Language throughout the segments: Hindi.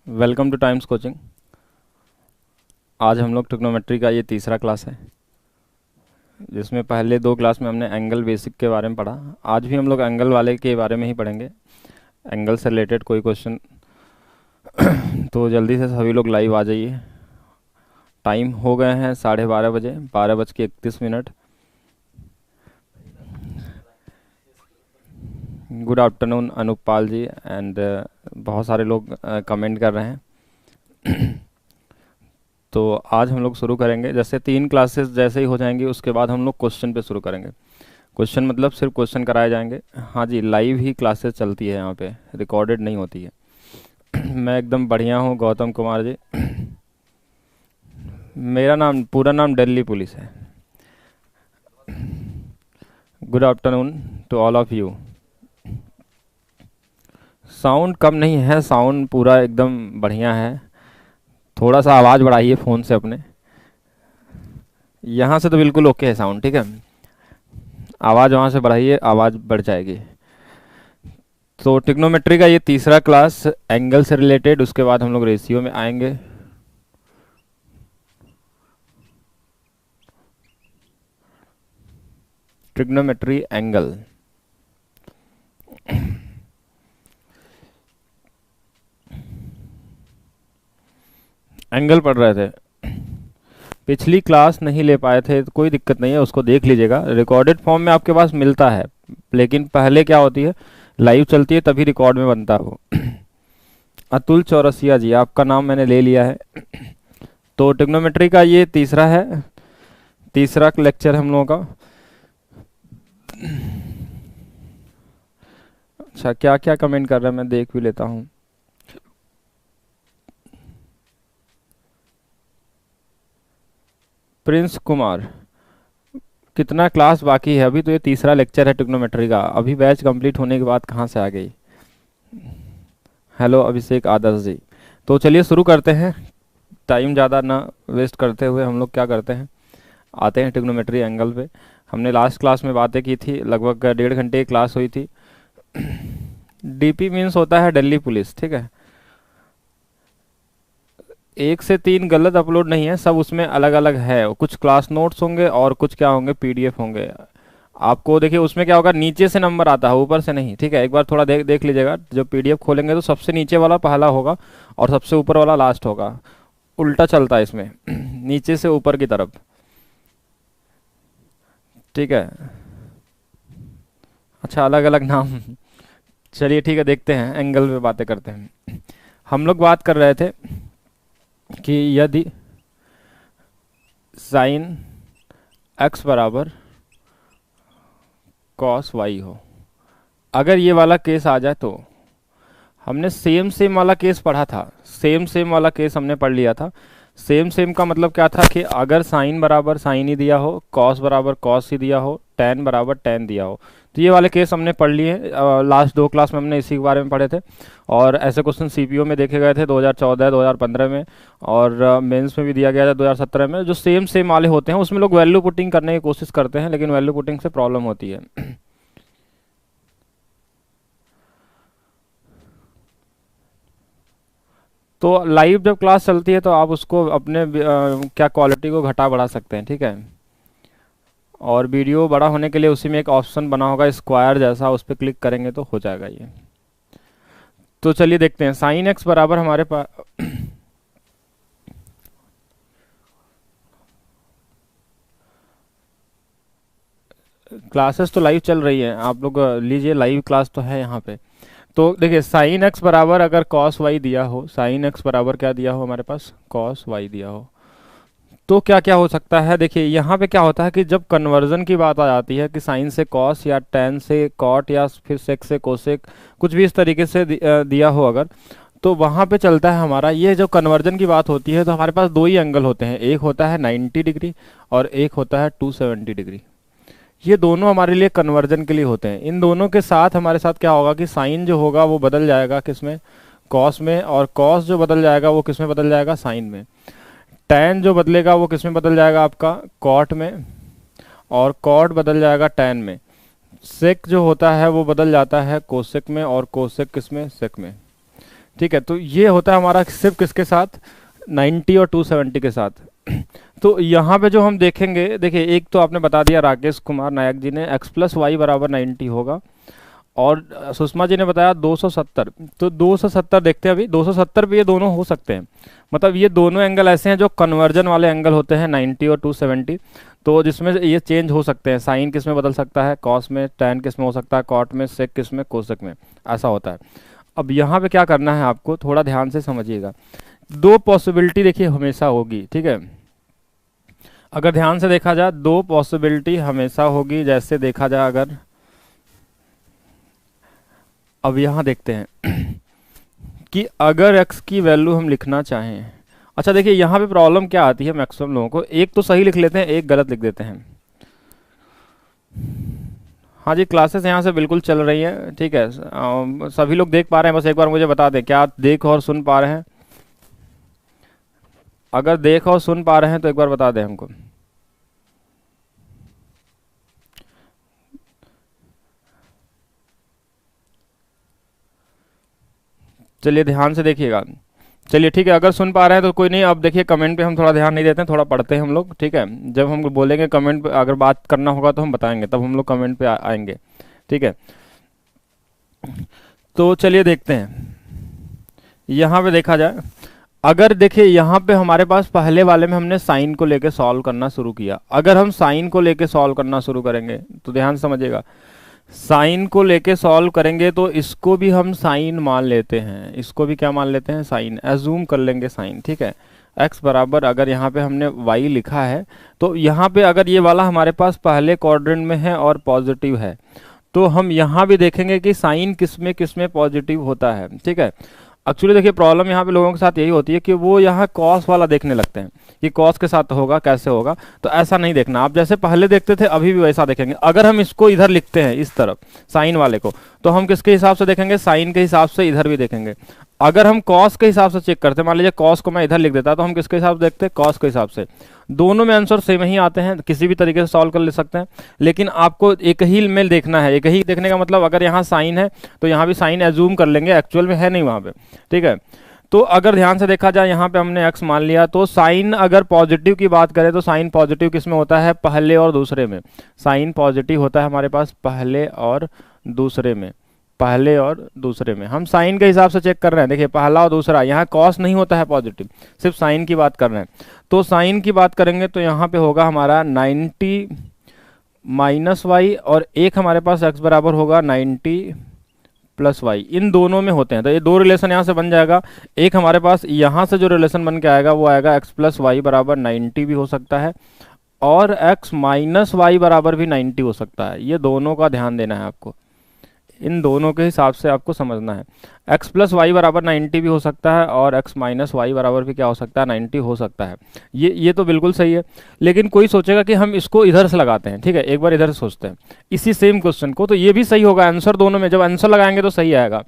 Welcome two times coaching. आज हम लोग ट्रिग्नोमेट्री का ये तीसरा क्लास है, जिसमें पहले दो क्लास में हमने एंगल बेसिक के बारे में पढ़ा। आज भी हम लोग एंगल वाले के बारे में ही पढ़ेंगे, एंगल से रिलेटेड कोई क्वेश्चन। तो जल्दी से सभी लोग लाइव आ जाइए। टाइम हो गए हैं 12:30 बजे, 12:31। Good afternoon Anupal ji and बहुत सारे लोग कमेंट कर रहे हैं। तो आज हम लोग शुरू करेंगे, जैसे 3 क्लासेस जैसे ही हो जाएंगी उसके बाद हम लोग क्वेश्चन पे शुरू करेंगे। क्वेश्चन मतलब सिर्फ क्वेश्चन कराए जाएंगे। हाँ जी, लाइव ही क्लासेस चलती है यहाँ पे, रिकॉर्डेड नहीं होती है। मैं एकदम बढ़िया हूँ गौतम कुमार जी। मेरा नाम, पूरा नाम दिल्ली पुलिस है। Good afternoon to all of you. Sound कम नहीं है, साउंड पूरा एकदम बढ़िया है। थोड़ा सा आवाज़ बढ़ाइए फ़ोन से अपने। यहाँ से तो बिल्कुल ओके है साउंड, ठीक है। आवाज़ वहाँ से बढ़ाइए, आवाज़ बढ़ जाएगी। तो ट्रिग्नोमेट्री का ये तीसरा क्लास एंगल से रिलेटेड, उसके बाद हम लोग रेशियो में आएंगे। ट्रिग्नोमेट्री एंगल, एंगल पढ़ रहे थे। पिछली क्लास नहीं ले पाए थे तो कोई दिक्कत नहीं है, उसको देख लीजिएगा। रिकॉर्डेड फॉर्म में आपके पास मिलता है, लेकिन पहले क्या होती है, लाइव चलती है तभी रिकॉर्ड में बनता है वो। अतुल चौरसिया जी, आपका नाम मैंने ले लिया है। तो ट्रिग्नोमेट्री का ये तीसरा है, तीसरा लेक्चर हम लोगों का। अच्छा, क्या क्या कमेंट कर रहे हैं मैं देख भी लेता हूँ। प्रिंस कुमार, कितना क्लास बाकी है? अभी तो ये तीसरा लेक्चर है ट्रिग्नोमेट्री का, अभी बैच कंप्लीट होने के बाद कहाँ से आ गई। हेलो अभिषेक आदर्श जी। तो चलिए शुरू करते हैं, टाइम ज़्यादा ना वेस्ट करते हुए हम लोग क्या करते हैं, आते हैं ट्रिग्नोमेट्री एंगल पे। हमने लास्ट क्लास में बातें की थी, लगभग 1.5 घंटे की क्लास हुई थी। डीपी मीन्स होता है दिल्ली पुलिस, ठीक है। 1 से 3 गलत अपलोड नहीं है, सब उसमें अलग अलग है। कुछ क्लास नोट्स होंगे और कुछ क्या होंगे, पीडीएफ होंगे। आपको देखिए उसमें क्या होगा, नीचे से नंबर आता है, ऊपर से नहीं, ठीक है। एक बार थोड़ा देख लीजिएगा, जब पीडीएफ खोलेंगे तो सबसे नीचे वाला पहला होगा और सबसे ऊपर वाला लास्ट होगा। उल्टा चलता है इसमें। नीचे से ऊपर की तरफ, ठीक है। अच्छा, अलग अलग नाम। चलिए ठीक है, देखते हैं, एंगल पे बातें करते हैं। हम लोग बात कर रहे थे कि यदि साइन एक्स बराबर कॉस वाई हो, अगर ये वाला केस आ जाए तो हमने सेम सेम वाला केस पढ़ा था, सेम सेम वाला केस हमने पढ़ लिया था। सेम सेम का मतलब क्या था कि अगर साइन बराबर साइन ही दिया हो, कॉस बराबर कॉस ही दिया हो, टैन बराबर टैन दिया हो, तो ये वाले केस हमने पढ़ लिए। लास्ट 2 क्लास में हमने इसी के बारे में पढ़े थे। और ऐसे क्वेश्चन सीपीओ में देखे गए थे 2014 2015 में, और मेंस में भी दिया गया था 2017 में। जो सेम सेम वाले होते हैं उसमें लोग वैल्यू पुटिंग करने की कोशिश करते हैं, लेकिन वैल्यू पुटिंग से प्रॉब्लम होती है। तो लाइव जब क्लास चलती है तो आप उसको अपने क्या क्वालिटी को घटा बढ़ा सकते हैं, ठीक है। और वीडियो बड़ा होने के लिए उसी में एक ऑप्शन बना होगा स्क्वायर जैसा, उस पर क्लिक करेंगे तो हो जाएगा ये। तो चलिए देखते हैं, साइन एक्स बराबर हमारे पास क्लासेस तो लाइव चल रही है, आप लोग लीजिए, लाइव क्लास तो है यहाँ पे। तो देखिए साइन एक्स बराबर अगर कॉस वाई दिया हो, साइन एक्स बराबर क्या दिया हो हमारे पास, कॉस वाई दिया हो, तो क्या क्या हो सकता है। देखिए यहाँ पे क्या होता है कि जब कन्वर्जन की बात आ जाती है कि साइन से कॉस या टेन से कॉट या फिर सेक से कोसेक, कुछ भी इस तरीके से दिया हो अगर, तो वहाँ पे चलता है हमारा ये। जो कन्वर्जन की बात होती है तो हमारे पास दो ही एंगल होते हैं, एक होता है 90 डिग्री और एक होता है 270 डिग्री। ये दोनों हमारे लिए कन्वर्जन के लिए होते हैं। इन दोनों के साथ हमारे साथ क्या होगा कि साइन जो होगा वो बदल जाएगा किस में, कॉस में, और कॉस जो बदल जाएगा वो किस में बदल जाएगा, साइन में। टैन जो बदलेगा वो किस में बदल जाएगा आपका, कॉट में, और कॉट बदल जाएगा टैन में। सेक जो होता है वो बदल जाता है कोसेक में, और कोसेक किस में, सेक में। ठीक है, तो ये होता है हमारा सिर्फ किसके साथ, 90 और 270 के साथ। तो यहाँ पे जो हम देखेंगे, देखिए एक तो आपने बता दिया राकेश कुमार नायक जी ने x प्लस वाई बराबर 90 होगा, और सुषमा जी ने बताया 270। तो 270 देखते हैं अभी, 270 पे ये दोनों हो सकते हैं, मतलब ये दोनों एंगल ऐसे हैं जो कन्वर्जन वाले एंगल होते हैं 90 और 270, तो जिसमें ये चेंज हो सकते हैं, साइन किस में बदल सकता है, कॉस में, टैन किस में हो सकता है, कॉट में, सेक किस में, कोसेक में, ऐसा होता है। अब यहाँ पे क्या करना है आपको, थोड़ा ध्यान से समझिएगा। दो पॉसिबिलिटी देखिए हमेशा होगी, ठीक है, अगर ध्यान से देखा जाए दो पॉसिबिलिटी हमेशा होगी। जैसे देखा जाए अगर, अब यहाँ देखते हैं कि अगर x की वैल्यू हम लिखना चाहें, अच्छा देखिए यहाँ पे प्रॉब्लम क्या आती है मैक्सिमम लोगों को, एक तो सही लिख लेते हैं, एक गलत लिख देते हैं। हाँ जी, क्लासेस यहाँ से बिल्कुल चल रही हैं, ठीक है, सभी लोग देख पा रहे हैं, बस एक बार मुझे बता दें क्या देख और सुन पा रहे हैं। अगर देख और सुन पा रहे हैं तो एक बार बता दें हमको। चलिए ध्यान से देखिएगा। चलिए ठीक है, अगर सुन पा रहे हैं तो कोई नहीं। अब देखिए कमेंट पे हम थोड़ा ध्यान नहीं देते हैं, थोड़ा पढ़ते हैं हम लोग, ठीक है। जब हम बोलेंगे कमेंट पे, अगर बात करना होगा तो हम बताएंगे, तब हम लोग कमेंट पे आएंगे, ठीक है। तो चलिए देखते हैं, यहाँ पे देखा जाए, अगर देखिए यहाँ पे हमारे पास पहले वाले में हमने साइन को लेके सॉल्व करना शुरू किया, अगर हम साइन को लेके सॉल्व करना शुरू करेंगे तो ध्यान समझिएगा, साइन को लेके सॉल्व करेंगे तो इसको भी हम साइन मान लेते हैं, इसको भी क्या मान लेते हैं, साइन, एज्यूम कर लेंगे साइन, ठीक है। x बराबर, अगर यहाँ पे हमने y लिखा है, तो यहाँ पे अगर ये वाला हमारे पास पहले क्वाड्रेंट में है और पॉजिटिव है, तो हम यहाँ भी देखेंगे कि साइन किस में पॉजिटिव होता है, ठीक है। एक्चुअली देखिए प्रॉब्लम यहाँ पे लोगों के साथ यही होती है कि वो यहाँ कॉस वाला देखने लगते हैं कि कॉस के साथ होगा, कैसे होगा, तो ऐसा नहीं देखना आप, जैसे पहले देखते थे अभी भी वैसा देखेंगे। अगर हम इसको इधर लिखते हैं इस तरफ साइन वाले को, तो हम किसके हिसाब से देखेंगे, साइन के हिसाब से इधर भी देखेंगे। अगर हम कॉस के हिसाब से चेक करते हैं, मान लीजिए कॉस को मैं इधर लिख देता, तो हम किसके हिसाब से देखते हैं, कॉस के हिसाब से। दोनों में आंसर सेम ही आते हैं, किसी भी तरीके से सॉल्व कर ले सकते हैं, लेकिन आपको एक ही में देखना है। एक ही देखने का मतलब, अगर यहाँ साइन है तो यहाँ भी साइन एज्यूम कर लेंगे, एक्चुअल में है नहीं वहाँ पे, ठीक है। तो अगर ध्यान से देखा जाए, यहाँ पे हमने x मान लिया, तो साइन अगर पॉजिटिव की बात करें तो साइन पॉजिटिव किस में होता है, पहले और दूसरे में। साइन पॉजिटिव होता है हमारे पास पहले और दूसरे में, पहले और दूसरे में। हम साइन के हिसाब से चेक कर रहे हैं, देखिए पहला और दूसरा, यहाँ कॉस नहीं होता है पॉजिटिव, सिर्फ साइन की बात कर रहे हैं। तो साइन की बात करेंगे तो यहाँ पे होगा हमारा 90 माइनस वाई, और एक हमारे पास x बराबर होगा 90 प्लस वाई, इन दोनों में होते हैं। तो ये दो रिलेशन यहाँ से बन जाएगा। एक हमारे पास यहाँ से जो रिलेशन बन के आएगा वो आएगा x प्लस वाई बराबर 90 भी हो सकता है, और x माइनस वाई बराबर भी 90 हो सकता है। ये दोनों का ध्यान देना है आपको, इन दोनों के हिसाब से आपको समझना है। x प्लस वाई बराबर 90 भी हो सकता है, और x माइनस वाई बराबर भी क्या हो सकता है, 90 हो सकता है। ये तो बिल्कुल सही है, लेकिन कोई सोचेगा कि हम इसको इधर से लगाते हैं, ठीक है, एक बार इधर से सोचते हैं इसी सेम क्वेश्चन को, तो ये भी सही होगा। आंसर दोनों में जब आंसर लगाएंगे तो सही आएगा।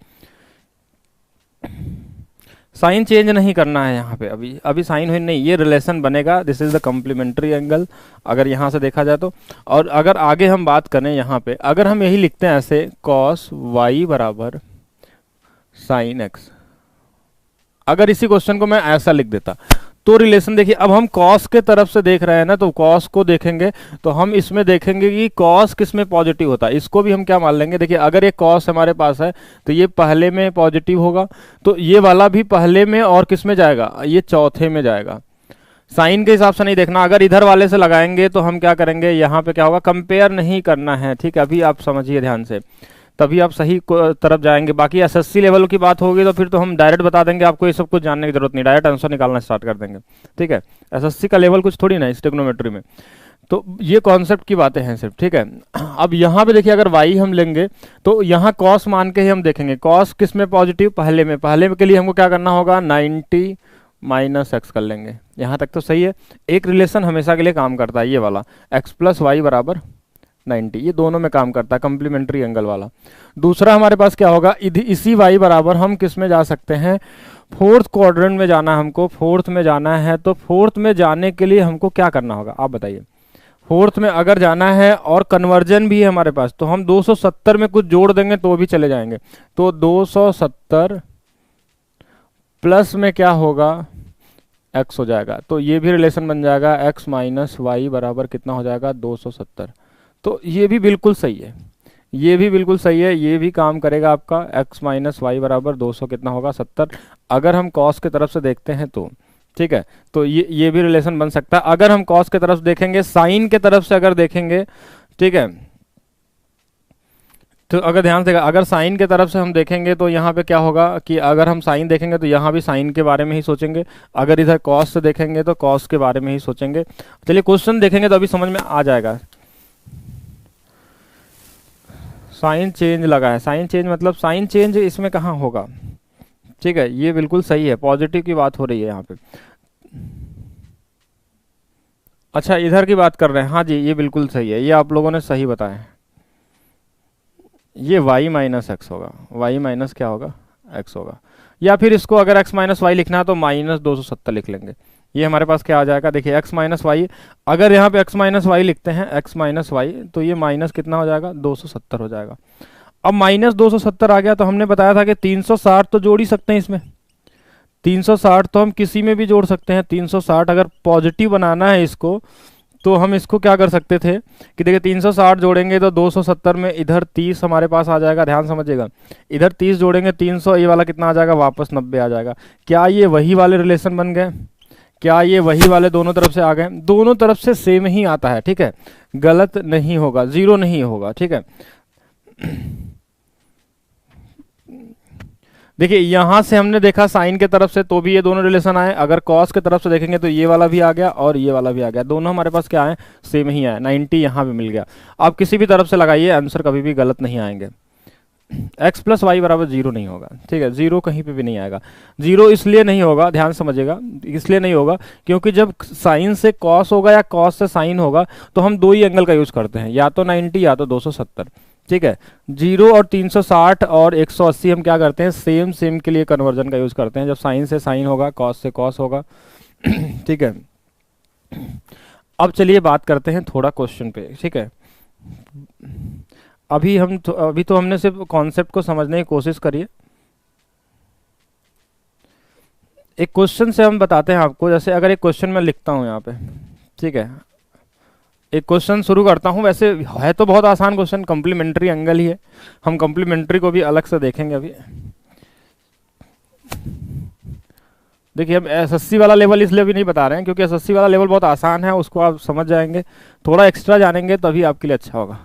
साइन चेंज नहीं करना है यहाँ पे, अभी साइन हुई नहीं, ये रिलेशन बनेगा, this is the complementary angle, अगर यहाँ से देखा जाए तो। और अगर आगे हम बात करें यहाँ पे, अगर हम यही लिखते हैं ऐसे, कॉस वाई बराबर साइन एक्स, अगर इसी क्वेश्चन को मैं ऐसा लिख देता तो रिलेशन देखिए, अब हम कॉस के तरफ से देख रहे हैं ना, तो कॉस को देखेंगे तो हम इसमें देखेंगे कि कॉस किस में पॉजिटिव होता है, इसको भी हम क्या मान लेंगे। देखिए अगर ये कॉस हमारे पास है तो ये पहले में पॉजिटिव होगा, तो ये वाला भी पहले में, और किस में जाएगा, ये चौथे में जाएगा। साइन के हिसाब से नहीं देखना, अगर इधर वाले से लगाएंगे तो हम क्या करेंगे, यहाँ पे क्या होगा, कंपेयर नहीं करना है, ठीक है। अभी आप समझिए ध्यान से, तभी आप सही तरफ जाएंगे। बाकी एसएससी लेवल की बात होगी तो फिर तो हम डायरेक्ट बता देंगे, आपको ये सब कुछ जानने की जरूरत नहीं, डायरेक्ट आंसर निकालना स्टार्ट कर देंगे, ठीक है। एसएससी का लेवल कुछ थोड़ी ना है ट्रिग्नोमेट्री में, तो ये कॉन्सेप्ट की बातें हैं सिर्फ, ठीक है। अब यहाँ पे देखिए, अगर वाई हम लेंगे तो यहाँ कॉस मान के ही हम देखेंगे, कॉस किस में पॉजिटिव, पहले में, पहले में के लिए हमको क्या करना होगा, 90 माइनस एक्स कर लेंगे। यहाँ तक तो सही है। एक रिलेशन हमेशा के लिए काम करता है, ये वाला x प्लस वाई बराबर 90, ये दोनों में काम करता है, कम्प्लीमेंट्री एंगल वाला। दूसरा हमारे पास क्या होगा, इसी y बराबर हम किस में जा सकते हैं, फोर्थ क्वाड्रेंट में जाना है हमको, फोर्थ में जाना है। तो फोर्थ में जाने के लिए हमको क्या करना होगा, आप बताइए। फोर्थ में अगर जाना है और कन्वर्जन भी है हमारे पास, तो हम 270 में कुछ जोड़ देंगे तो भी चले जाएंगे। तो 270 प्लस में क्या होगा, x हो जाएगा। तो ये भी रिलेशन बन जाएगा, x माइनस वाई बराबर कितना हो जाएगा, 270। तो ये भी बिल्कुल सही है, ये भी बिल्कुल सही है, ये भी काम करेगा आपका। x माइनस वाई बराबर 200 कितना होगा, 70। अगर हम कॉस की तरफ से देखते हैं तो ठीक है, तो ये भी रिलेशन बन सकता है। अगर हम कॉस की तरफ से देखेंगे, साइन के तरफ से अगर देखेंगे, ठीक है, तो अगर ध्यान से, अगर साइन के तरफ से हम देखेंगे तो यहाँ पे क्या होगा कि अगर हम साइन देखेंगे तो यहाँ भी साइन के बारे में ही सोचेंगे, अगर इधर कॉस से देखेंगे तो कॉस के बारे में ही सोचेंगे। चलिए क्वेश्चन देखेंगे तो अभी समझ में आ जाएगा। साइन चेंज लगा है, साइन चेंज मतलब साइन चेंज इसमें कहाँ होगा, ठीक है, ये बिल्कुल सही है, पॉजिटिव की बात हो रही है यहाँ पे। अच्छा इधर की बात कर रहे हैं, हाँ जी ये बिल्कुल सही है, ये आप लोगों ने सही बताया है, ये y माइनस एक्स होगा, y माइनस क्या होगा, x होगा। या फिर इसको अगर x माइनस वाई लिखना है तो माइनस 270 लिख लेंगे। ये हमारे पास क्या आ जाएगा, देखिए x माइनस वाई, अगर यहाँ पे x माइनस वाई लिखते हैं, x माइनस वाई, तो ये माइनस कितना हो जाएगा, 270 हो जाएगा। अब माइनस 270 आ गया तो हमने बताया था कि 360 तो जोड़ ही सकते हैं इसमें, 360 तो हम किसी में भी जोड़ सकते हैं। 360 अगर पॉजिटिव बनाना है इसको तो हम इसको क्या कर सकते थे कि देखिए 360 जोड़ेंगे तो 270 में इधर 30 हमारे पास आ जाएगा, ध्यान समझिएगा, इधर 30 जोड़ेंगे 300, ये वाला कितना आ जाएगा, वापस 90 आ जाएगा। क्या ये वही वाले रिलेशन बन गए, क्या ये वही वाले दोनों तरफ से आ गए, दोनों तरफ से सेम ही आता है, ठीक है, गलत नहीं होगा, जीरो नहीं होगा, ठीक है। देखिए यहां से हमने देखा साइन के तरफ से तो भी ये दोनों रिलेशन आए, अगर कॉस के तरफ से देखेंगे तो ये वाला भी आ गया और ये वाला भी आ गया, दोनों हमारे पास क्या है, सेम ही आया, 90 यहाँ भी मिल गया। आप किसी भी तरफ से लगाइए, आंसर कभी भी गलत नहीं आएंगे। x प्लस वाई बराबर जीरो नहीं होगा, ठीक है, जीरो कहीं पे भी नहीं आएगा। जीरो इसलिए नहीं होगा, ध्यान समझिएगा, इसलिए नहीं होगा क्योंकि जब साइन से कॉस होगा या कॉस से साइन होगा तो हम दो ही एंगल का यूज करते हैं, या तो 90 या तो 270, ठीक है। 0 और 360 और 180 हम क्या करते हैं, सेम सेम के लिए कन्वर्जन का यूज करते हैं, जब साइन से साइन होगा, कॉस से कॉस होगा, ठीक है। अब चलिए बात करते हैं थोड़ा क्वेश्चन पे, ठीक है। अभी तो हमने सिर्फ कॉन्सेप्ट को समझने की कोशिश करी है। एक क्वेश्चन से हम बताते हैं आपको, जैसे अगर एक क्वेश्चन मैं लिखता हूं यहाँ पे, ठीक है, एक क्वेश्चन शुरू करता हूं, वैसे है तो बहुत आसान क्वेश्चन, कॉम्प्लीमेंट्री एंगल ही है, हम कॉम्प्लीमेंट्री को भी अलग से देखेंगे अभी। देखिए हम एसएससी वाला लेवल इसलिए भी नहीं बता रहे हैं क्योंकि एसएससी वाला लेवल बहुत आसान है, उसको आप समझ जाएंगे, थोड़ा एक्स्ट्रा जानेंगे तभी आपके लिए अच्छा होगा।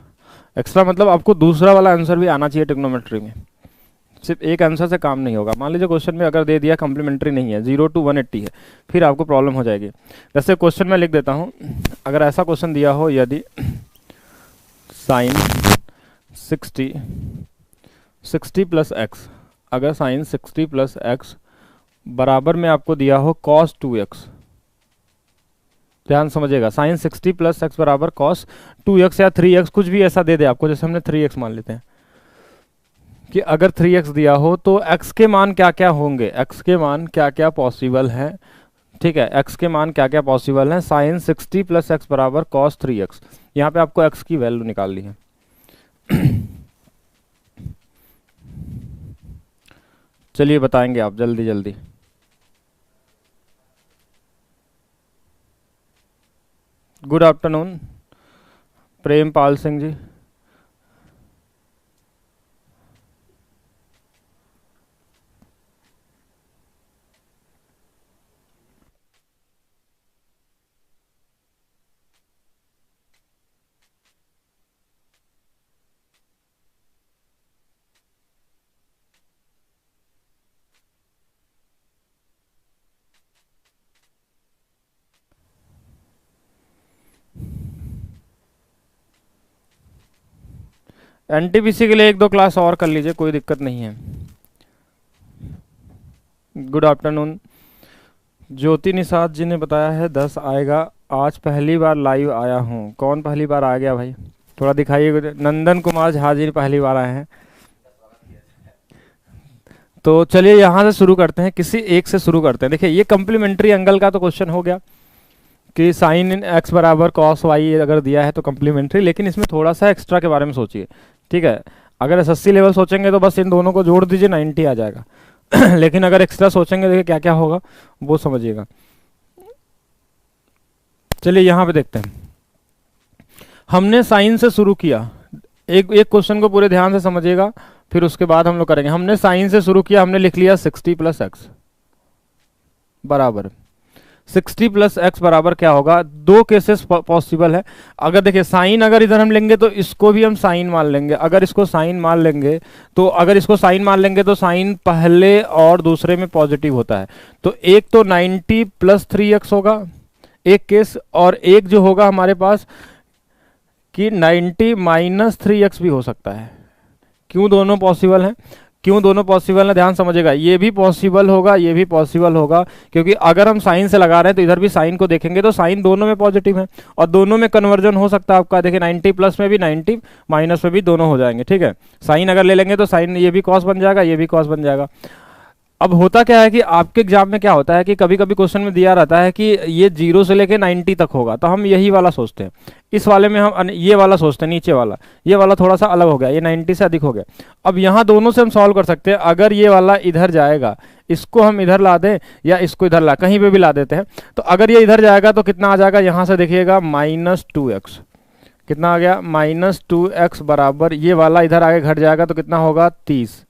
एक्स्ट्रा मतलब आपको दूसरा वाला आंसर भी आना चाहिए ट्रिग्नोमेट्री में, सिर्फ एक आंसर से काम नहीं होगा। मान लीजिए क्वेश्चन में अगर दे दिया कॉम्प्लीमेंट्री नहीं है, 0 to 180 है, फिर आपको प्रॉब्लम हो जाएगी। जैसे क्वेश्चन में लिख देता हूँ, अगर ऐसा क्वेश्चन दिया हो, यदि साइन 60 प्लस एक्स, अगर साइन 60 प्लस एक्स बराबर में आपको दिया हो कॉस 2x, ध्यान समझिएगा, साइन 60 प्लस एक्स बराबर कॉस 2x या 3x, कुछ भी ऐसा दे दे आपको, जैसे हमने 3x मान लेते हैं कि अगर 3x दिया हो तो x के मान क्या क्या होंगे, x के मान क्या क्या पॉसिबल है, ठीक है, x के मान क्या क्या पॉसिबल है, साइन 60 प्लस एक्स बराबर कॉस 3x, यहाँ पे आपको x की वैल्यू निकालनी है। चलिए बताएंगे आप जल्दी जल्दी। Good afternoon Prempal Singh ji. NTPC के लिए एक दो क्लास और कर लीजिए, कोई दिक्कत नहीं है। Good afternoon. ज्योति निषाद जी ने बताया है 10 आएगा, आज पहली बार लाइव आया हूँ। कौन पहली बार आ गया भाई, थोड़ा दिखाइए। नंदन कुमार झा जी पहली बार आए हैं। तो चलिए यहाँ से शुरू करते हैं, किसी एक से शुरू करते हैं। देखिए ये कम्प्लीमेंट्री एंगल का तो क्वेश्चन हो गया कि साइन एक्स बराबर कॉस वाई अगर दिया है तो कम्प्लीमेंट्री, लेकिन इसमें थोड़ा सा एक्स्ट्रा के बारे में सोचिए, ठीक है। अगर एसएससी लेवल सोचेंगे तो बस इन दोनों को जोड़ दीजिए, 90 आ जाएगा। लेकिन अगर एक्स्ट्रा सोचेंगे देखिए क्या क्या होगा वो समझिएगा। चलिए यहाँ पे देखते हैं, हमने साइन से शुरू किया। एक एक क्वेश्चन को पूरे ध्यान से समझिएगा, फिर उसके बाद हम लोग करेंगे। हमने साइन से शुरू किया, हमने लिख लिया 60 प्लस एक्स बराबर 60 प्लस एक्स बराबर क्या होगा, दो केसेस पॉसिबल है। अगर देखिए साइन अगर इधर हम लेंगे तो इसको भी हम साइन मान लेंगे, अगर इसको साइन मान लेंगे तो साइन पहले और दूसरे में पॉजिटिव होता है। तो एक तो 90 प्लस 3x होगा एक केस, और एक जो होगा हमारे पास कि 90 माइनस 3x भी हो सकता है। क्यों दोनों पॉसिबल हैं, क्यों दोनों पॉसिबल है, ध्यान समझिएगा। ये भी पॉसिबल होगा, ये भी पॉसिबल होगा, क्योंकि अगर हम साइन से लगा रहे हैं तो इधर भी साइन को देखेंगे तो साइन दोनों में पॉजिटिव है और दोनों में कन्वर्जन हो सकता है आपका। देखिए 90 प्लस में भी 90 माइनस में भी दोनों हो जाएंगे, ठीक है। साइन अगर ले लेंगे तो साइन ये भी कॉस बन जाएगा, ये भी कॉस बन जाएगा। अब होता क्या है कि आपके एग्जाम में क्या होता है कि कभी कभी क्वेश्चन में दिया रहता है कि ये 0 से लेके 90 तक होगा, तो हम यही वाला सोचते हैं। इस वाले में हम ये वाला सोचते हैं, नीचे वाला, ये वाला थोड़ा सा अलग हो गया, ये 90 से अधिक हो गया। अब यहाँ दोनों से हम सॉल्व कर सकते हैं। अगर ये वाला इधर जाएगा, इसको हम इधर ला दें या इसको इधर ला, कहीं पे भी ला देते हैं, तो अगर ये इधर जाएगा तो कितना आ जाएगा, यहाँ से देखिएगा -2x। कितना आ गया, -2x बराबर, ये वाला इधर आगे घट जाएगा तो कितना होगा 30,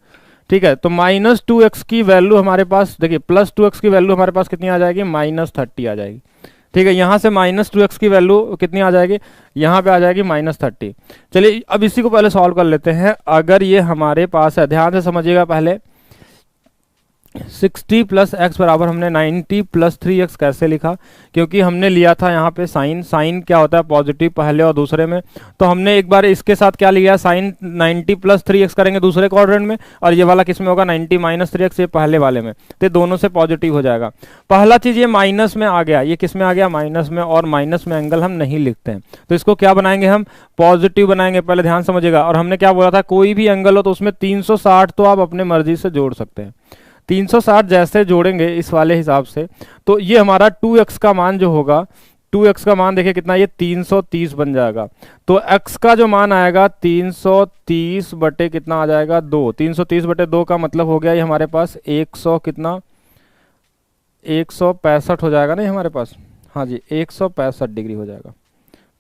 ठीक है। तो -2x की वैल्यू हमारे पास, देखिए +2x की वैल्यू हमारे पास कितनी आ जाएगी, -30 आ जाएगी, ठीक है। यहाँ से -2x की वैल्यू कितनी आ जाएगी, यहाँ पे आ जाएगी -30। चलिए अब इसी को पहले सॉल्व कर लेते हैं। अगर ये हमारे पास है, ध्यान से समझिएगा, पहले 60 प्लस एक्स बराबर हमने 90 प्लस 3x कैसे लिखा, क्योंकि हमने लिया था यहाँ पे साइन, साइन क्या होता है पॉजिटिव पहले और दूसरे में, तो हमने एक बार इसके साथ क्या लिया, साइन 90 प्लस 3x करेंगे दूसरे क्वाड्रेंट में, और ये वाला किस में होगा 90 माइनस 3x, ये पहले वाले में, तो दोनों से पॉजिटिव हो जाएगा। पहला चीज ये माइनस में आ गया, ये किस में आ गया, माइनस में, और माइनस में एंगल हम नहीं लिखते हैं, तो इसको क्या बनाएंगे हम, पॉजिटिव बनाएंगे। पहले ध्यान समझिएगा, और हमने क्या बोला था, कोई भी एंगल हो तो उसमें 360 तो आप अपने मर्जी से जोड़ सकते हैं। 360 जैसे जोड़ेंगे इस वाले हिसाब से, तो ये हमारा 2x का मान जो होगा, 2x का मान देखिए कितना, ये 330 बन जाएगा। तो x का जो मान आएगा 330 बटे कितना आ जाएगा, 2। 330 बटे 2 का मतलब हो गया ये हमारे पास 100 कितना, 165 हो जाएगा ना हमारे पास, हाँ जी 165 डिग्री हो जाएगा।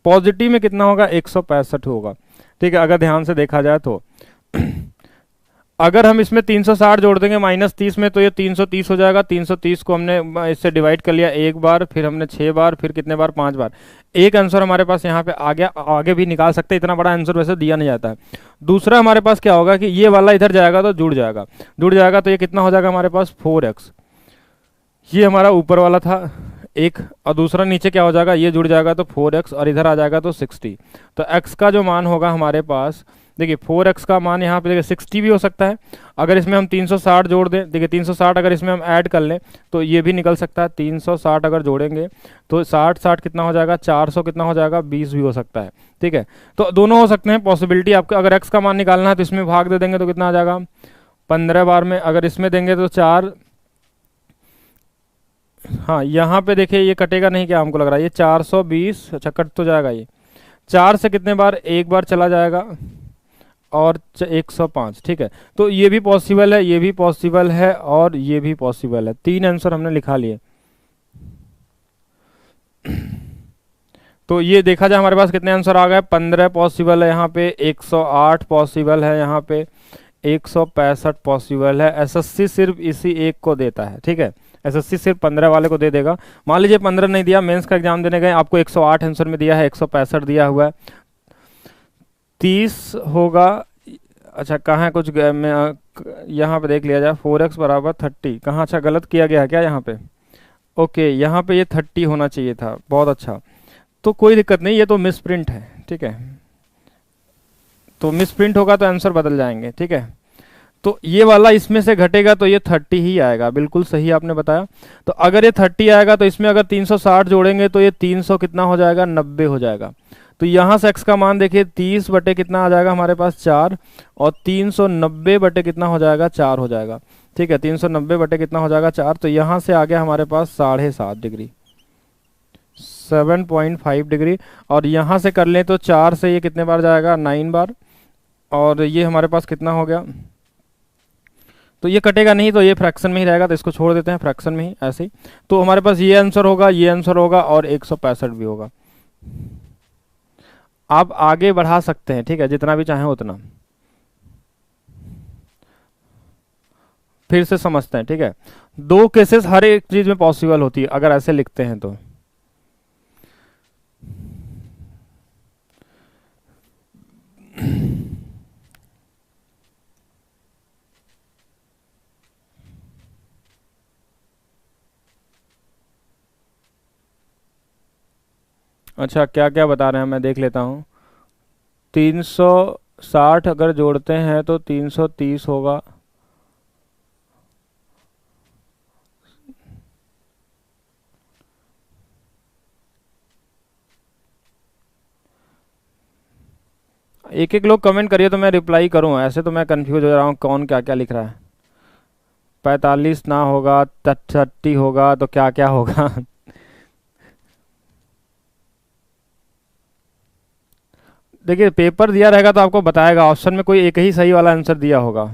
पॉजिटिव में कितना होगा, 165 होगा, ठीक है। अगर ध्यान से देखा जाए तो अगर हम इसमें 360 जोड़ देंगे -30 में, तो ये 330 हो जाएगा। 330 को हमने इससे डिवाइड कर लिया एक बार, फिर हमने 6 बार, फिर कितने बार, 5 बार। एक आंसर हमारे पास यहाँ पे आ गया, आगे भी निकाल सकते हैं, इतना बड़ा आंसर वैसे दिया नहीं जाता है। दूसरा हमारे पास क्या होगा कि ये वाला इधर जाएगा तो जुड़ जाएगा, जुड़ जाएगा तो ये कितना हो जाएगा हमारे पास 4x। ये हमारा ऊपर वाला था एक, और दूसरा नीचे क्या हो जाएगा, ये जुड़ जाएगा तो 4x, और इधर आ जाएगा तो 60। तो x का जो मान होगा हमारे पास, देखिए 4x का मान यहाँ पे देखिए 60 भी हो सकता है। अगर इसमें हम 360 जोड़ दें, देखिए 360 अगर इसमें हम ऐड कर लें तो ये भी निकल सकता है। 360 अगर जोड़ेंगे तो 60 कितना हो जाएगा, 400 कितना हो जाएगा, 20 भी हो सकता है, ठीक है। तो दोनों हो सकते हैं पॉसिबिलिटी आपको। अगर x का मान निकालना है तो इसमें भाग दे देंगे तो कितना आ जाएगा 15 बार में, अगर इसमें देंगे तो 4, हाँ यहाँ पे देखिए ये कटेगा नहीं, क्या हमको लग रहा है ये 420, अच्छा कट तो जाएगा, ये 4 से कितने बार, एक बार चला जाएगा, और 105, ठीक है। तो ये भी पॉसिबल है, ये भी पॉसिबल है, और ये भी पॉसिबल है। 3 आंसर हमने लिखा लिए। तो ये देखा जाए हमारे पास कितने आंसर आ गए, 15 पॉसिबल है यहाँ पे, 108 पॉसिबल है यहाँ पे, 165 पॉसिबल है। एसएससी सिर्फ इसी एक को देता है, ठीक है। एसएससी सिर्फ 15 वाले को दे देगा। मान लीजिए 15 नहीं दिया, मेंस का एग्जाम देने गए, आपको 108 आंसर में दिया है, 165 दिया हुआ है, 30 होगा। अच्छा कहाँ है कुछ, यहाँ पे देख लिया जाए, 4x बराबर 30, कहाँ, अच्छा गलत किया गया है क्या यहाँ पे, ओके यहाँ पे ये 30 होना चाहिए था, बहुत अच्छा। तो कोई दिक्कत नहीं, ये तो मिसप्रिंट है, ठीक है। तो मिसप्रिंट होगा तो आंसर बदल जाएंगे, ठीक है। तो ये वाला इसमें से घटेगा तो ये 30 ही आएगा, बिल्कुल सही आपने बताया। तो अगर ये 30 आएगा तो इसमें अगर 360 जोड़ेंगे तो ये 300 कितना हो जाएगा, 90 हो जाएगा। तो यहाँ से x का मान देखिए 30 बटे कितना आ जाएगा हमारे पास 4, और 390 बटे कितना हो जाएगा, 4 हो जाएगा, ठीक है। 390 बटे कितना हो जाएगा, 4। तो यहाँ से आ गया हमारे पास 7.5 डिग्री, 7.5 डिग्री। और यहाँ से कर लें तो 4 से ये कितने बार जाएगा, 9 बार, और ये हमारे पास कितना हो गया, तो ये कटेगा नहीं, तो ये फ्रैक्शन में ही रहेगा, तो इसको छोड़ देते हैं फ्रैक्शन में ही ऐसे ही। तो हमारे पास ये आंसर होगा, ये आंसर होगा और 165 भी होगा। आप आगे बढ़ा सकते हैं, ठीक है, जितना भी चाहें उतना। फिर से समझते हैं, ठीक है। दो केसेस हर एक चीज में पॉसिबल होती है अगर ऐसे लिखते हैं तो। अच्छा, क्या क्या बता रहे हैं मैं देख लेता हूँ। 360 अगर जोड़ते हैं तो 330 होगा। एक एक लोग कमेंट करिए तो मैं रिप्लाई करूँ, ऐसे तो मैं कंफ्यूज हो रहा हूँ कौन क्या क्या लिख रहा है। 45 ना होगा, 30 होगा, तो क्या क्या होगा। देखिए पेपर दिया रहेगा तो आपको बताएगा, ऑप्शन में कोई एक ही सही वाला आंसर दिया होगा,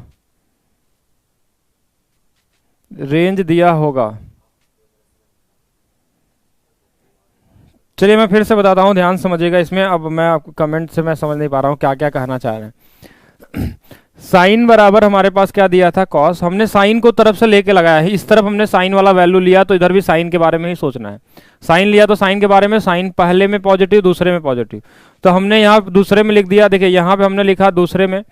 रेंज दिया होगा। चलिए मैं फिर से बताता हूँ, ध्यान समझिएगा इसमें। अब मैं आपको कमेंट से मैं समझ नहीं पा रहा हूँ क्या क्या कहना चाह रहे हैं। साइन बराबर हमारे पास क्या दिया था, कॉस। हमने साइन को तरफ से लेके लगाया है, इस तरफ हमने साइन वाला वैल्यू लिया, तो इधर भी साइन के बारे में ही सोचना है। साइन लिया तो साइन के बारे में, साइन पहले में पॉजिटिव दूसरे में पॉजिटिव, तो हमने यहाँ दूसरे में लिख दिया। देखिए यहाँ पे हमने लिखा दूसरे में,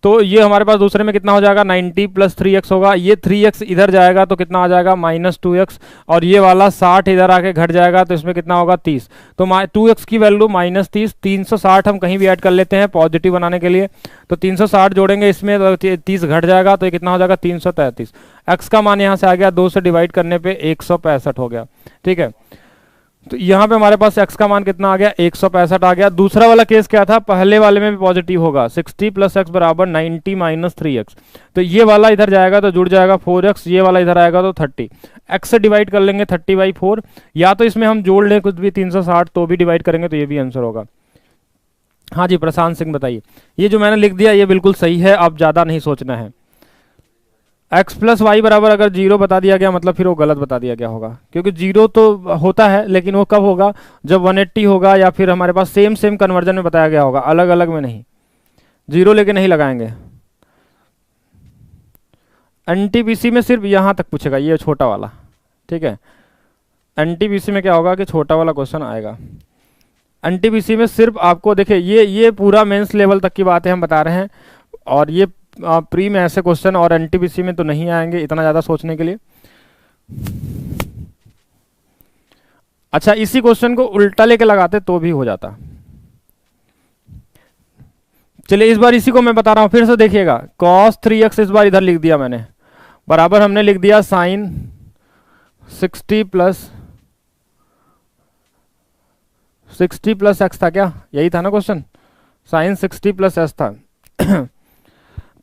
तो ये हमारे पास दूसरे में कितना हो जाएगा, 90 + 3x होगा। ये 3x इधर जाएगा तो कितना आ जाएगा, -2x, और ये वाला 60 इधर आके घट जाएगा तो इसमें कितना होगा, 30। तो 2x की वैल्यू -30, 360 हम कहीं भी ऐड कर लेते हैं पॉजिटिव बनाने के लिए। तो 360 जोड़ेंगे इसमें तो 30 घट जाएगा, तो ये कितना हो जाएगा, 333। x का मान यहाँ से आ गया, 2 से डिवाइड करने पर 165 हो गया, ठीक है। तो यहाँ पे हमारे पास x का मान कितना आ गया, 165 आ गया। दूसरा वाला केस क्या था, पहले वाले में भी पॉजिटिव होगा, 60 + x बराबर 90 - 3x। तो ये वाला इधर जाएगा तो जुड़ जाएगा 4x, ये वाला इधर आएगा तो 30। x से डिवाइड कर लेंगे 30/4, या तो इसमें हम जोड़ लें कुछ भी 360 तो भी डिवाइड करेंगे तो ये भी आंसर होगा। हाँ जी प्रशांत सिंह बताइए। ये जो मैंने लिख दिया ये बिल्कुल सही है, अब ज़्यादा नहीं सोचना है। x + y बराबर अगर 0 बता दिया गया मतलब फिर वो गलत बता दिया गया होगा, क्योंकि 0 तो होता है लेकिन वो कब होगा, जब 180 होगा या फिर हमारे पास सेम कन्वर्जन में बताया गया होगा, अलग अलग में नहीं। 0 लेके नहीं लगाएंगे। एनटीपीसी में सिर्फ यहाँ तक पूछेगा, ये छोटा वाला, ठीक है। एनटीपीसी में क्या होगा कि छोटा वाला क्वेश्चन आएगा। एनटीपीसी में सिर्फ आपको देखिए ये पूरा मेंस लेवल तक की बातें हम बता रहे हैं, और ये प्री में ऐसे क्वेश्चन और एनटीपीसी में तो नहीं आएंगे इतना ज़्यादा सोचने के लिए। अच्छा इसी क्वेश्चन को उल्टा लेके लगाते तो भी हो जाता। चलिए इस बार इसी को मैं बता रहा हूं, फिर से देखिएगा। cos 3x इस बार इधर लिख दिया मैंने, बराबर हमने लिख दिया साइन 60 + x था, क्या यही था ना क्वेश्चन, साइन 60 + s था।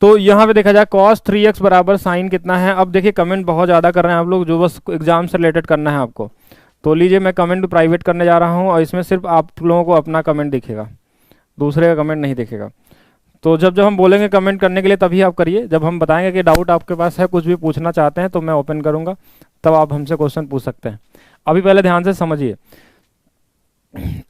तो यहाँ पे देखा जाए cos 3x बराबर साइन कितना है। अब देखिए कमेंट बहुत ज़्यादा कर रहे हैं आप लोग, जो बस एग्जाम से रिलेटेड करना है आपको। तो लीजिए मैं कमेंट प्राइवेट करने जा रहा हूँ, और इसमें सिर्फ आप लोगों को अपना कमेंट दिखेगा, दूसरे का कमेंट नहीं दिखेगा। तो जब हम बोलेंगे कमेंट करने के लिए तभी आप करिए, जब हम बताएंगे कि डाउट आपके पास है, कुछ भी पूछना चाहते हैं तो मैं ओपन करूँगा, तब आप हमसे क्वेश्चन पूछ सकते हैं। अभी पहले ध्यान से समझिए,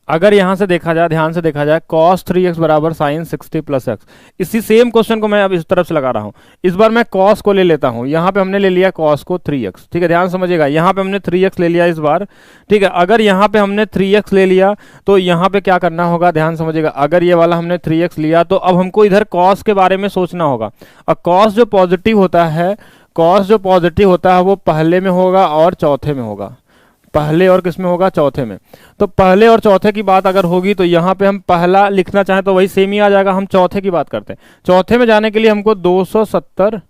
अगर यहां से देखा जाए, ध्यान से देखा जाए, cos 3x बराबर साइन 60 + x, इसी सेम क्वेश्चन को मैं अब इस तरफ से लगा रहा हूं। इस बार मैं cos को ले लेता हूं, यहां पे हमने ले लिया cos को 3x, ठीक है। ध्यान समझिएगा, यहां पे हमने 3x ले लिया इस बार, ठीक है। अगर यहां पे हमने 3x ले लिया तो यहां पे क्या करना होगा, ध्यान समझिएगा। अगर ये वाला हमने 3x लिया तो अब हमको इधर cos के बारे में सोचना होगा। और cos जो पॉजिटिव होता है, cos जो पॉजिटिव होता है वो पहले में होगा और चौथे में होगा। पहले और किस में होगा, चौथे में। तो पहले और चौथे की बात अगर होगी तो यहाँ पे हम पहला लिखना चाहें तो वही सेम ही आ जाएगा। हम चौथे की बात करते हैं, चौथे में जाने के लिए हमको 270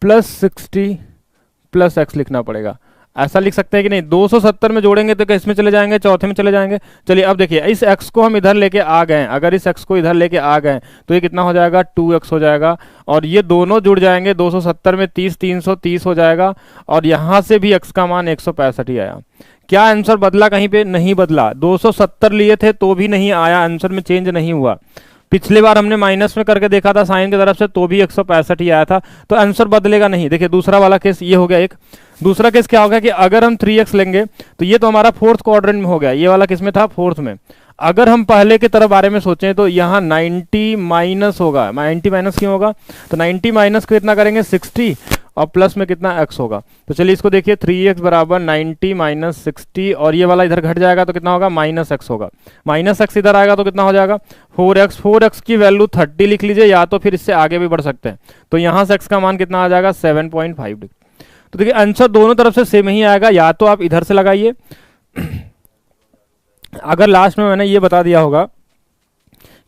+ 60 + x लिखना पड़ेगा। ऐसा लिख सकते हैं कि नहीं, 270 में जोड़ेंगे तो किस में चले जाएंगे, चौथे में चले जाएंगे। चलिए अब देखिए, इस x को हम इधर लेके आ गए, अगर इस x को इधर लेके आ गए तो ये कितना हो जाएगा, 2x हो जाएगा। और ये दोनों जुड़ जाएंगे, 270 में 30, 330 हो जाएगा। और यहां से भी x का मान 165 ही आया। क्या आंसर बदला, कहीं पे नहीं बदला। 270 लिए थे तो भी नहीं आया, आंसर में चेंज नहीं हुआ। पिछले बार हमने माइनस में करके देखा था साइन की तरफ से, तो भी 165 ही आया था, तो आंसर बदलेगा नहीं। देखिए दूसरा वाला केस ये हो गया एक। दूसरा केस क्या होगा कि अगर हम 3x लेंगे तो ये तो हमारा फोर्थ क्वाड्रेंट में हो गया, ये वाला किस में था, फोर्थ में। अगर हम पहले की तरफ बारे में सोचें तो यहाँ 90 माइनस होगा, 90 माइनस क्यों होगा, तो 90 माइनस को कितना करेंगे 60, और प्लस में कितना x होगा। तो चलिए इसको देखिए, 3x बराबर 90 माइनस 60, और ये वाला इधर घट जाएगा तो कितना होगा, माइनस x होगा। माइनस x इधर आएगा तो कितना हो जाएगा 4x। 4x की वैल्यू 30 लिख लीजिए, या तो फिर इससे आगे भी बढ़ सकते हैं। तो यहाँ से x का मान कितना आ जाएगा 7.5 डिग्री। तो देखिए आंसर दोनों तरफ से सेम ही आएगा, या तो आप इधर से लगाइए। अगर लास्ट में मैंने ये बता दिया होगा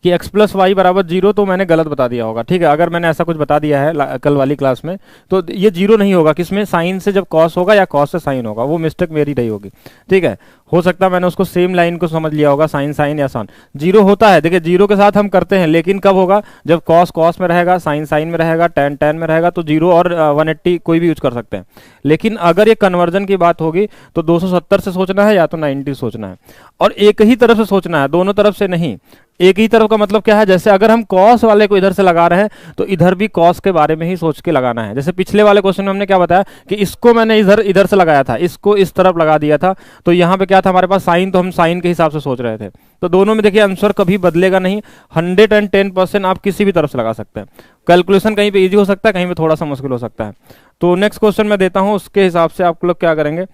कि x प्लस वाई बराबर 0, तो मैंने गलत बता दिया होगा, ठीक है। अगर मैंने ऐसा कुछ बता दिया है कल वाली क्लास में, तो ये 0 नहीं होगा, किसमें, साइन से जब कॉस होगा या कॉस से साइन होगा, वो मिस्टेक मेरी रही होगी, ठीक है। हो सकता है मैंने उसको सेम लाइन को समझ लिया होगा, साइन साइन या सान। 0 होता है, देखिए 0 के साथ हम करते हैं, लेकिन कब होगा, जब कॉस कॉस में रहेगा, साइन साइन में रहेगा, टेन टेन में रहेगा, तो 0 और 180 कोई भी यूज कर सकते हैं। लेकिन अगर ये कन्वर्जन की बात होगी तो 270 से सोचना है या तो 90 सोचना है, और एक ही तरफ से सोचना है, दोनों तरफ से नहीं। एक ही तरफ का मतलब क्या है, जैसे अगर हम कॉस वाले को इधर से लगा रहे हैं तो इधर भी कॉस के बारे में ही सोच के लगाना है। जैसे पिछले वाले क्वेश्चन में हमने क्या बताया कि इसको मैंने इधर से लगाया था, इसको इस तरफ लगा दिया था, तो यहाँ पे क्या था हमारे पास साइन, तो हम साइन के हिसाब से सोच रहे थे। तो दोनों में देखिए आंसर कभी बदलेगा नहीं, 110% आप किसी भी तरफ से लगा सकते हैं। कैलकुलेशन कहीं पे इजी हो सकता है, कहीं पे थोड़ा सा मुश्किल हो सकता है। तो नेक्स्ट क्वेश्चन मैं देता हूँ, उसके हिसाब से आप लोग क्या करेंगे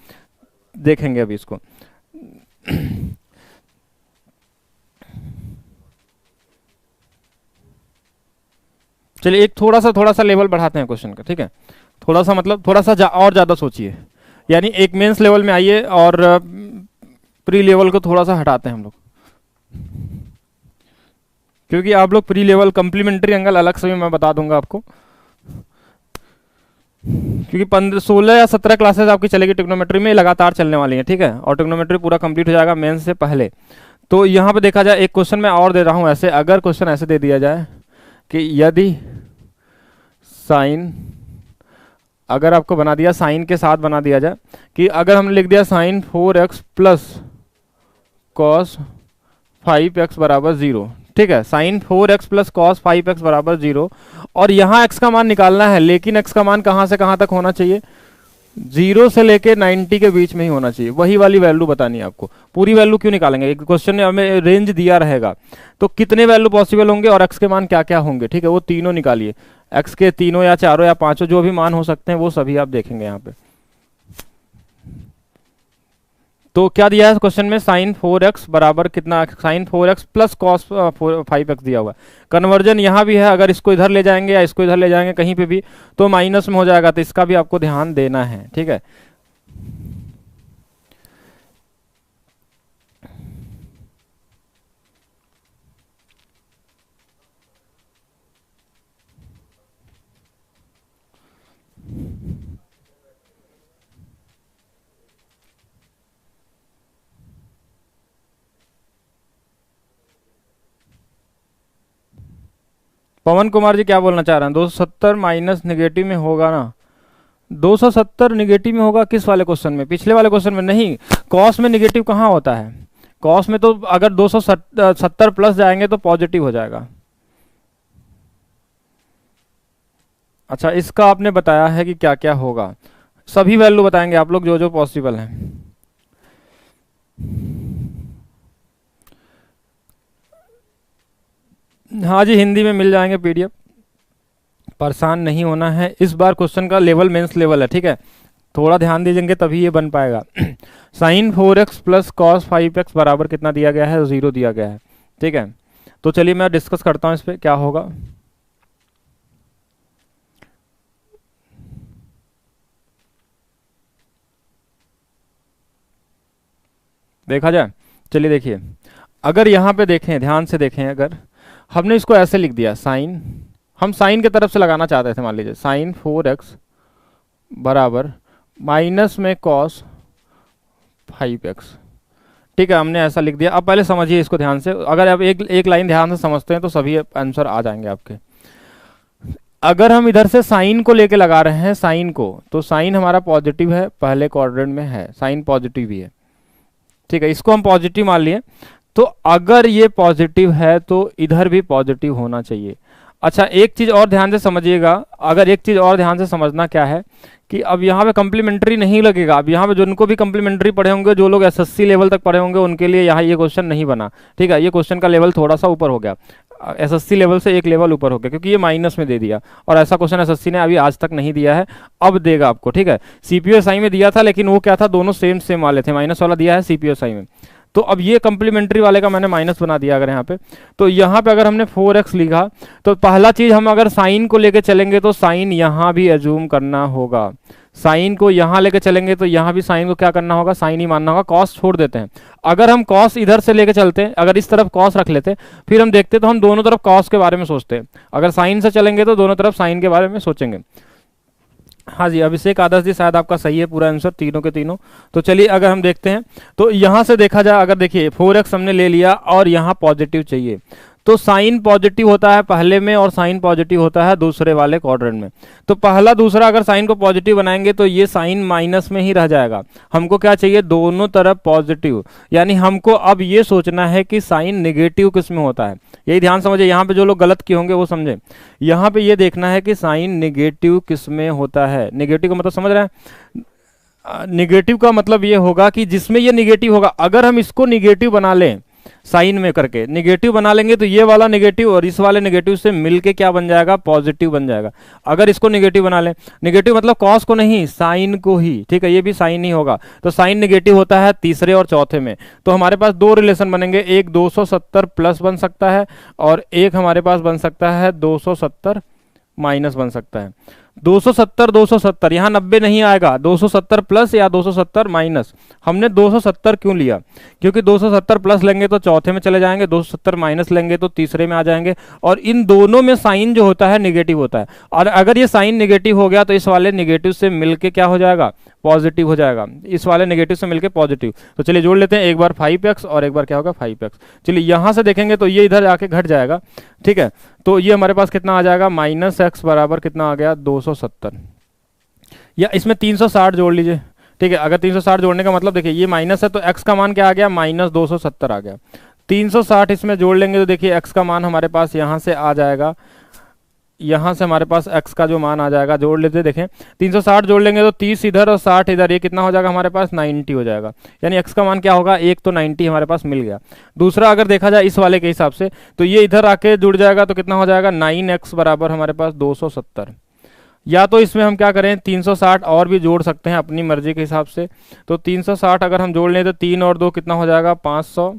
देखेंगे अभी इसको। चलिए एक थोड़ा सा लेवल बढ़ाते हैं क्वेश्चन का, ठीक है। थोड़ा सा मतलब थोड़ा सा और ज़्यादा सोचिए, यानी एक मेंस लेवल में आइए और प्री लेवल को थोड़ा सा हटाते हैं हम लोग, क्योंकि आप लोग प्री लेवल कम्प्लीमेंट्री एंगल अलग से भी मैं बता दूंगा आपको, क्योंकि 16 या 17 क्लासेस आपकी चलेगी ट्रिग्नोमेट्री में, लगातार चलने वाली हैं, ठीक है। और ट्रिग्नोमेट्री पूरा कंप्लीट हो जाएगा मेंस से पहले। तो यहाँ पे देखा जाए, एक क्वेश्चन मैं और दे रहा हूँ ऐसे, अगर क्वेश्चन ऐसे दे दिया जाए कि यदि साइन, अगर आपको बना दिया साइन के साथ बना दिया जाए कि अगर हमने लिख दिया sign 4x plus cos 5x बराबर 0, ठीक है। Sign 4x plus cos 5x बराबर 0, और यहाँ x का मान निकालना है, लेकिन x का मान कहाँ से कहाँ तक होना चाहिए, 0 से लेके 90 के बीच में ही होना चाहिए। वही वाली वैल्यू बतानी है आपको। पूरी वैल्यू क्यों निकालेंगे, एक क्वेश्चन में हमें रेंज दिया रहेगा, तो कितने वैल्यू पॉसिबल होंगे और x के मान क्या क्या होंगे, ठीक है। वो तीनों निकालिए, x के तीनों या चारों या पांचों जो भी मान हो सकते हैं वो सभी आप देखेंगे यहाँ पे। तो क्या दिया है क्वेश्चन में, साइन 4x बराबर कितना, sign 4x plus cos 5x दिया हुआ है। कन्वर्जन यहाँ भी है, अगर इसको इधर ले जाएंगे या इसको इधर ले जाएंगे कहीं पे भी तो माइनस में हो जाएगा, तो इसका भी आपको ध्यान देना है, ठीक है। पवन कुमार जी क्या बोलना चाह रहे हैं, 270 माइनस निगेटिव में होगा ना, 270 निगेटिव में होगा किस वाले क्वेश्चन में, पिछले वाले क्वेश्चन में नहीं। कॉस में निगेटिव कहाँ होता है, कॉस में तो अगर 270 प्लस जाएंगे तो पॉजिटिव हो जाएगा। अच्छा इसका आपने बताया है कि क्या क्या होगा, सभी वैल्यू बताएंगे आप लोग जो जो पॉसिबल है। हाँ जी हिंदी में मिल जाएंगे पीडीएफ, परेशान नहीं होना है। इस बार क्वेश्चन का लेवल मेंस लेवल है, ठीक है, थोड़ा ध्यान दीजिएंगे तभी ये बन पाएगा। Sign 4x plus cos 5x बराबर कितना दिया गया है, 0 दिया गया है, ठीक है। तो चलिए मैं डिस्कस करता हूँ इस पर क्या होगा। देखा जाए, चलिए देखिए, अगर यहाँ पे देखें, ध्यान से देखें, अगर हमने इसको ऐसे लिख दिया, साइन, हम साइन की तरफ से लगाना चाहते थे, मान लीजिए साइन 4x बराबर माइनस में कॉस 5x, ठीक है, हमने ऐसा लिख दिया। अब पहले समझिए इसको ध्यान से, अगर आप एक लाइन ध्यान से समझते हैं तो सभी आंसर आ जाएंगे आपके। अगर हम इधर से साइन को लेके लगा रहे हैं, साइन को, तो साइन हमारा पॉजिटिव है, पहले क्वाड्रेंट में है, साइन पॉजिटिव ही है, ठीक है, इसको हम पॉजिटिव मान लिए। तो अगर ये पॉजिटिव है तो इधर भी पॉजिटिव होना चाहिए। अच्छा, एक चीज और ध्यान से समझिएगा, अगर एक चीज और ध्यान से समझना क्या है कि अब यहाँ पे कम्प्लीमेंट्री नहीं लगेगा। अब यहाँ पे जिनको भी कम्प्लीमेंट्री पढ़े होंगे, जो लोग एसएससी लेवल तक पढ़े होंगे, उनके लिए यहाँ ये क्वेश्चन नहीं बना। ठीक है, ये क्वेश्चन का लेवल थोड़ा सा ऊपर हो गया, एसएससी लेवल से एक लेवल ऊपर हो गया, क्योंकि ये माइनस में दे दिया और ऐसा क्वेश्चन एसएससी ने अभी आज तक नहीं दिया है, अब देगा आपको। ठीक है, सीपीओएसआई में दिया था, लेकिन वो क्या था, दोनों सेम सेम वाले थे, माइनस वाला दिया है सीपीओएसआई में। तो अब ये कम्प्लीमेंट्री वाले का मैंने माइनस बना दिया। अगर यहाँ पे तो यहाँ पे अगर हमने 4x लिखा तो पहला चीज हम अगर साइन को लेके चलेंगे तो साइन यहाँ भी एज्यूम करना होगा। साइन को यहाँ लेके चलेंगे तो यहाँ भी साइन को क्या करना होगा, साइन ही मानना होगा। कॉस छोड़ देते हैं। अगर हम कॉस इधर से लेके चलते हैं, अगर इस तरफ कॉस रख लेते फिर हम देखते तो हम दोनों तरफ कॉस के बारे में सोचते हैं। अगर साइन से चलेंगे तो दोनों तरफ साइन के बारे में सोचेंगे। हाँ जी, अभिषेक आदर्श जी, शायद आपका सही है पूरा आंसर, तीनों के तीनों। तो चलिए अगर हम देखते हैं तो यहां से देखा जाए, अगर देखिए 4x हमने ले लिया और यहाँ पॉजिटिव चाहिए, तो साइन पॉजिटिव होता है पहले में और साइन पॉजिटिव होता है दूसरे वाले क्वाड्रेंट में। तो पहला दूसरा अगर साइन को पॉजिटिव बनाएंगे तो ये साइन माइनस में ही रह जाएगा। हमको क्या चाहिए, दोनों तरफ पॉजिटिव। यानी हमको अब ये सोचना है कि साइन नेगेटिव किस में होता है। यही ध्यान समझे, यहाँ पे जो लोग गलत किए होंगे वो समझे। यहाँ पे ये देखना है कि साइन नेगेटिव किस में होता है। नेगेटिव का मतलब समझ रहे हैं, नेगेटिव का मतलब ये होगा कि जिसमें ये नेगेटिव होगा, अगर हम इसको नेगेटिव बना लें, साइन में करके नेगेटिव बना लेंगे तो ये वाला नेगेटिव और इस वाले नेगेटिव से मिलके क्या बन जाएगा, पॉजिटिव बन जाएगा। अगर इसको नेगेटिव बना लें, नेगेटिव मतलब कॉस को नहीं, साइन को ही। ठीक है, ये भी साइन ही होगा। तो साइन नेगेटिव होता है तीसरे और चौथे में। तो हमारे पास दो रिलेशन बनेंगे, एक 270 प्लस बन सकता है और एक हमारे पास बन सकता है 270 माइनस बन सकता है। 270 यहाँ 90 नहीं आएगा, 270 प्लस या 270 माइनस। हमने 270 क्यों लिया, क्योंकि 270 प्लस लेंगे तो चौथे में चले जाएंगे, 270 माइनस लेंगे तो तीसरे में आ जाएंगे, और इन दोनों में साइन जो होता है नेगेटिव होता है। और अगर ये साइन नेगेटिव हो गया तो इस वाले नेगेटिव से मिलके क्या हो जाएगा, पॉजिटिव हो जाएगा। इस वाले नेगेटिव से मिलके पॉजिटिव। तो चलिए जोड़ लेते हैं, एक बार 5x और एक बार क्या होगा 5x। चलिए यहां से देखेंगे तो ये इधर आके घट जाएगा। ठीक है, तो ये हमारे पास कितना आ जाएगा, -x बराबर कितना आ गया, 270। या इसमें 360 जोड़ लीजिए। ठीक है, अगर 360 जोड़ने का मतलब देखिए ये माइनस है तो x का मान क्या आ गया, -270 आ गया। 360 इसमें जोड़ लेंगे तो देखिए x का मान हमारे पास यहाँ से आ जाएगा, यहाँ से हमारे पास x का जो मान आ जाएगा, जोड़ लेते देखें 360 जोड़ लेंगे तो 30 इधर और 60 इधर, ये कितना हो जाएगा हमारे पास, 90 हो जाएगा। यानी x का मान क्या होगा, एक तो 90 हमारे पास मिल गया। दूसरा अगर देखा जाए इस वाले के हिसाब से तो ये इधर आके जुड़ जाएगा तो कितना हो जाएगा, 9x बराबर हमारे पास 270। या तो इसमें हम क्या करें, 360 और भी जोड़ सकते हैं अपनी मर्जी के हिसाब से। तो 360 अगर हम जोड़ लें तो 3 और 2 कितना हो जाएगा, 500,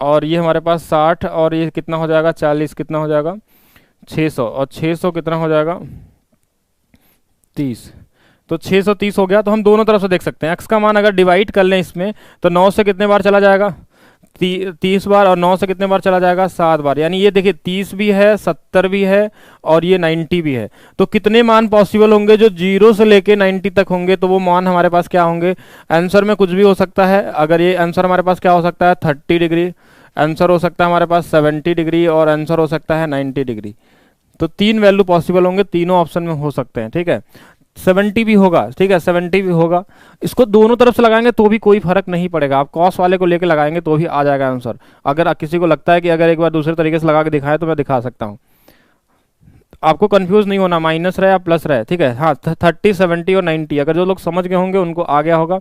और ये हमारे पास 60 और ये कितना हो जाएगा, 40, कितना हो जाएगा 600, और 600 कितना हो जाएगा 30। तो 630 हो गया। तो हम दोनों तरफ से देख सकते हैं, x का मान अगर डिवाइड कर लें इसमें तो 9 से कितने बार चला जाएगा, 30 बार, और 9 से कितने बार चला जाएगा, 7 बार। यानी ये देखिए 30 भी है, 70 भी है और ये 90 भी है। तो कितने मान पॉसिबल होंगे जो 0 से लेके 90 तक होंगे, तो वो मान हमारे पास क्या होंगे, आंसर में कुछ भी हो सकता है। अगर ये आंसर हमारे पास क्या हो सकता है, 30 डिग्री, आंसर हो सकता है हमारे पास 70 डिग्री, और आंसर हो सकता है 90 डिग्री। तो 3 वैल्यू पॉसिबल होंगे, तीनों ऑप्शन में हो सकते हैं। ठीक है, 70 भी होगा। ठीक है, 70 भी होगा। इसको दोनों तरफ से लगाएंगे तो भी कोई फर्क नहीं पड़ेगा, आप कॉस वाले को लेके लगाएंगे तो भी आ जाएगा आंसर। अगर किसी को लगता है कि अगर एक बार दूसरे तरीके से लगा के दिखाए तो मैं दिखा सकता हूँ, आपको कंफ्यूज नहीं होना, माइनस रहे या प्लस रहे। ठीक है, हाँ 30, 70 और 90, अगर जो लोग समझ गए होंगे उनको आ गया होगा।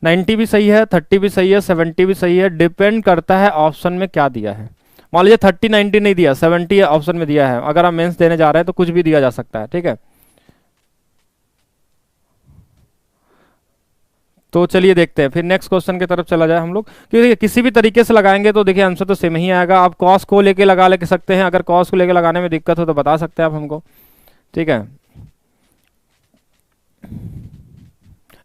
90 भी सही है, 30 भी सही है, 70 भी सही है, डिपेंड करता है ऑप्शन में क्या दिया है। मान लीजिए 30, 90 नहीं दिया, 70 ऑप्शन में दिया है, अगर आप मेंस देने जा रहे हैं तो कुछ भी दिया जा सकता है। ठीक है, तो चलिए देखते हैं फिर नेक्स्ट क्वेश्चन की तरफ चला जाए हम लोग। क्योंकि किसी भी तरीके से लगाएंगे तो देखिए आंसर तो सेम ही आएगा। आप कॉस को लेके लगा ले सकते हैं, अगर कॉस को लेके लगाने में दिक्कत हो तो बता सकते हैं आप हमको। ठीक है,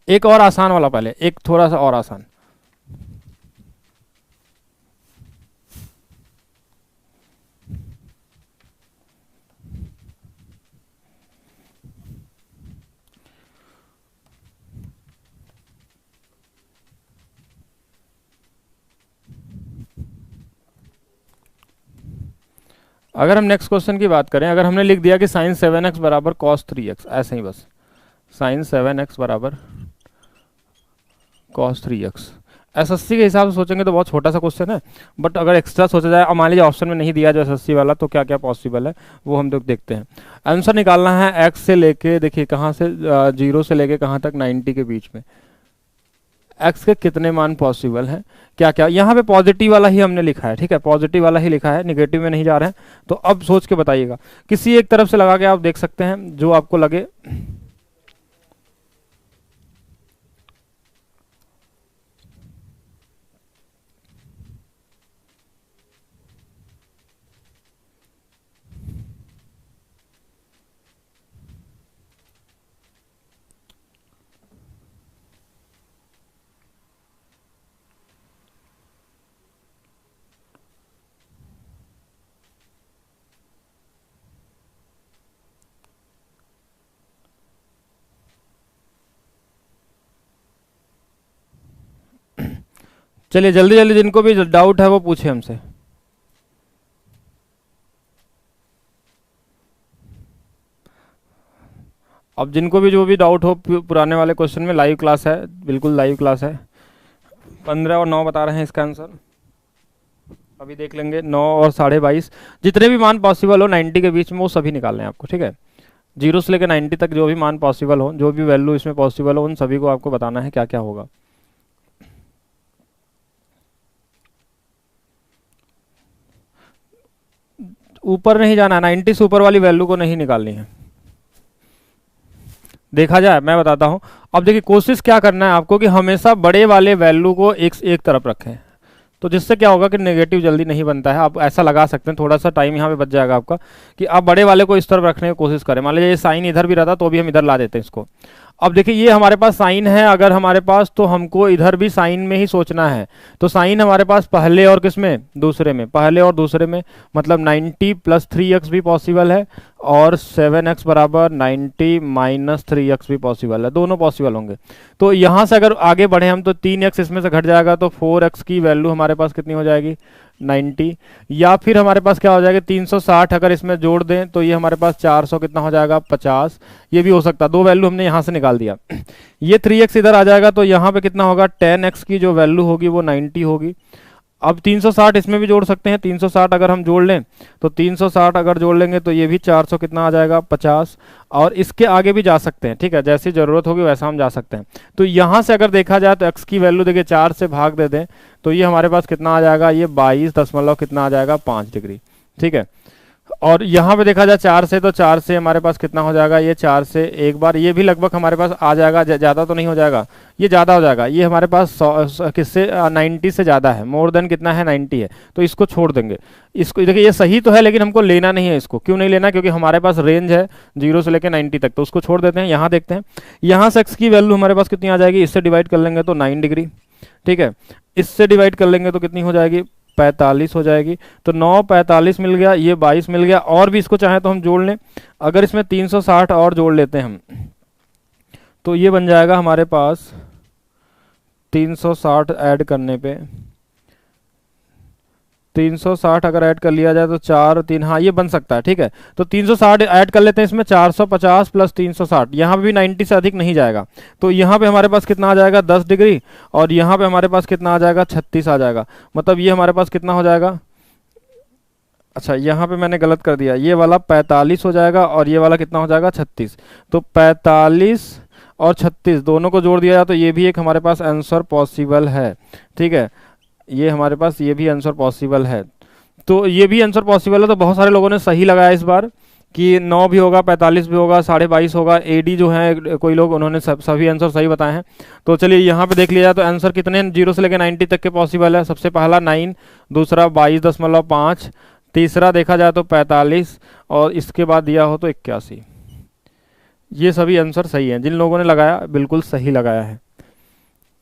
एक और आसान वाला पहले, एक थोड़ा सा और आसान। अगर हम नेक्स्ट क्वेश्चन की बात करें, अगर हमने लिख दिया कि साइन 7x बराबर कॉस 3x, ऐसे ही बस साइन 7x बराबर कॉस 3x, एसएससी के हिसाब से सोचेंगे तो बहुत छोटा सा क्वेश्चन है, बट अगर एक्स्ट्रा सोचा जाए और मान लीजिए ऑप्शन में नहीं दिया जो एसएससी वाला, तो क्या क्या पॉसिबल है वो हम लोग देखते हैं। आंसर निकालना है एक्स से लेके, देखिए कहाँ से, 0 से लेके कहाँ तक, 90 के बीच में एक्स के कितने मान पॉसिबल हैं, क्या क्या। यहाँ पे पॉजिटिव वाला ही हमने लिखा है, ठीक है, पॉजिटिव वाला ही लिखा है, निगेटिव में नहीं जा रहे हैं। तो अब सोच के बताइएगा, किसी एक तरफ से लगा के आप देख सकते हैं जो आपको लगे। चलिए जल्दी जल्दी जिनको भी डाउट है वो पूछे हमसे। अब जिनको भी जो भी डाउट हो पुराने वाले क्वेश्चन में, लाइव क्लास है, बिल्कुल लाइव क्लास है। 15 और 9 बता रहे हैं इसका आंसर, अभी देख लेंगे। 9 और 22.5, जितने भी मान पॉसिबल हो 90 के बीच में वो सभी निकालने हैं आपको, ठीक है। 0 से लेकर 90 तक जो भी मान पॉसिबल हो, जो भी वैल्यू इसमें पॉसिबल हो, उन सभी को आपको बताना है क्या क्या होगा। ऊपर नहीं जाना, 90 से ऊपर वाली वैल्यू को नहीं निकालनी है। देखा जाए, मैं बताता हूं। अब देखिए कोशिश क्या करना है आपको कि हमेशा बड़े वाले वैल्यू को एक तरफ रखें, तो जिससे क्या होगा कि नेगेटिव जल्दी नहीं बनता है। आप ऐसा लगा सकते हैं, थोड़ा सा टाइम यहाँ पे बच जाएगा आपका, कि आप बड़े वाले को इस तरफ रखने की कोशिश करें। मान लीजिए ये साइन इधर भी रहता तो भी हम इधर ला देते हैं इसको। अब देखिए ये हमारे पास साइन है, अगर हमारे पास, तो हमको इधर भी साइन में ही सोचना है। तो साइन हमारे पास पहले और किस में, दूसरे में, पहले और दूसरे में, मतलब 90 + 3x भी पॉसिबल है, और 7x बराबर 90 - 3x भी पॉसिबल है, दोनों पॉसिबल होंगे। तो यहाँ से अगर आगे बढ़े हम तो 3x इसमें से घट जाएगा, तो 4x की वैल्यू हमारे पास कितनी हो जाएगी, 90। या फिर हमारे पास क्या हो जाएगा, 360 अगर इसमें जोड़ दें तो ये हमारे पास 400 कितना हो जाएगा, 50। ये भी हो सकता है, दो वैल्यू हमने यहाँ से निकाल दिया। ये 3x इधर आ जाएगा तो यहाँ पे कितना होगा, 10x की जो वैल्यू होगी वो 90 होगी। अब 360 इसमें भी जोड़ सकते हैं, 360 अगर हम जोड़ लें तो 360 अगर जोड़ लेंगे तो ये भी 400 कितना आ जाएगा, 50। और इसके आगे भी जा सकते हैं, ठीक है, जैसी ज़रूरत होगी वैसा हम जा सकते हैं। तो यहाँ से अगर देखा जाए तो x की वैल्यू देखिए 4 से भाग दे दें तो ये हमारे पास कितना आ जाएगा, ये 22 दशमलव कितना आ जाएगा, 5 डिग्री, ठीक है। और यहाँ पे देखा जाए 4 से, तो 4 से हमारे पास कितना हो जाएगा, ये 4 से एक बार, ये भी लगभग हमारे पास आ जाएगा, ज़्यादा तो नहीं हो जाएगा, ये ज़्यादा हो जाएगा। ये हमारे पास 100 किससे, 90 से ज़्यादा है, मोर देन कितना है, 90 है, तो इसको छोड़ देंगे। इसको देखिए ये सही तो है लेकिन हमको लेना नहीं है इसको। क्यों नहीं लेना, क्योंकि हमारे पास रेंज है 0 से लेकर 90 तक, तो उसको छोड़ देते हैं। यहाँ देखते हैं, यहाँ से x की वैल्यू हमारे पास कितनी आ जाएगी, इससे डिवाइड कर लेंगे तो 9 डिग्री, ठीक है। इससे डिवाइड कर लेंगे तो कितनी हो जाएगी, 45 हो जाएगी। तो 9 45 मिल गया, ये 22 मिल गया। और भी इसको चाहे तो हम जोड़ लें, अगर इसमें 360 और जोड़ लेते हैं हम, तो ये बन जाएगा हमारे पास 360 ऐड करने पे, 360 अगर ऐड कर लिया जाए तो 4 3, हाँ ये बन सकता है, ठीक है। तो 360 ऐड कर लेते हैं इसमें, 450 + 360, यहाँ पे भी 90 से अधिक नहीं जाएगा। तो यहाँ पे हमारे पास कितना आ जाएगा, 10 डिग्री, और यहाँ पे हमारे पास कितना आ जाएगा, 36 आ जाएगा। मतलब ये हमारे पास कितना हो जाएगा, अच्छा यहाँ पे मैंने गलत कर दिया, ये वाला 45 हो जाएगा और ये वाला कितना हो जाएगा, 36। तो 45 और 36 दोनों को जोड़ दिया जाए तो ये भी एक हमारे पास आंसर पॉसिबल है, ठीक है। ये हमारे पास ये भी आंसर पॉसिबल है, तो ये भी आंसर पॉसिबल है। तो बहुत सारे लोगों ने सही लगाया इस बार कि 9 भी होगा, 45 भी होगा, 22.5 होगा। एडी जो है कोई लोग, उन्होंने सभी आंसर सही बताए हैं। तो चलिए यहाँ पे देख लिया जाए तो आंसर कितने 0 से लेकर 90 तक के पॉसिबल है। सबसे पहला 9, दूसरा 22.5, तीसरा देखा जाए तो 45, और इसके बाद दिया हो तो 81। ये सभी आंसर सही हैं, जिन लोगों ने लगाया बिल्कुल सही लगाया है।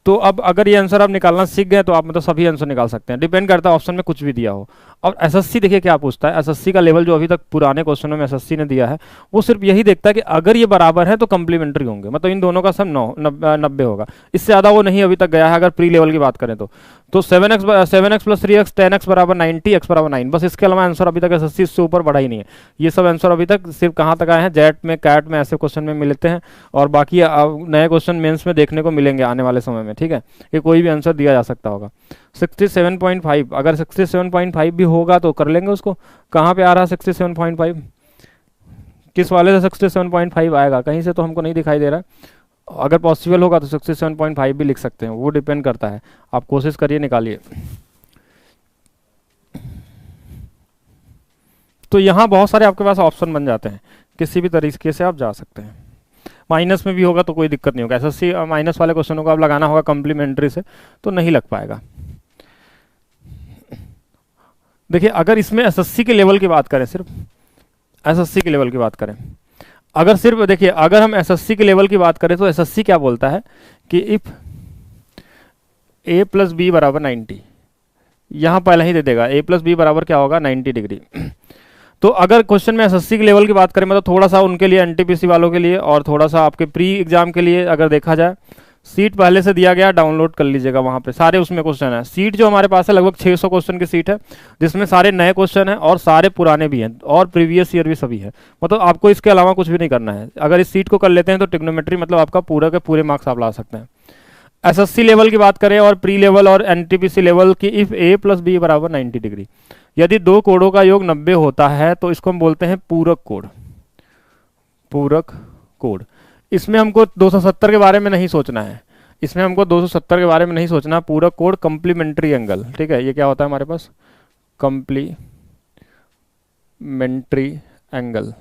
तो अब अगर ये आंसर आप निकालना सीख गए तो आप मतलब सभी आंसर निकाल सकते हैं, डिपेंड करता है ऑप्शन में कुछ भी दिया हो। और एसएससी देखिए क्या पूछता है, एसएससी का लेवल जो अभी तक पुराने क्वेश्चनों में एसएससी ने दिया है वो सिर्फ यही देखता है कि अगर ये बराबर है तो कंप्लीमेंट्री होंगे, मतलब इन दोनों का सम 90 होगा। इससे ज़्यादा वो नहीं अभी तक गया है अगर प्री लेवल की बात करें तो 7x + 3x 10x बराबर 90, x बराबर 9, बस इसके अलावा आंसर अभी तक एसएससी इससे ऊपर बढ़ा ही नहीं है। ये सब आंसर अभी तक सिर्फ कहाँ तक आए हैं, जेट में, कैट में, ऐसे क्वेश्चन में मिलते हैं, और बाकी नए क्वेश्चन मेंस में देखने को मिलेंगे आने वाले समय में। में, ठीक है, कि कोई भी आंसर दिया जा सकता होगा। 67.5, अगर 67.5 भी होगा तो कर लेंगे उसको। कहाँ पे आ रहा है 67.5, किस वाले से 67.5 आएगा, कहीं से तो हमको नहीं दिखाई दे रहा है। अगर पॉसिबल होगा तो 67.5 भी लिख सकते हैं, वो डिपेंड करता है, आप कोशिश करिए निकालिए। तो यहाँ बहुत सारे आपके पास ऑप्शन बन जाते हैं, किसी भी तरीके से आप जा सकते हैं। माइनस में भी होगा तो कोई दिक्कत नहीं होगा, एसएससी माइनस वाले क्वेश्चनों को आप लगाना होगा कम्प्लीमेंट्री से तो नहीं लग पाएगा। देखिए अगर इसमें एसएससी के लेवल की बात करें, सिर्फ एसएससी के लेवल की बात करें, अगर सिर्फ देखिए अगर हम एसएससी के लेवल की बात करें तो एसएससी क्या बोलता है कि इफ a प्लस बी बराबर 90, यहाँ पहले ही दे देगा a प्लस बी बराबर क्या होगा 90 डिग्री। तो अगर क्वेश्चन में एसएससी के लेवल की बात करें, मतलब थोड़ा सा उनके लिए एनटीपीसी वालों के लिए और थोड़ा सा आपके प्री एग्जाम के लिए अगर देखा जाए, सीट पहले से दिया गया, डाउनलोड कर लीजिएगा, वहाँ पे सारे उसमें क्वेश्चन है। सीट जो हमारे पास है लगभग 600 क्वेश्चन की सीट है, जिसमें सारे नए क्वेश्चन हैं और सारे पुराने भी हैं और प्रीवियस ईयर भी सभी है। मतलब आपको इसके अलावा कुछ भी नहीं करना है। अगर इस सीट को कर लेते हैं तो ट्रिग्नोमेट्री मतलब आपका पूरा के पूरे मार्क्स आप ला सकते हैं। एसएससी लेवल की बात करें और प्री लेवल और एनटीपीसी लेवल की, इफ a प्लस बी बराबर 90 डिग्री, यदि दो कोडों का योग 90 होता है तो इसको हम बोलते हैं पूरक कोड। पूरक कोड, इसमें हमको 270 के बारे में नहीं सोचना है, इसमें हमको 270 के बारे में नहीं सोचना। पूरक कोड कम्प्लीमेंट्री एंगल, ठीक है, ये क्या होता है हमारे पास कम्प्लीमेंट्री एंगल,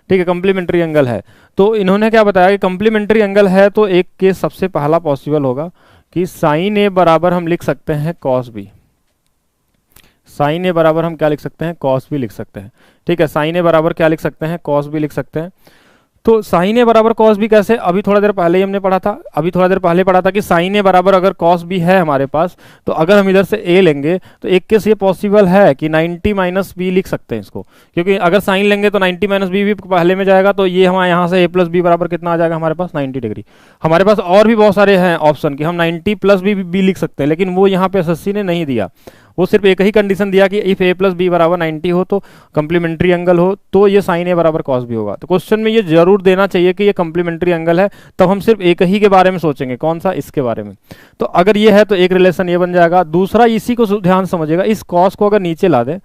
ठीक है, कम्प्लीमेंट्री एंगल है। तो इन्होंने क्या बताया कि कम्प्लीमेंट्री एंगल है तो एक केस सबसे पहला पॉसिबल होगा कि साइन ए बराबर हम लिख सकते हैं कॉस बी। साइन ए बराबर हम क्या लिख सकते हैं, कॉस बी लिख सकते हैं, ठीक है। साइन ए बराबर क्या लिख सकते हैं, कॉस बी लिख सकते हैं। तो साइन ए बराबर कॉस बी कैसे, अभी थोड़ा देर पहले ही हमने पढ़ा था, अभी थोड़ा देर पहले पढ़ा था कि साइन ए बराबर अगर कॉस बी है हमारे पास, तो अगर हम इधर से ए लेंगे तो एक केस ये पॉसिबल है कि 90 माइनस बी लिख सकते हैं इसको, क्योंकि अगर साइन लेंगे तो 90 माइनस बी भी पहले में जाएगा, तो ये हमारे यहाँ से ए प्लस बी बराबर कितना आ जाएगा हमारे पास 90 डिग्री। हमारे पास और भी बहुत सारे हैं ऑप्शन कि हम 90 प्लस बी लिख सकते हैं, लेकिन वो यहाँ पे एसएससी ने नहीं दिया। वो सिर्फ एक ही कंडीशन दिया कि इफ a प्लस बी बराबर 90 हो तो कम्प्लीमेंट्री एंगल हो तो ये साइन ए बराबर कॉस बी होगा। तो क्वेश्चन में ये जरूर देना चाहिए कि ये कम्प्लीमेंट्री एंगल है, तब हम सिर्फ एक ही के बारे में सोचेंगे, कौन सा, इसके बारे में। तो अगर ये है तो एक रिलेशन ये बन जाएगा। दूसरा इसी को ध्यान समझिएगा, इस कॉस को अगर नीचे ला दें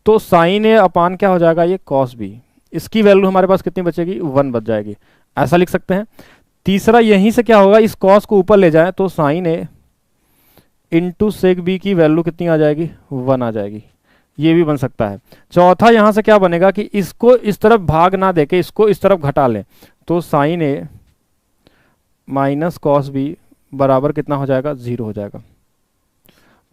तो साइन ए अपान क्या हो जाएगा, ये कॉस बी, इसकी वैल्यू हमारे पास कितनी बचेगी 1 बच जाएगी, ऐसा लिख सकते हैं। तीसरा यहीं से क्या होगा, इस कॉस को ऊपर ले जाए तो साइन ए इंटू सेक बी की वैल्यू कितनी आ जाएगी 1 आ जाएगी, ये भी बन सकता है। चौथा यहां से क्या बनेगा कि इसको इस तरफ भाग ना देके इसको इस तरफ घटा लें तो sine A minus cos B बराबर कितना हो जाएगा 0 हो जाएगा।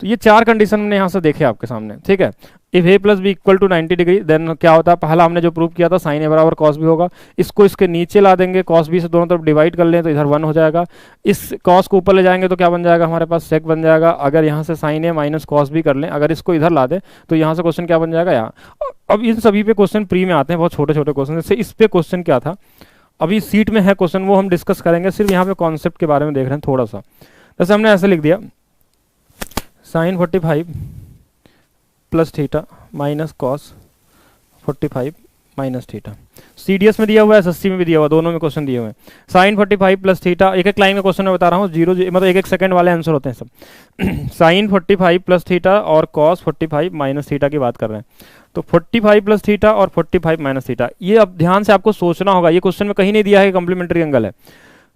तो ये चार कंडीशन हमने यहाँ से देखे आपके सामने, ठीक है। If a plus B equal to 90 degree then क्या होता है, पहला हमने जो प्रूव किया था साइन ए बराबर कॉस बी होगा, इसको इसके नीचे ला देंगे, कॉस बी से दोनों तरफ डिवाइड कर लें तो इधर 1 हो जाएगा। इस कॉस को ऊपर ले जाएंगे तो क्या बन जाएगा हमारे पास सेक बन जाएगा। अगर यहाँ से sign A minus cos B कर लें, अगर इसको इधर ला दें तो यहाँ से क्वेश्चन क्या बन जाएगा यहाँ। अब इन सभी पे क्वेश्चन प्री में आते हैं, बहुत छोटे छोटे क्वेश्चन। जैसे इस पे क्वेश्चन क्या था, अभी सीट में है क्वेश्चन, वो हम डिस्कस करेंगे, सिर्फ यहाँ पे कॉन्सेप्ट के बारे में देख रहे हैं थोड़ा सा। जैसे हमने ऐसे लिख दिया sine 45 plus theta minus cos 45 minus theta. CDS में दिया हुआ है, एसएससी में भी दिया हुआ, दोनों में क्वेश्चन दिए हुए हैं। साइन 45 प्लस थीटा, एक एक लाइन में क्वेश्चन में बता रहा हूँ, जीरो मतलब एक एक सेकंड वाले आंसर होते हैं सब। साइन 45 प्लस थीटा और कॉस 45 माइनस थीटा की बात कर रहे हैं। तो 45 प्लस थीटा और 45 माइनस थीटा, ये अब ध्यान से आपको सोचना होगा, ये क्वेश्चन में कहीं नहीं दिया है कि कम्प्लीमेंट्री एंगल है।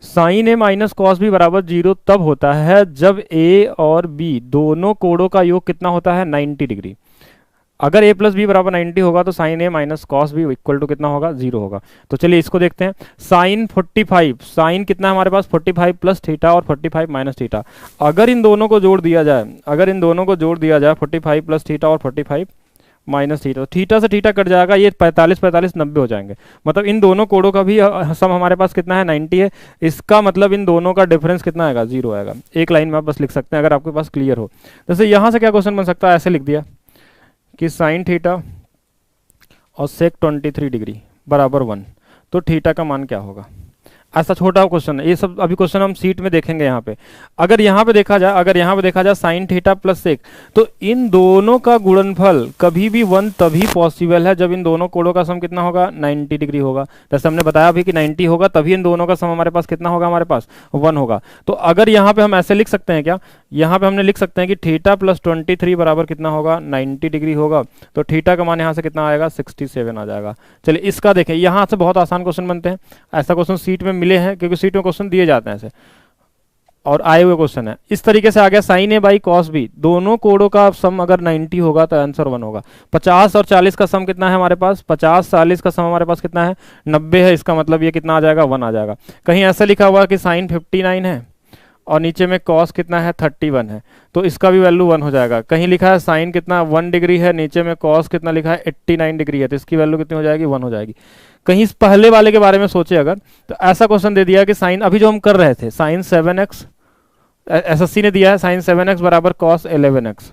Sign A minus cos B बराबर 0 तब होता है जब ए और बी दोनों कोणों का योग कितना होता है 90 डिग्री। अगर a प्लस बी बराबर 90 होगा तो sine A minus cos B equal to कितना होगा 0 होगा। तो चलिए इसको देखते हैं। साइन 45, साइन कितना है हमारे पास 45 प्लस थीटा और 45 माइनस थीटा। अगर इन दोनों को जोड़ दिया जाए, 45 प्लस थीटा और 45 माइनस थीटा, तो थीटा से थीटा कट जाएगा, ये 45 90 हो जाएंगे। मतलब इन दोनों कोणों का भी सम हमारे पास कितना है 90 है। इसका मतलब इन दोनों का डिफरेंस कितना आएगा 0 आएगा। एक लाइन में आप बस लिख सकते हैं अगर आपके पास क्लियर हो। जैसे यहाँ से क्या क्वेश्चन बन सकता है, ऐसे लिख दिया कि साइन थीटा और सेक 23 डिग्री बराबर 1, तो थीटा का मान क्या होगा। ऐसा छोटा क्वेश्चन है, ये सब अभी क्वेश्चन हम सीट में देखेंगे यहाँ पे। अगर यहाँ पे देखा जाए, अगर यहाँ पे देखा जाए साइन थीटा प्लस सेक, तो इन दोनों का गुणनफल कभी भी 1 तभी पॉसिबल है जब इन दोनों कोणों का सम कितना होगा, 90 डिग्री होगा। जैसे हमने बताया अभी कि 90 होगा, तभी इन दोनों का सम हमारे पास कितना होगा, हमारे पास 1 होगा। तो अगर यहाँ पे हम ऐसे लिख सकते हैं क्या, यहाँ पे हमने लिख सकते हैं कि थीटा प्लस 23 बराबर कितना होगा, 90 डिग्री होगा। तो थीटा का मान यहाँ से कितना आएगा, 67 आ जाएगा। चलिए इसका देखें, यहाँ से बहुत आसान क्वेश्चन बनते हैं। ऐसा क्वेश्चन सीट में मिले हैं, क्योंकि सीट में क्वेश्चन दिए जाते हैं ऐसे, और आए हुए क्वेश्चन है। इस तरीके से आ गया sine A by cos B, दोनों कोणों का सम अगर 90 होगा तो आंसर 1 होगा। 50 और 40 का सम कितना है हमारे पास, 50-40 का सम हमारे पास कितना है, 90 है। इसका मतलब ये कितना आ जाएगा, 1 आ जाएगा। कहीं ऐसा लिखा हुआ कि साइन 59 है और नीचे में कॉस कितना है, 31 है, तो इसका भी वैल्यू 1 हो जाएगा। कहीं लिखा है साइन कितना 1 डिग्री है, नीचे में कॉस कितना लिखा है 89 डिग्री है, तो इसकी वैल्यू कितनी हो जाएगी, 1 हो जाएगी। कहीं इस पहले वाले के बारे में सोचे अगर, तो ऐसा क्वेश्चन दे दिया कि साइन, अभी जो हम कर रहे थे साइन 7x, एसएससी ने दिया है साइन 7x बराबर कॉस 11x,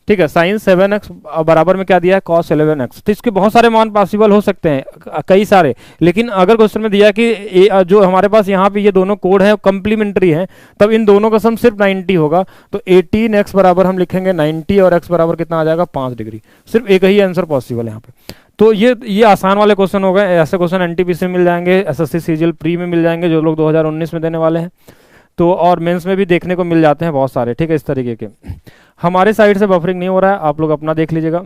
ठीक है। साइन 7x बराबर में क्या दिया है, कॉस 11x। तो इसके बहुत सारे मान पॉसिबल हो सकते हैं, कई सारे। लेकिन अगर क्वेश्चन में दिया है कि जो हमारे पास यहाँ पे ये दोनों कोड है कम्प्लीमेंट्री है, तब इन दोनों का सम सिर्फ 90 होगा। तो 18x बराबर हम लिखेंगे 90 और x बराबर कितना आ जाएगा, 5 डिग्री। सिर्फ एक ही आंसर पॉसिबल है यहाँ पे। तो ये आसान वाले क्वेश्चन हो गए। ऐसे क्वेश्चन एनटीपीसी में मिल जाएंगे, एसएससी सीजीएल प्री में मिल जाएंगे, जो लोग 2019 में देने वाले हैं। तो और मेंस में भी देखने को मिल जाते हैं बहुत सारे, ठीक है। इस तरीके के हमारे साइड से बफरिंग नहीं हो रहा है, आप लोग अपना देख लीजिएगा,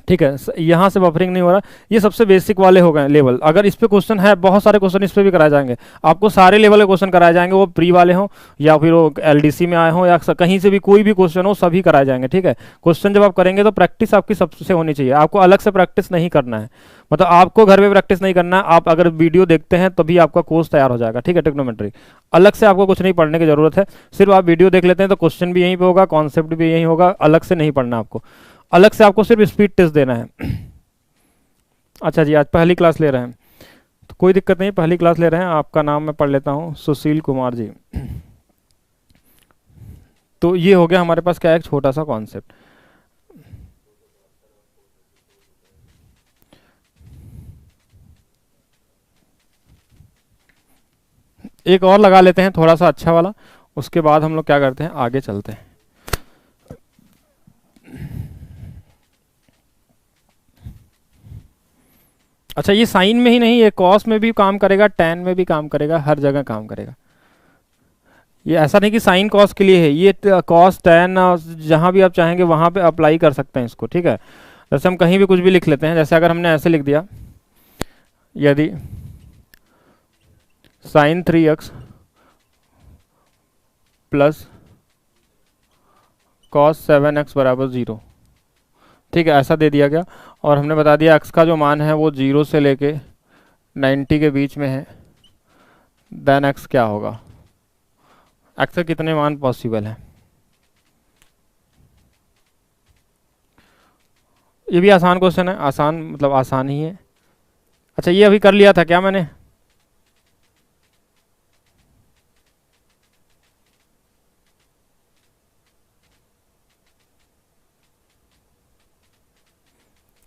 ठीक है। यहाँ से बफरिंग नहीं हो रहा। ये सबसे बेसिक वाले हो गए लेवल। अगर इस पे क्वेश्चन है, बहुत सारे क्वेश्चन इस पे भी कराए जाएंगे, आपको सारे लेवल के क्वेश्चन कराए जाएंगे, वो प्री वाले हों या फिर वो एलडीसी में आए हों या कहीं से भी कोई भी क्वेश्चन हो, सभी कराए जाएंगे, ठीक है। क्वेश्चन जब आप करेंगे तो प्रैक्टिस आपकी सबसे होनी चाहिए, आपको अलग से प्रैक्टिस नहीं करना है, मतलब आपको घर में प्रैक्टिस नहीं करना है। आप अगर वीडियो देखते हैं तभी आपका कोर्स तैयार हो जाएगा, ठीक है। ट्रिग्नोमेट्री अलग से आपको कुछ नहीं पढ़ने की जरूरत है, सिर्फ आप वीडियो देख लेते हैं तो क्वेश्चन भी यहीं पे होगा, कॉन्सेप्ट भी यहीं होगा, अलग से नहीं पढ़ना आपको। अलग से आपको सिर्फ स्पीड टेस्ट देना है। अच्छा जी, आज पहली क्लास ले रहे हैं तो कोई दिक्कत नहीं, पहली क्लास ले रहे हैं। आपका नाम मैं पढ़ लेता हूँ, सुशील कुमार जी। तो ये हो गया हमारे पास क्या, एक छोटा सा कॉन्सेप्ट। एक और लगा लेते हैं थोड़ा सा अच्छा वाला, उसके बाद हम लोग क्या करते हैं, आगे चलते हैं। अच्छा, ये साइन में ही नहीं, ये कॉस में भी काम करेगा, टैन में भी काम करेगा, हर जगह काम करेगा। ये ऐसा नहीं कि साइन कॉस के लिए है, ये कॉस टैन जहां भी आप चाहेंगे वहां पे अप्लाई कर सकते हैं इसको, ठीक है। जैसे हम कहीं भी कुछ भी लिख लेते हैं, जैसे अगर हमने ऐसे लिख दिया, यदि sign 3x plus cos 7x बराबर 0, ठीक है, ऐसा दे दिया गया। और हमने बता दिया x का जो मान है वो 0 से लेके 90 के बीच में है, देन x क्या होगा, x के कितने मान पॉसिबल हैं। ये भी आसान क्वेश्चन है, आसान मतलब आसान ही है। अच्छा, ये अभी कर लिया था क्या मैंने,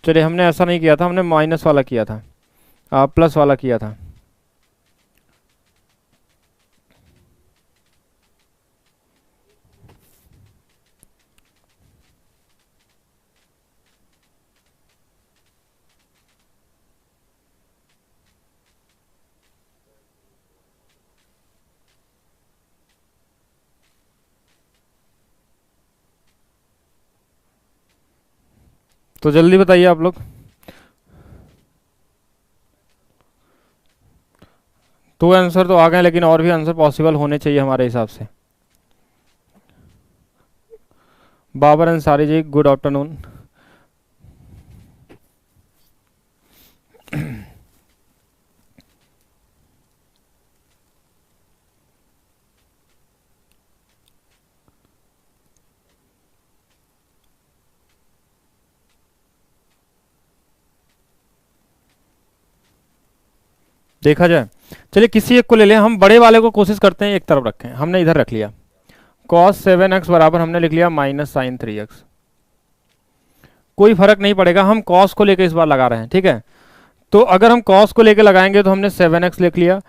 चलिए हमने ऐसा नहीं किया था, हमने माइनस वाला किया था, प्लस वाला किया था। तो जल्दी बताइए आप लोग। तो आंसर तो आ गए, लेकिन और भी आंसर पॉसिबल होने चाहिए हमारे हिसाब से। Babar Ansari ji, good afternoon. देखा जाए, चलिए किसी एक को ले लें, हम बड़े वाले को कोशिश करते हैं एक तरफ रखें। हमने इधर रख लिया cos 7x बराबर हमने लिख लिया माइनस साइन 3x, कोई फर्क नहीं पड़ेगा, हम cos को लेकर इस बार लगा रहे हैं, ठीक है। तो अगर हम cos को लेकर लगाएंगे तो हमने 7x लिख लिया,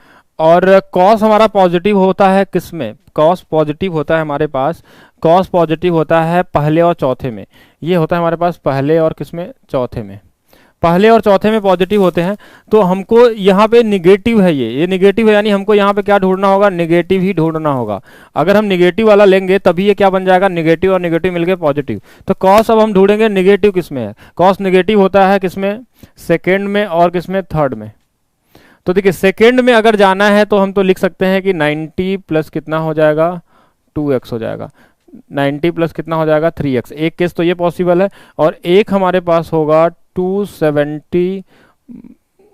और कॉस हमारा पॉजिटिव होता है किस में, कॉस पॉजिटिव होता है हमारे पास, कॉस पॉजिटिव होता है पहले और चौथे में। ये होता है हमारे पास पहले और किस में, चौथे में। पहले और चौथे में पॉजिटिव होते हैं। तो हमको यहाँ पे निगेटिव है, ये निगेटिव है, यानी हमको यहाँ पे क्या ढूंढना होगा, निगेटिव ही ढूंढना होगा। अगर हम निगेटिव वाला लेंगे तभी ये क्या बन जाएगा, निगेटिव और निगेटिव मिलके पॉजिटिव। तो कॉस अब हम ढूंढेंगे निगेटिव किस में है, कॉस निगेटिव होता है किस में, सेकेंड में और किस में, थर्ड में। तो देखिए सेकेंड में अगर जाना है तो हम तो लिख सकते हैं कि 90 प्लस कितना हो जाएगा, 2x हो जाएगा। 90 प्लस कितना हो जाएगा, 3x। एक केस तो ये पॉसिबल है, और एक हमारे पास होगा 270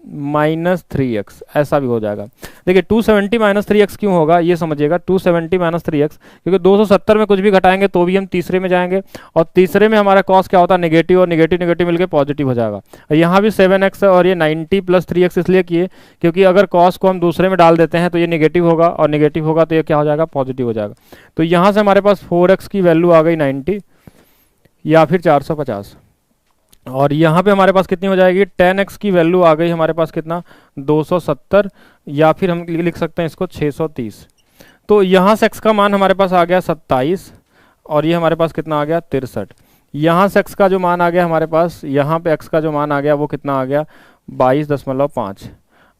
माइनस 3x, ऐसा भी हो जाएगा। देखिए 270 माइनस 3x क्यों होगा ये समझिएगा, 270 माइनस 3x क्योंकि 270 में कुछ भी घटाएंगे तो भी हम तीसरे में जाएंगे, और तीसरे में हमारा कॉस क्या होता है, नेगेटिव, और नेगेटिव नेगेटिव मिलकर पॉजिटिव हो जाएगा। यहाँ भी 7x है, और ये 90 प्लस 3x इसलिए किए क्योंकि अगर कॉस को हम दूसरे में डाल देते हैं तो ये नेगेटिव होगा, और नेगेटिव होगा तो ये क्या हो जाएगा, पॉजिटिव हो जाएगा। तो यहाँ से हमारे पास 4x की वैल्यू आ गई 90 या फिर 450, और यहाँ पे हमारे पास कितनी हो जाएगी, 10x की वैल्यू आ गई हमारे पास कितना, 270, या फिर हम लिख सकते हैं इसको 630। तो यहाँ से x का मान हमारे पास आ गया 27, और ये हमारे पास कितना आ गया, 63। यहाँ से x का जो मान आ गया हमारे पास, यहाँ पे x का जो मान आ गया वो कितना आ गया, 22.5,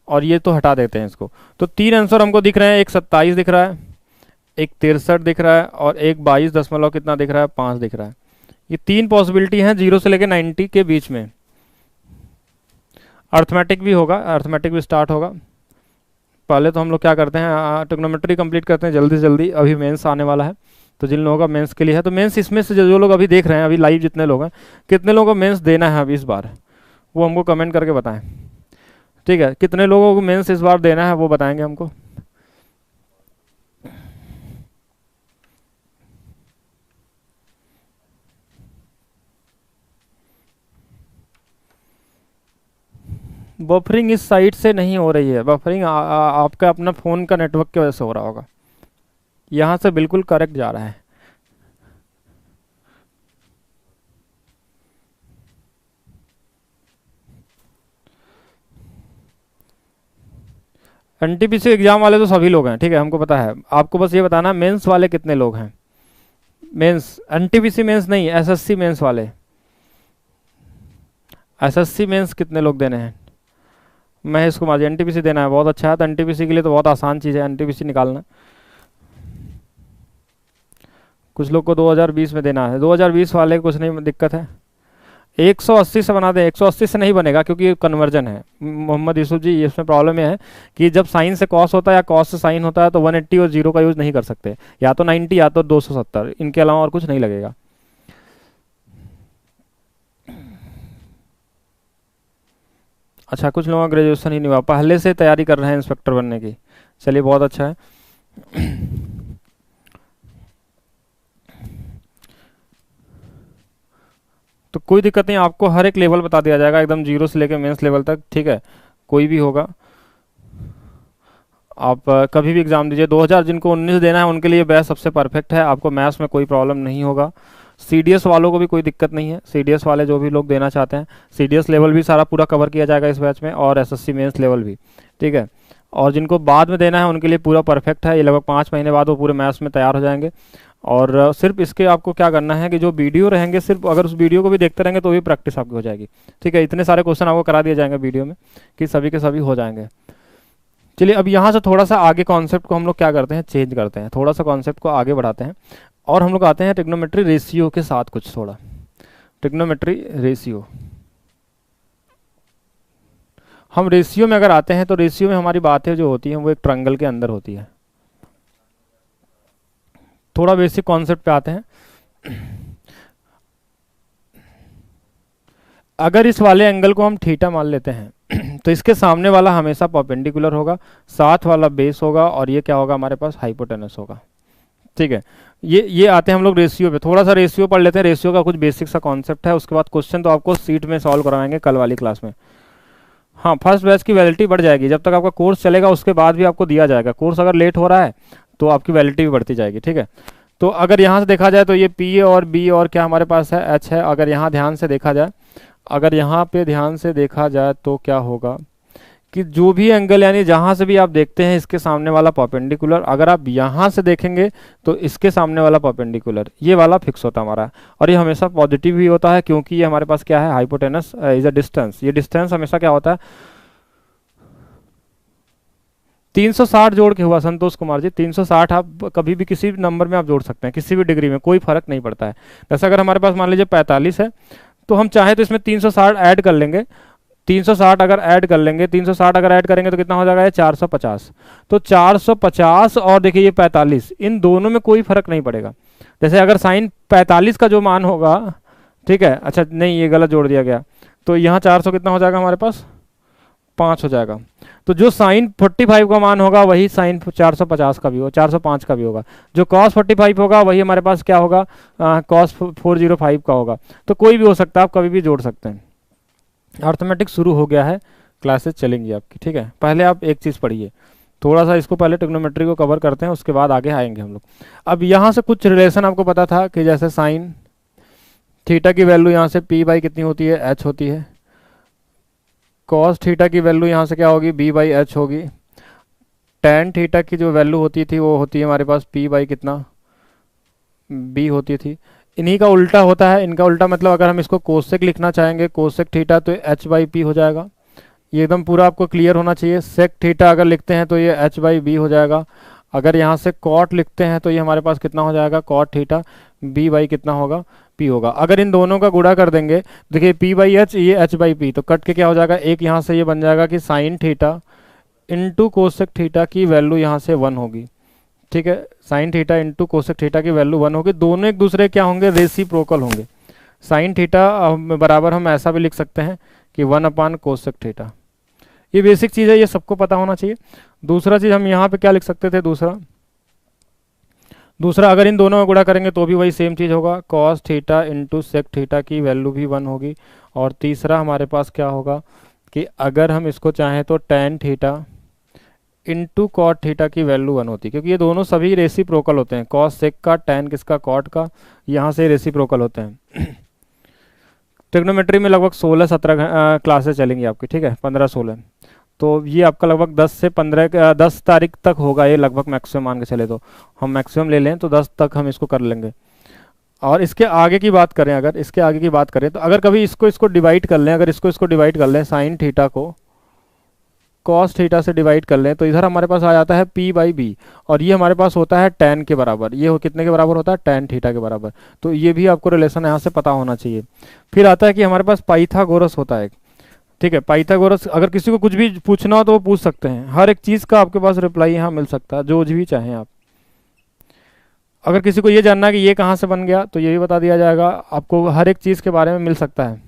और ये तो हटा देते हैं इसको। तो तीन आंसर हमको दिख रहे हैं, एक 27 दिख रहा है, एक 63 दिख रहा है, और एक 22 दशमलव कितना दिख रहा है, 5 दिख रहा है। ये तीन पॉसिबिलिटी हैं 0 से लेकर 90 के बीच में। अर्थमेटिक भी होगा, अर्थमेटिक भी स्टार्ट होगा। पहले तो हम लोग क्या करते हैं, ट्रिग्नोमेट्री कंप्लीट करते हैं जल्दी से जल्दी, अभी मेंस आने वाला है। तो जिन लोगों का मेंस के लिए है, तो मेंस इसमें से जो लोग अभी देख रहे हैं, अभी लाइव जितने लोग हैं, कितने लोगों को मेंस देना है अभी इस बार, वो हमको कमेंट करके बताएं। ठीक है, कितने लोगों को मेंस इस बार देना है वो बताएंगे हमको। बफरिंग इस साइड से नहीं हो रही है, बफरिंग आपका अपना फ़ोन का नेटवर्क की वजह से हो रहा होगा। यहाँ से बिल्कुल करेक्ट जा रहा है। एनटीपीसी एग्जाम वाले तो सभी लोग हैं, ठीक है, हमको पता है। आपको बस ये बताना मेंस वाले कितने लोग हैं, मेंस, एनटीपीसी मेंस नहीं, एसएससी मेंस वाले, एसएससी मेंस कितने लोग देने हैं। महेश कुमार जी एनटीपीसी देना है, बहुत अच्छा है। तो एनटीपीसी के लिए तो बहुत आसान चीज़ है एनटीपीसी निकालना। कुछ लोग को 2020 में देना है, 2020 वाले कुछ नहीं दिक्कत है, 180 से बना दें। 180 से नहीं बनेगा क्योंकि ये कन्वर्जन है मोहम्मद यूसुफ जी, इसमें प्रॉब्लम ये है कि जब साइन से कॉस होता है या कॉस से साइन होता है तो 180 और 0 का यूज़ नहीं कर सकते, या तो 90 या तो 270, इनके अलावा और कुछ नहीं लगेगा। अच्छा, कुछ लोगों का ग्रेजुएशन ही नहीं हुआ, पहले से तैयारी कर रहे हैं इंस्पेक्टर बनने की, चलिए बहुत अच्छा है। तो कोई दिक्कत नहीं, आपको हर एक लेवल बता दिया जाएगा एकदम 0 से लेकर मेंस लेवल तक, ठीक है, कोई भी होगा। आप कभी भी एग्ज़ाम दीजिए। 2000 जिनको 19 देना है उनके लिए बैच सबसे परफेक्ट है, आपको मैथ्स में कोई प्रॉब्लम नहीं होगा। सीडीएस वालों को भी कोई दिक्कत नहीं है, सीडीएस वाले जो भी लोग देना चाहते हैं, सीडीएस लेवल भी सारा पूरा कवर किया जाएगा इस बैच में, और एसएससी मेंस लेवल भी, ठीक है। और जिनको बाद में देना है उनके लिए पूरा परफेक्ट है, ये लगभग 5 महीने बाद वो पूरे मैथ्स में तैयार हो जाएंगे। और सिर्फ इसके आपको क्या करना है कि जो वीडियो रहेंगे, सिर्फ अगर उस वीडियो को भी देखते रहेंगे तो भी प्रैक्टिस आपकी हो जाएगी, ठीक है। इतने सारे क्वेश्चन आपको करा दिए जाएंगे वीडियो में कि सभी के सभी हो जाएंगे। चलिए अब यहाँ से थोड़ा सा आगे कॉन्सेप्ट को हम लोग क्या करते हैं, चेंज करते हैं, थोड़ा सा कॉन्सेप्ट को आगे बढ़ाते हैं, और हम लोग आते हैं ट्रिग्नोमेट्री रेशियो के साथ कुछ थोड़ा। ट्रिग्नोमेट्री रेशियो, हम रेशियो में अगर आते हैं तो रेशियो में हमारी बातें जो होती हैं वो एक ट्रायंगल के अंदर होती है। थोड़ा बेसिक कॉन्सेप्ट पे आते हैं। अगर इस वाले एंगल को हम थीटा मान लेते हैं तो इसके सामने वाला हमेशा परपेंडिकुलर होगा, साथ वाला बेस होगा, और ये क्या होगा हमारे पास, हाइपोटेनस होगा, ठीक है। ये आते हैं हम लोग रेशियो पे, थोड़ा सा रेशियो पढ़ लेते हैं। रेशियो का कुछ बेसिक सा कॉन्सेप्ट है, उसके बाद क्वेश्चन तो आपको सीट में सॉल्व करवाएंगे कल वाली क्लास में। हाँ, फर्स्ट बैच की वैलिडिटी बढ़ जाएगी, जब तक आपका कोर्स चलेगा उसके बाद भी आपको दिया जाएगा। कोर्स अगर लेट हो रहा है तो आपकी वैलिडिटी भी बढ़ती जाएगी, ठीक है। तो अगर यहाँ से देखा जाए तो ये पी और बी और क्या हमारे पास है, एच है। अगर यहाँ ध्यान से देखा जाए, अगर यहाँ पे ध्यान से देखा जाए तो क्या होगा कि जो भी एंगल यानी जहां से भी आप देखते हैं इसके सामने वाला परपेंडिकुलर, अगर आप यहां से देखेंगे तो इसके सामने वाला परपेंडिकुलर ये वाला फिक्स होता है हमारा। और ये हमेशा पॉजिटिव ही होता है, क्योंकि ये हमारे पास क्या है, हाइपोटेनस इज अ डिस्टेंस। ये डिस्टेंस हमेशा क्या होता है, 360 जोड़ के हुआ संतोष कुमार जी। 360 आप कभी भी किसी भी नंबर में आप जोड़ सकते हैं, किसी भी डिग्री में, कोई फर्क नहीं पड़ता है। जैसे अगर हमारे पास मान लीजिए 45 है, तो हम चाहे तो इसमें 360 ऐड कर लेंगे। 360 अगर ऐड कर लेंगे, 360 अगर ऐड करेंगे तो कितना हो जाएगा, ये 450। तो 450 और देखिए ये 45, इन दोनों में कोई फर्क नहीं पड़ेगा। जैसे अगर साइन 45 का जो मान होगा, ठीक है, अच्छा नहीं ये गलत जोड़ दिया गया, तो यहाँ 400 कितना हो जाएगा हमारे पास, 5 हो जाएगा। तो जो साइन 45 का मान होगा वही साइन 450 का भी होगा, 405 का भी होगा। जो कॉस 45 होगा वही हमारे पास क्या होगा, कॉस 405 का होगा। तो कोई भी हो सकता है, आप कभी भी जोड़ सकते हैं। अर्थमेटिक शुरू हो गया है, क्लासेस चलेंगी आपकी, ठीक है। पहले आप एक चीज़ पढ़िए, थोड़ा सा इसको पहले ट्रिग्नोमेट्री को कवर करते हैं, उसके बाद आगे आएंगे हम लोग। अब यहाँ से कुछ रिलेशन आपको पता था कि जैसे साइन थीटा की वैल्यू यहाँ से पी बाई कितनी होती है, एच होती है। कॉस थीटा की वैल्यू यहाँ से क्या होगी, बी बाई एच होगी। टेन थीटा की जो वैल्यू होती थी वो होती है हमारे पास पी बाई कितना, बी होती थी। इन्हीं का उल्टा होता है, इनका उल्टा मतलब अगर हम इसको कोसेक लिखना चाहेंगे, कोसेक थीटा, तो एच बाई पी हो जाएगा। ये एकदम पूरा आपको क्लियर होना चाहिए। सेक थीटा अगर लिखते हैं तो ये एच बाई बी हो जाएगा। अगर यहाँ से कॉट लिखते हैं तो ये हमारे पास कितना हो जाएगा, कॉट थीटा, बी बाई कितना होगा, पी होगा। अगर इन दोनों का गुणा कर देंगे, देखिए पी बाई एच, ये एच बाई पी, तो कट के क्या हो जाएगा, एक यहाँ से ये बन जाएगा कि sine theta into cosec theta की वैल्यू यहाँ से 1 होगी, ठीक है। Sine theta into cosec theta की वैल्यू 1 होगी। दोनों एक दूसरे क्या होंगे, रेसिप्रोकल होंगे। साइन थीटा बराबर हम ऐसा भी लिख सकते हैं कि 1 अपान कोसेक थीटा। ये बेसिक चीज़ है, ये सबको पता होना चाहिए। दूसरा चीज़ हम यहाँ पे क्या लिख सकते थे, दूसरा अगर इन दोनों में गुणा करेंगे तो भी वही सेम चीज़ होगा, cos theta into sec theta की वैल्यू भी 1 होगी। और तीसरा हमारे पास क्या होगा कि अगर हम इसको चाहें तो tan theta into cot theta की वैल्यू 1 होती है, क्योंकि ये दोनों सभी रेसिप्रोकल होते हैं। कॉस सेक का, टेन किसका, कॉट का, यहाँ से रेसिप्रोकल होते हैं। ट्रिग्नोमेट्री में लगभग 16-17 क्लासेस चलेंगी आपकी, ठीक है, 15-16। तो ये आपका लगभग 10 से 15 10 तारीख तक होगा ये, लगभग मैक्सिमम मान के चले तो हम मैक्सिमम ले लें तो 10 तक हम इसको कर लेंगे। और इसके आगे की बात करें, अगर इसके आगे की बात करें तो अगर कभी इसको डिवाइड कर लें, अगर इसको डिवाइड कर लें, साइन थीटा को कॉस थीटा से डिवाइड कर लें, तो इधर हमारे पास आ जाता है पी बाई बी, और ये हमारे पास होता है टेन के बराबर। ये कितने के बराबर होता है, टेन थीटा के बराबर। तो ये भी आपको रिलेशन यहाँ से पता होना चाहिए। फिर आता है कि हमारे पास पाइथागोरस होता है, ठीक है। पाइथागोरस अगर किसी को कुछ भी पूछना हो तो वो पूछ सकते हैं, हर एक चीज़ का आपके पास रिप्लाई यहाँ मिल सकता है, जो भी चाहें आप। अगर किसी को ये जानना है कि ये कहाँ से बन गया तो ये भी बता दिया जाएगा आपको, हर एक चीज़ के बारे में मिल सकता है।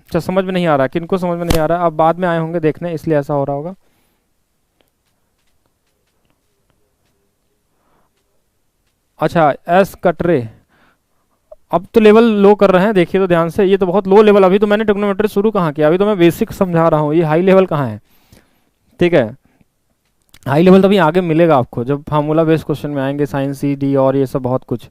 अच्छा, समझ में नहीं आ रहा, किनको समझ में नहीं आ रहा, आप बाद में आए होंगे देखने, इसलिए ऐसा हो रहा होगा। अच्छा, एस कटरे, अब तो लेवल लो कर रहे हैं, देखिए तो ध्यान से, ये तो बहुत लो लेवल, अभी तो मैंने ट्रिग्नोमेट्री शुरू कहाँ किया, अभी तो मैं बेसिक समझा रहा हूँ, ये हाई लेवल कहाँ है, ठीक है। हाई लेवल तभी आगे मिलेगा आपको जब फार्मूला बेस्ड क्वेश्चन में आएंगे, साइन सी डी और ये सब बहुत कुछ।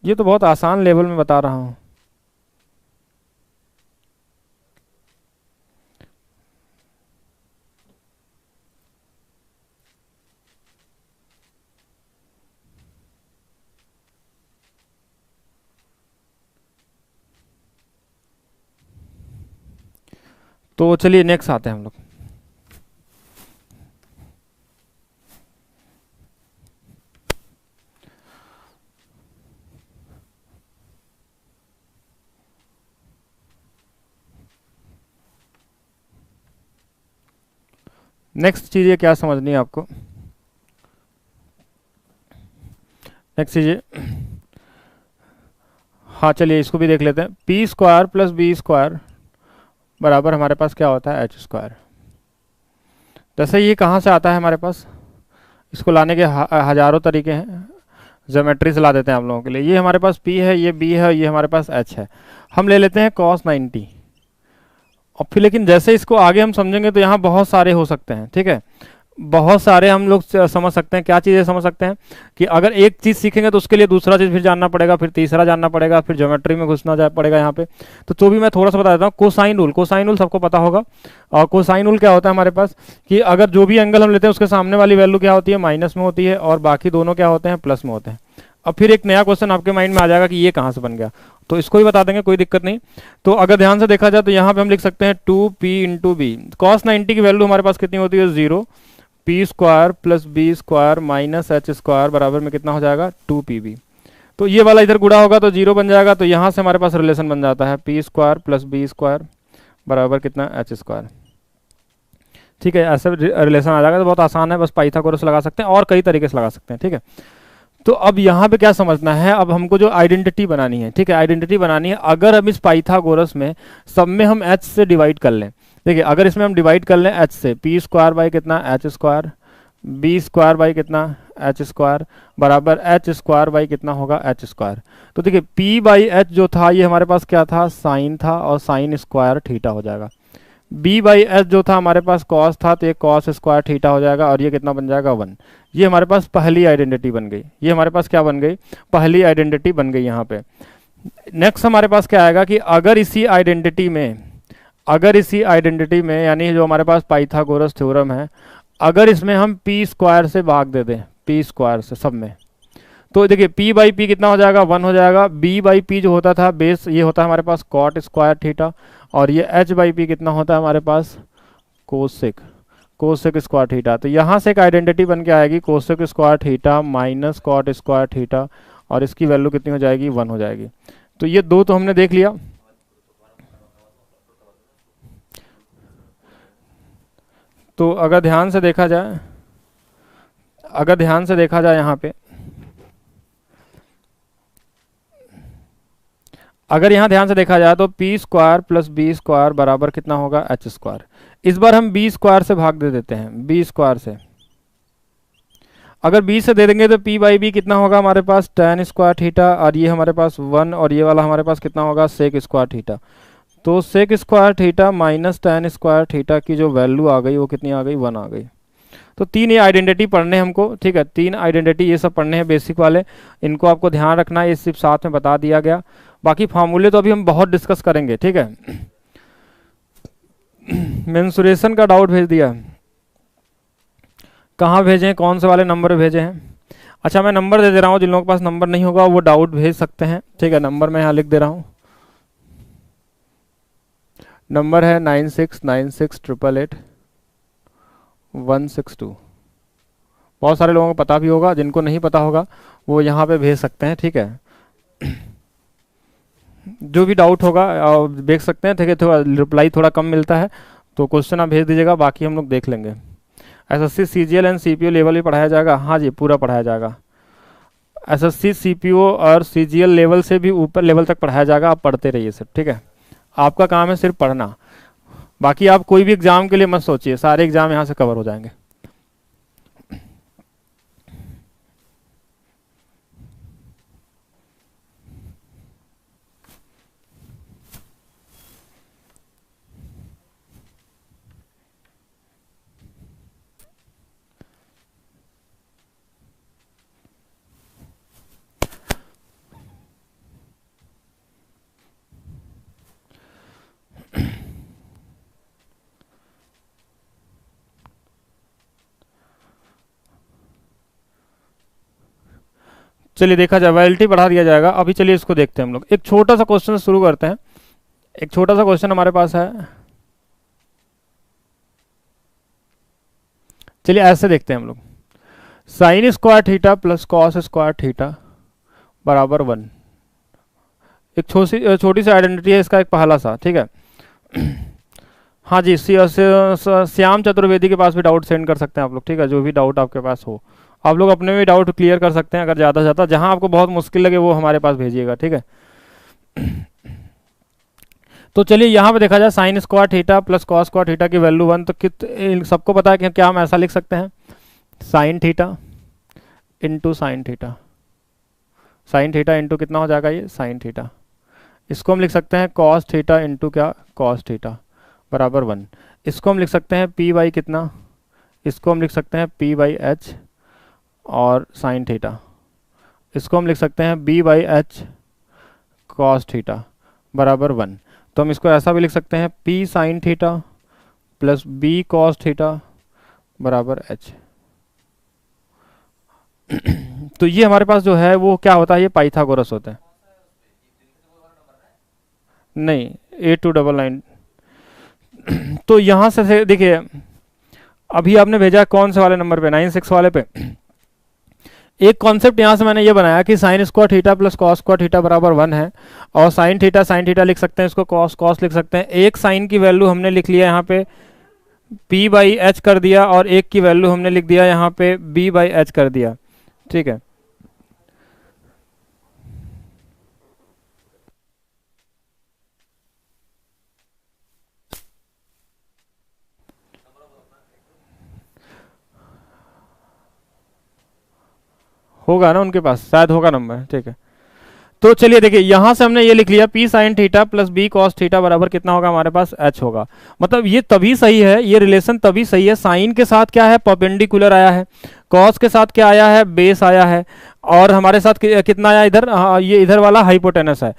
ये तो बहुत आसान लेवल में बता रहा हूँ। तो चलिए नेक्स्ट आते हैं हम लोग। नेक्स्ट चीज़ ये क्या समझनी है आपको, नेक्स्ट चीज़, हाँ चलिए इसको भी देख लेते हैं। P square plus B square बराबर हमारे पास क्या होता है, एच स्क्वायर। जैसे ये कहाँ से आता है हमारे पास, इसको लाने के हजारों तरीके हैं, ज्योमेट्री से ला देते हैं आप लोगों के लिए। ये हमारे पास P है, ये B है, ये हमारे पास H है। हम ले लेते हैं cos 90, और फिर लेकिन जैसे इसको आगे हम समझेंगे तो यहाँ बहुत सारे हो सकते हैं, ठीक है। बहुत सारे हम लोग समझ सकते हैं, क्या चीज़ें समझ सकते हैं कि अगर एक चीज़ सीखेंगे तो उसके लिए दूसरा चीज़ फिर जानना पड़ेगा, फिर तीसरा जानना पड़ेगा, फिर ज्योमेट्री में घुसना जा पड़ेगा यहाँ पे। तो भी मैं थोड़ा सा बता देता हूँ। कोसाइन रूल सबको पता होगा। और कोसाइन रूल क्या होता है हमारे पास कि अगर जो भी एंगल हम लेते हैं उसके सामने वाली वैल्यू क्या होती है, माइनस में होती है, और बाकी दोनों क्या होते हैं, प्लस में होते हैं। अब फिर एक नया क्वेश्चन आपके माइंड में आ जाएगा कि ये कहाँ से बन गया, तो इसको भी बता देंगे, कोई दिक्कत नहीं। तो अगर ध्यान से देखा जाए तो यहाँ पे हम लिख सकते हैं 2p इंटू बी। कॉस 90 की वैल्यू हमारे पास कितनी होती है, 0। P square plus B square minus H square बराबर में कितना हो जाएगा, 2pb। तो ये वाला इधर गुणा होगा तो 0 बन जाएगा, तो यहाँ से हमारे पास रिलेशन बन जाता है P square plus B square बराबर कितना, एच स्क्वायर। ठीक है, ऐसे रिलेशन आ जाएगा। तो बहुत आसान है, बस पाइथागोरस लगा सकते हैं और कई तरीके से लगा सकते हैं। ठीक है, तो अब यहाँ पे क्या समझना है, अब हमको जो आइडेंटिटी बनानी है, ठीक है, आइडेंटिटी बनानी है। अगर हम इस पाइथागोरस में सब में हम h से डिवाइड कर लें, देखिए अगर इसमें हम डिवाइड कर लें h से, पी स्क्वायर बाई कितना, H square, B square by कितना, एच स्क्वायर बराबर एच स्क्वायर बाई कितना होगा, एच स्क्वायर। तो देखिए p बाई एच जो था ये हमारे पास क्या था, साइन था, और साइन स्क्वायर थीटा हो जाएगा। b बाई एच जो था हमारे पास कॉस था, तो ये कॉस स्क्वायर थीटा हो जाएगा, और ये कितना बन जाएगा, 1। ये हमारे पास पहली आइडेंटिटी बन गई। ये हमारे पास क्या बन गई, पहली आइडेंटिटी बन गई यहाँ पे। नेक्स्ट हमारे पास क्या आएगा कि अगर इसी आइडेंटिटी में यानी जो हमारे पास पाइथागोरस थ्योरम है, अगर इसमें हम पी स्क्वायर से भाग दे दें, पी स्क्वायर से सब में, तो देखिए p बाई पी कितना हो जाएगा, 1 हो जाएगा। b बाई पी जो होता था बेस, ये होता है हमारे पास कॉट स्क्वायर थीटा, और ये h बाई पी कितना होता है हमारे पास, कोसेक स्क्वायर थीटा। तो यहाँ से एक आइडेंटिटी बन के आएगी cosec square theta minus cot square theta, और इसकी वैल्यू कितनी हो जाएगी, 1 हो जाएगी। तो ये दो तो हमने देख लिया। तो अगर ध्यान से देखा जाए यहाँ पे, अगर यहाँ ध्यान से देखा जाए तो P square plus B square बराबर कितना होगा, एच स्क्वायर। इस बार हम बी स्क्वायर से भाग दे देते हैं, बी स्क्वायर से अगर बी से दे देंगे तो पी बाई बी कितना होगा हमारे पास, tan स्क्वायर थीटा, और ये हमारे पास 1, और ये वाला हमारे पास कितना होगा, सेक स्क्वायर थीटा। तो sec square theta minus tan square theta की जो वैल्यू आ गई वो कितनी आ गई, 1 आ गई। तो 3 ये आइडेंटिटी पढ़ने हमको, ठीक है, 3 आइडेंटिटी ये सब पढ़ने हैं बेसिक वाले, इनको आपको ध्यान रखना है, ये सिर्फ साथ में बता दिया गया। बाकी फार्मूले तो अभी हम बहुत डिस्कस करेंगे। ठीक है, मेंसुरेशन का डाउट भेज दिया, कहाँ भेजें, कौन से वाले नंबर भेजे हैं। अच्छा मैं नंबर दे दे रहा हूँ, जिन लोगों के पास नंबर नहीं होगा वो डाउट भेज सकते हैं। ठीक है, नंबर मैं यहाँ लिख दे रहा हूँ, नंबर है 9696888162। बहुत सारे लोगों को पता भी होगा, जिनको नहीं पता होगा वो यहाँ पे भेज सकते हैं। ठीक है, जो भी डाउट होगा देख सकते हैं। ठीक है, थोड़ा रिप्लाई थोड़ा कम मिलता है तो क्वेश्चन आप भेज दीजिएगा, बाकी हम लोग देख लेंगे। SSC CGL and CPO level भी पढ़ाया जाएगा, हाँ जी पूरा पढ़ाया जाएगा। एसएससी सीपीओ और सीजीएल लेवल से भी ऊपर लेवल तक पढ़ाया जाएगा, आप पढ़ते रहिए सर। ठीक है, आपका काम है सिर्फ पढ़ना, बाकी आप कोई भी एग्जाम के लिए मत सोचिए, सारे एग्जाम यहाँ से कवर हो जाएंगे। चलिए देखा जाए, वैलिडिटी बढ़ा दिया जाएगा। अभी चलिए इसको देखते हैं हम लोग, एक छोटा सा क्वेश्चन शुरू करते हैं। एक छोटा सा क्वेश्चन हमारे पास है, चलिए ऐसे देखते हैं हम लोग। Sine square theta plus cos square theta बराबर 1। एक छोटी सी आइडेंटिटी है इसका, एक पहला सा। ठीक है, हाँ जी, श्याम चतुर्वेदी के पास भी डाउट सेंड कर सकते हैं आप लोग। ठीक है, जो भी डाउट आपके पास हो आप लोग अपने भी डाउट क्लियर कर सकते हैं, अगर ज़्यादा से ज़्यादा, जहाँ आपको बहुत मुश्किल लगे वो हमारे पास भेजिएगा। ठीक है, तो चलिए यहाँ पे देखा जाए, sine square theta plus cos square theta की वैल्यू 1, तो सबको पता है कि क्या हम ऐसा लिख सकते हैं, sine theta into sine theta, sine theta into कितना हो जाएगा, ये साइन थीटा। इसको हम लिख सकते हैं कॉस थीटा इंटू क्या, कॉस थीटा बराबर 1। इसको हम लिख सकते हैं पी बाई कितना, इसको हम लिख सकते हैं P बाई एच और साइन थीटा, इसको हम लिख सकते हैं B by H cos theta बराबर 1। तो हम इसको ऐसा भी लिख सकते हैं P sine theta plus B cos theta बराबर एच। तो ये हमारे पास जो है वो क्या होता है, ये पाइथागोरस होता है। नहीं, 8299। तो यहाँ से देखिए, अभी आपने भेजा कौन से वाले नंबर पे, 96 वाले पे। एक कॉन्सेप्ट यहाँ से मैंने ये बनाया कि sine square theta plus cos square theta बराबर 1 है, और साइन थीटा लिख सकते हैं, इसको कॉस कॉस लिख सकते हैं। एक साइन की वैल्यू हमने लिख लिया यहाँ पे P बाई एच कर दिया, और एक की वैल्यू हमने लिख दिया यहाँ पे B बाई एच कर दिया, ठीक है। होगा ना उनके पास, शायद होगा नंबर, ठीक है। तो चलिए देखिए, यहां से हमने ये लिख लिया P sine theta plus B cos theta बराबर कितना होगा हमारे पास, H होगा। मतलब ये तभी सही है, ये रिलेशन तभी सही है, साइन के साथ क्या है, परपेंडिकुलर आया है, कॉस के साथ क्या आया है, बेस आया है, और हमारे साथ कितना आया इधर, ये इधर वाला हाइपोटेनस है।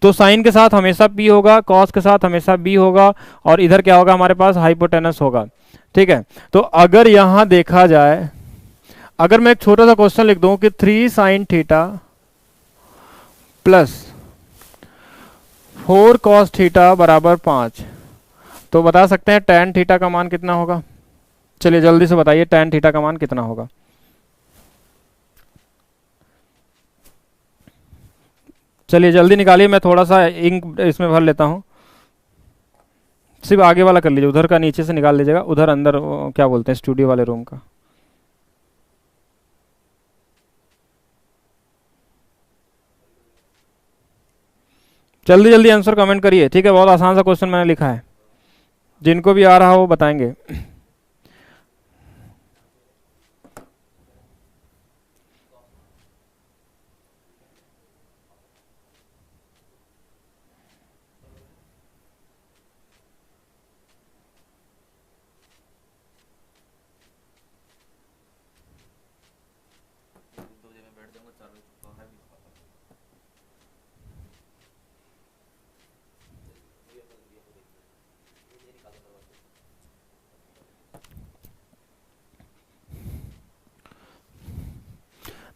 तो साइन के साथ हमेशा P होगा, कॉस के साथ हमेशा B होगा, और इधर क्या होगा हमारे पास, हाइपोटेनस होगा, ठीक है। तो अगर यहां देखा जाए, अगर मैं एक छोटा सा क्वेश्चन लिख दूं कि 3 sine theta plus 4 cos theta बराबर 5, तो बता सकते हैं tan थीटा का मान कितना होगा। चलिए जल्दी से बताइए tan थीटा का मान कितना होगा। चलिए जल्दी निकालिए, मैं थोड़ा सा इंक इसमें भर लेता हूं। सिर्फ आगे वाला कर लीजिए, उधर का नीचे से निकाल लीजिएगा, उधर अंदर क्या बोलते हैं स्टूडियो वाले रूम का। जल्दी जल्दी आंसर कमेंट करिए, ठीक है। बहुत आसान सा क्वेश्चन मैंने लिखा है, जिनको भी आ रहा हो वो बताएंगे।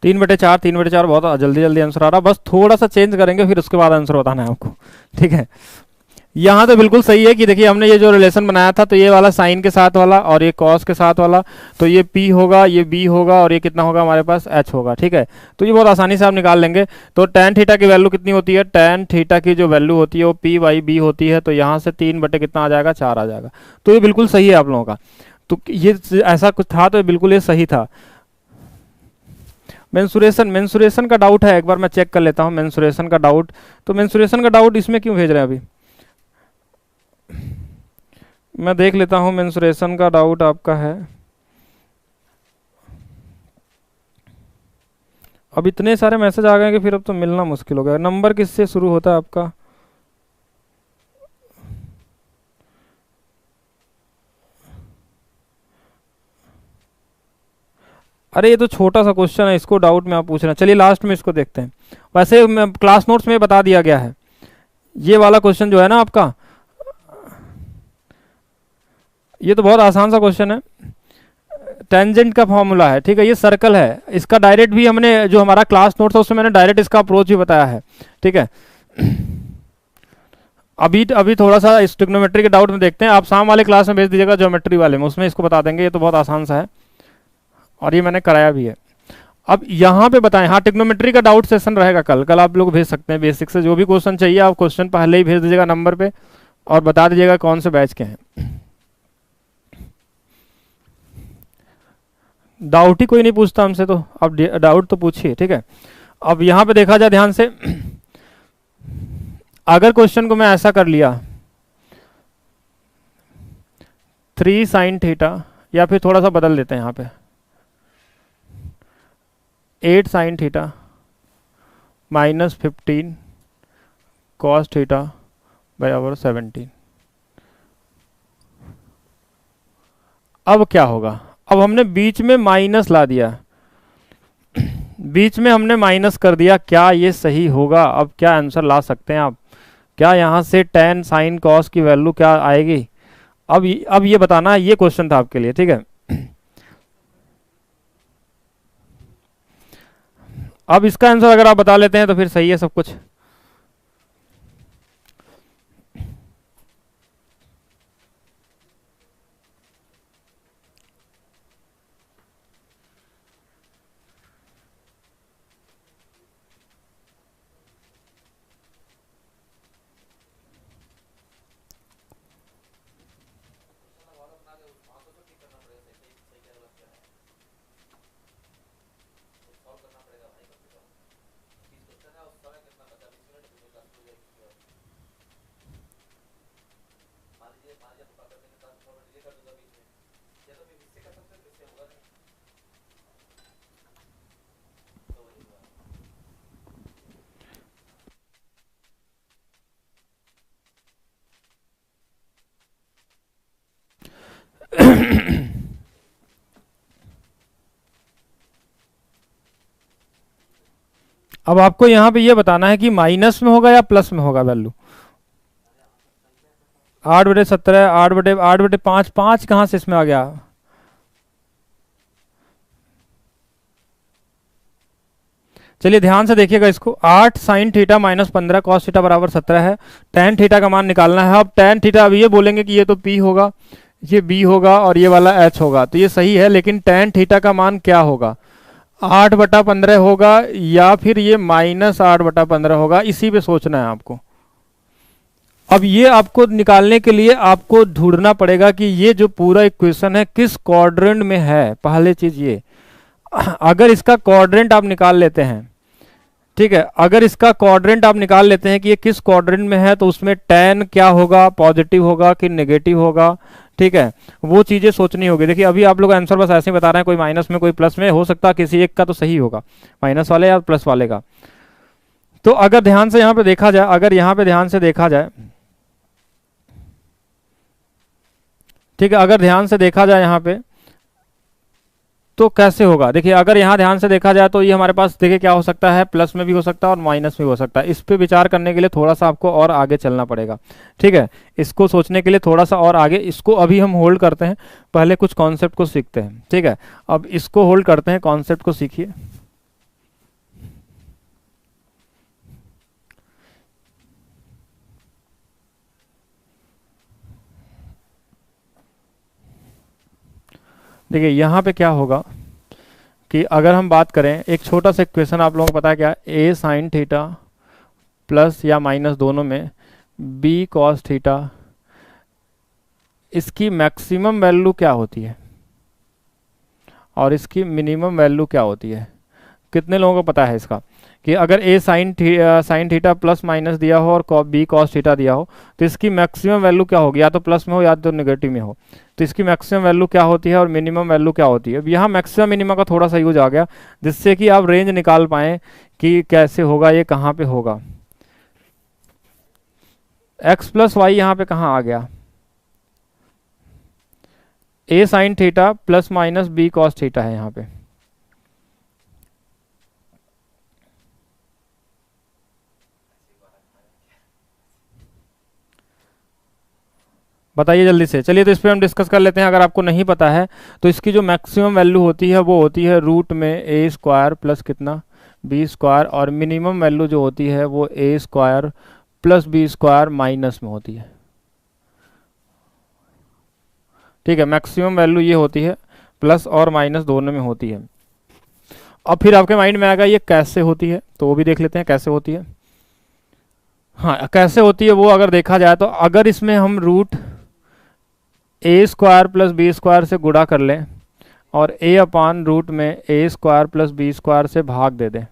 3/4, 3/4 बहुत जल्दी जल्दी आंसर आ रहा, बस थोड़ा सा चेंज करेंगे फिर उसके बाद आंसर बताना है आपको, ठीक है। यहाँ तो बिल्कुल सही है कि देखिए हमने ये जो रिलेशन बनाया था, तो ये वाला साइन के साथ वाला और ये कॉस के साथ वाला, तो ये P होगा, ये B होगा, और ये कितना होगा हमारे पास, H होगा, ठीक है। तो ये बहुत आसानी से आप निकाल लेंगे। तो tan थीटा की वैल्यू कितनी होती है, tan थीटा की जो वैल्यू होती है वो P बाई B होती है, तो यहाँ से 3 बटे कितना आ जाएगा, 4 आ जाएगा। तो ये बिल्कुल सही है आप लोगों का, तो ये ऐसा कुछ था तो बिल्कुल ये सही था। मेंसुरेशन का डाउट है, एक बार मैं चेक कर लेता हूँ मेंसुरेशन का डाउट। तो मेंसुरेशन का डाउट इसमें क्यों भेज रहे हैं अभी, मैं देख लेता हूँ मेंसुरेशन का डाउट आपका है। अब इतने सारे मैसेज आ गए कि फिर अब तो मिलना मुश्किल हो गया। नंबर किससे शुरू होता है आपका, अरे ये तो छोटा सा क्वेश्चन है, इसको डाउट में आप पूछ रहे हैं। चलिए लास्ट में इसको देखते हैं। वैसे क्लास नोट्स में बता दिया गया है, ये वाला क्वेश्चन जो है ना आपका, ये तो बहुत आसान सा क्वेश्चन है। टेंजेंट का फॉर्मूला है, ठीक है, ये सर्कल है, इसका डायरेक्ट भी हमने जो हमारा क्लास नोट्स है उसमें मैंने डायरेक्ट इसका अप्रोच भी बताया है, ठीक है। अभी थोड़ा सा इस ट्रिग्नोमेट्री के डाउट में देखते हैं, आप शाम वाले क्लास में भेज दीजिएगा ज्योमेट्री वाले में, उसमें इसको बता देंगे। ये तो बहुत आसान सा है और ये मैंने कराया भी है। अब यहाँ पे बताएं, हाँ ट्रिग्नोमेट्री का डाउट सेशन रहेगा कल आप लोग भेज सकते हैं। बेसिक से जो भी क्वेश्चन चाहिए आप क्वेश्चन पहले ही भेज दीजिएगा नंबर पे, और बता दीजिएगा कौन से बैच के हैं। डाउट ही कोई नहीं पूछता हमसे, तो अब डाउट तो पूछिए, ठीक है। अब यहाँ पे देखा जाए ध्यान से, अगर क्वेश्चन को मैं ऐसा कर लिया 3 साइन थीटा, या फिर थोड़ा सा बदल देते हैं यहाँ पे 8 sine theta minus 15 cos theta बराबर 17। अब क्या होगा, अब हमने बीच में माइनस ला दिया, बीच में हमने माइनस कर दिया, क्या ये सही होगा? अब क्या आंसर ला सकते हैं आप? क्या यहाँ से tan sin cos की वैल्यू क्या आएगी? अब ये बताना, ये क्वेश्चन था आपके लिए, ठीक है। अब इसका आंसर अगर आप बता लेते हैं तो फिर सही है सब कुछ। अब आपको यहाँ पे ये बताना है कि माइनस में होगा या प्लस में होगा वैल्यू। 8/17, 8/5, 5 कहाँ से इसमें आ गया? चलिए ध्यान से देखिएगा इसको। 8 sine theta minus 15 cos theta बराबर 17 है। tan थीटा का मान निकालना है। अब tan थीटा, अब ये बोलेंगे कि ये तो P होगा, ये B होगा और ये वाला H होगा, तो ये सही है, लेकिन tan थीटा का मान क्या होगा? 8/15 होगा या फिर ये -8/15 होगा? इसी पे सोचना है आपको। अब ये आपको निकालने के लिए आपको ढूंढना पड़ेगा कि ये जो पूरा इक्वेशन है किस क्वाड्रेंट में है। पहले चीज ये, अगर इसका क्वाड्रेंट आप निकाल लेते हैं, ठीक है, अगर इसका क्वाड्रेंट आप निकाल लेते हैं कि ये किस क्वाड्रेंट में है, तो उसमें tan क्या होगा, पॉजिटिव होगा कि नेगेटिव होगा, ठीक है, वो चीजें सोचनी होगी। देखिए अभी आप लोग आंसर बस ऐसे ही बता रहे हैं, कोई माइनस में कोई प्लस में, हो सकता है किसी एक का तो सही होगा, माइनस वाले या प्लस वाले का। तो अगर ध्यान से यहाँ पे देखा जाए, अगर यहाँ पे ध्यान से देखा जाए, ठीक है, अगर ध्यान से देखा जाए यहाँ पे तो कैसे होगा? देखिए अगर यहाँ ध्यान से देखा जाए तो ये हमारे पास देखिए क्या हो सकता है, प्लस में भी हो सकता है और माइनस में भी हो सकता है। इस पे विचार करने के लिए थोड़ा सा आपको और आगे चलना पड़ेगा, ठीक है, इसको सोचने के लिए थोड़ा सा और आगे। इसको अभी हम होल्ड करते हैं, पहले कुछ कॉन्सेप्ट को सीखते हैं, ठीक है। अब इसको होल्ड करते हैं, कॉन्सेप्ट को सीखिए। देखिए यहाँ पे क्या होगा कि अगर हम बात करें, एक छोटा सा इक्वेशन आप लोगों को पता है क्या, a साइन थीटा प्लस या माइनस दोनों में b कॉस थीटा, इसकी मैक्सिमम वैल्यू क्या होती है और इसकी मिनिमम वैल्यू क्या होती है? कितने लोगों को पता है इसका कि अगर a sine theta plus minus दिया हो और b कॉस थीटा दिया हो, तो इसकी मैक्सिमम वैल्यू क्या होगी? या तो प्लस में हो या तो नेगेटिव में हो, तो इसकी मैक्सिमम वैल्यू क्या होती है और मिनिमम वैल्यू क्या होती है? अब यहाँ मैक्सिमम मिनिमम का थोड़ा सा यूज आ गया, जिससे कि आप रेंज निकाल पाएँ कि कैसे होगा, ये कहाँ पे होगा। x प्लस वाई यहाँ पे कहाँ आ गया? a sine theta plus minus b cos theta है यहाँ पे। बताइए जल्दी से। चलिए तो इस पर हम डिस्कस कर लेते हैं। अगर आपको नहीं पता है तो इसकी जो मैक्सिमम वैल्यू होती है वो होती है रूट में ए स्क्वायर प्लस कितना, बी स्क्वायर, और मिनिमम वैल्यू जो होती है वो A square plus B square minus में होती है, ठीक है। मैक्सिमम वैल्यू ये होती है, प्लस और माइनस दोनों में होती है। अब फिर आपके माइंड में आएगा ये कैसे होती है, तो वो भी देख लेते हैं कैसे होती है। हाँ, कैसे होती है वो अगर देखा जाए तो अगर इसमें हम root A square plus B square से गुणा कर लें और a अपान रूट में A square plus B square से भाग दे दें,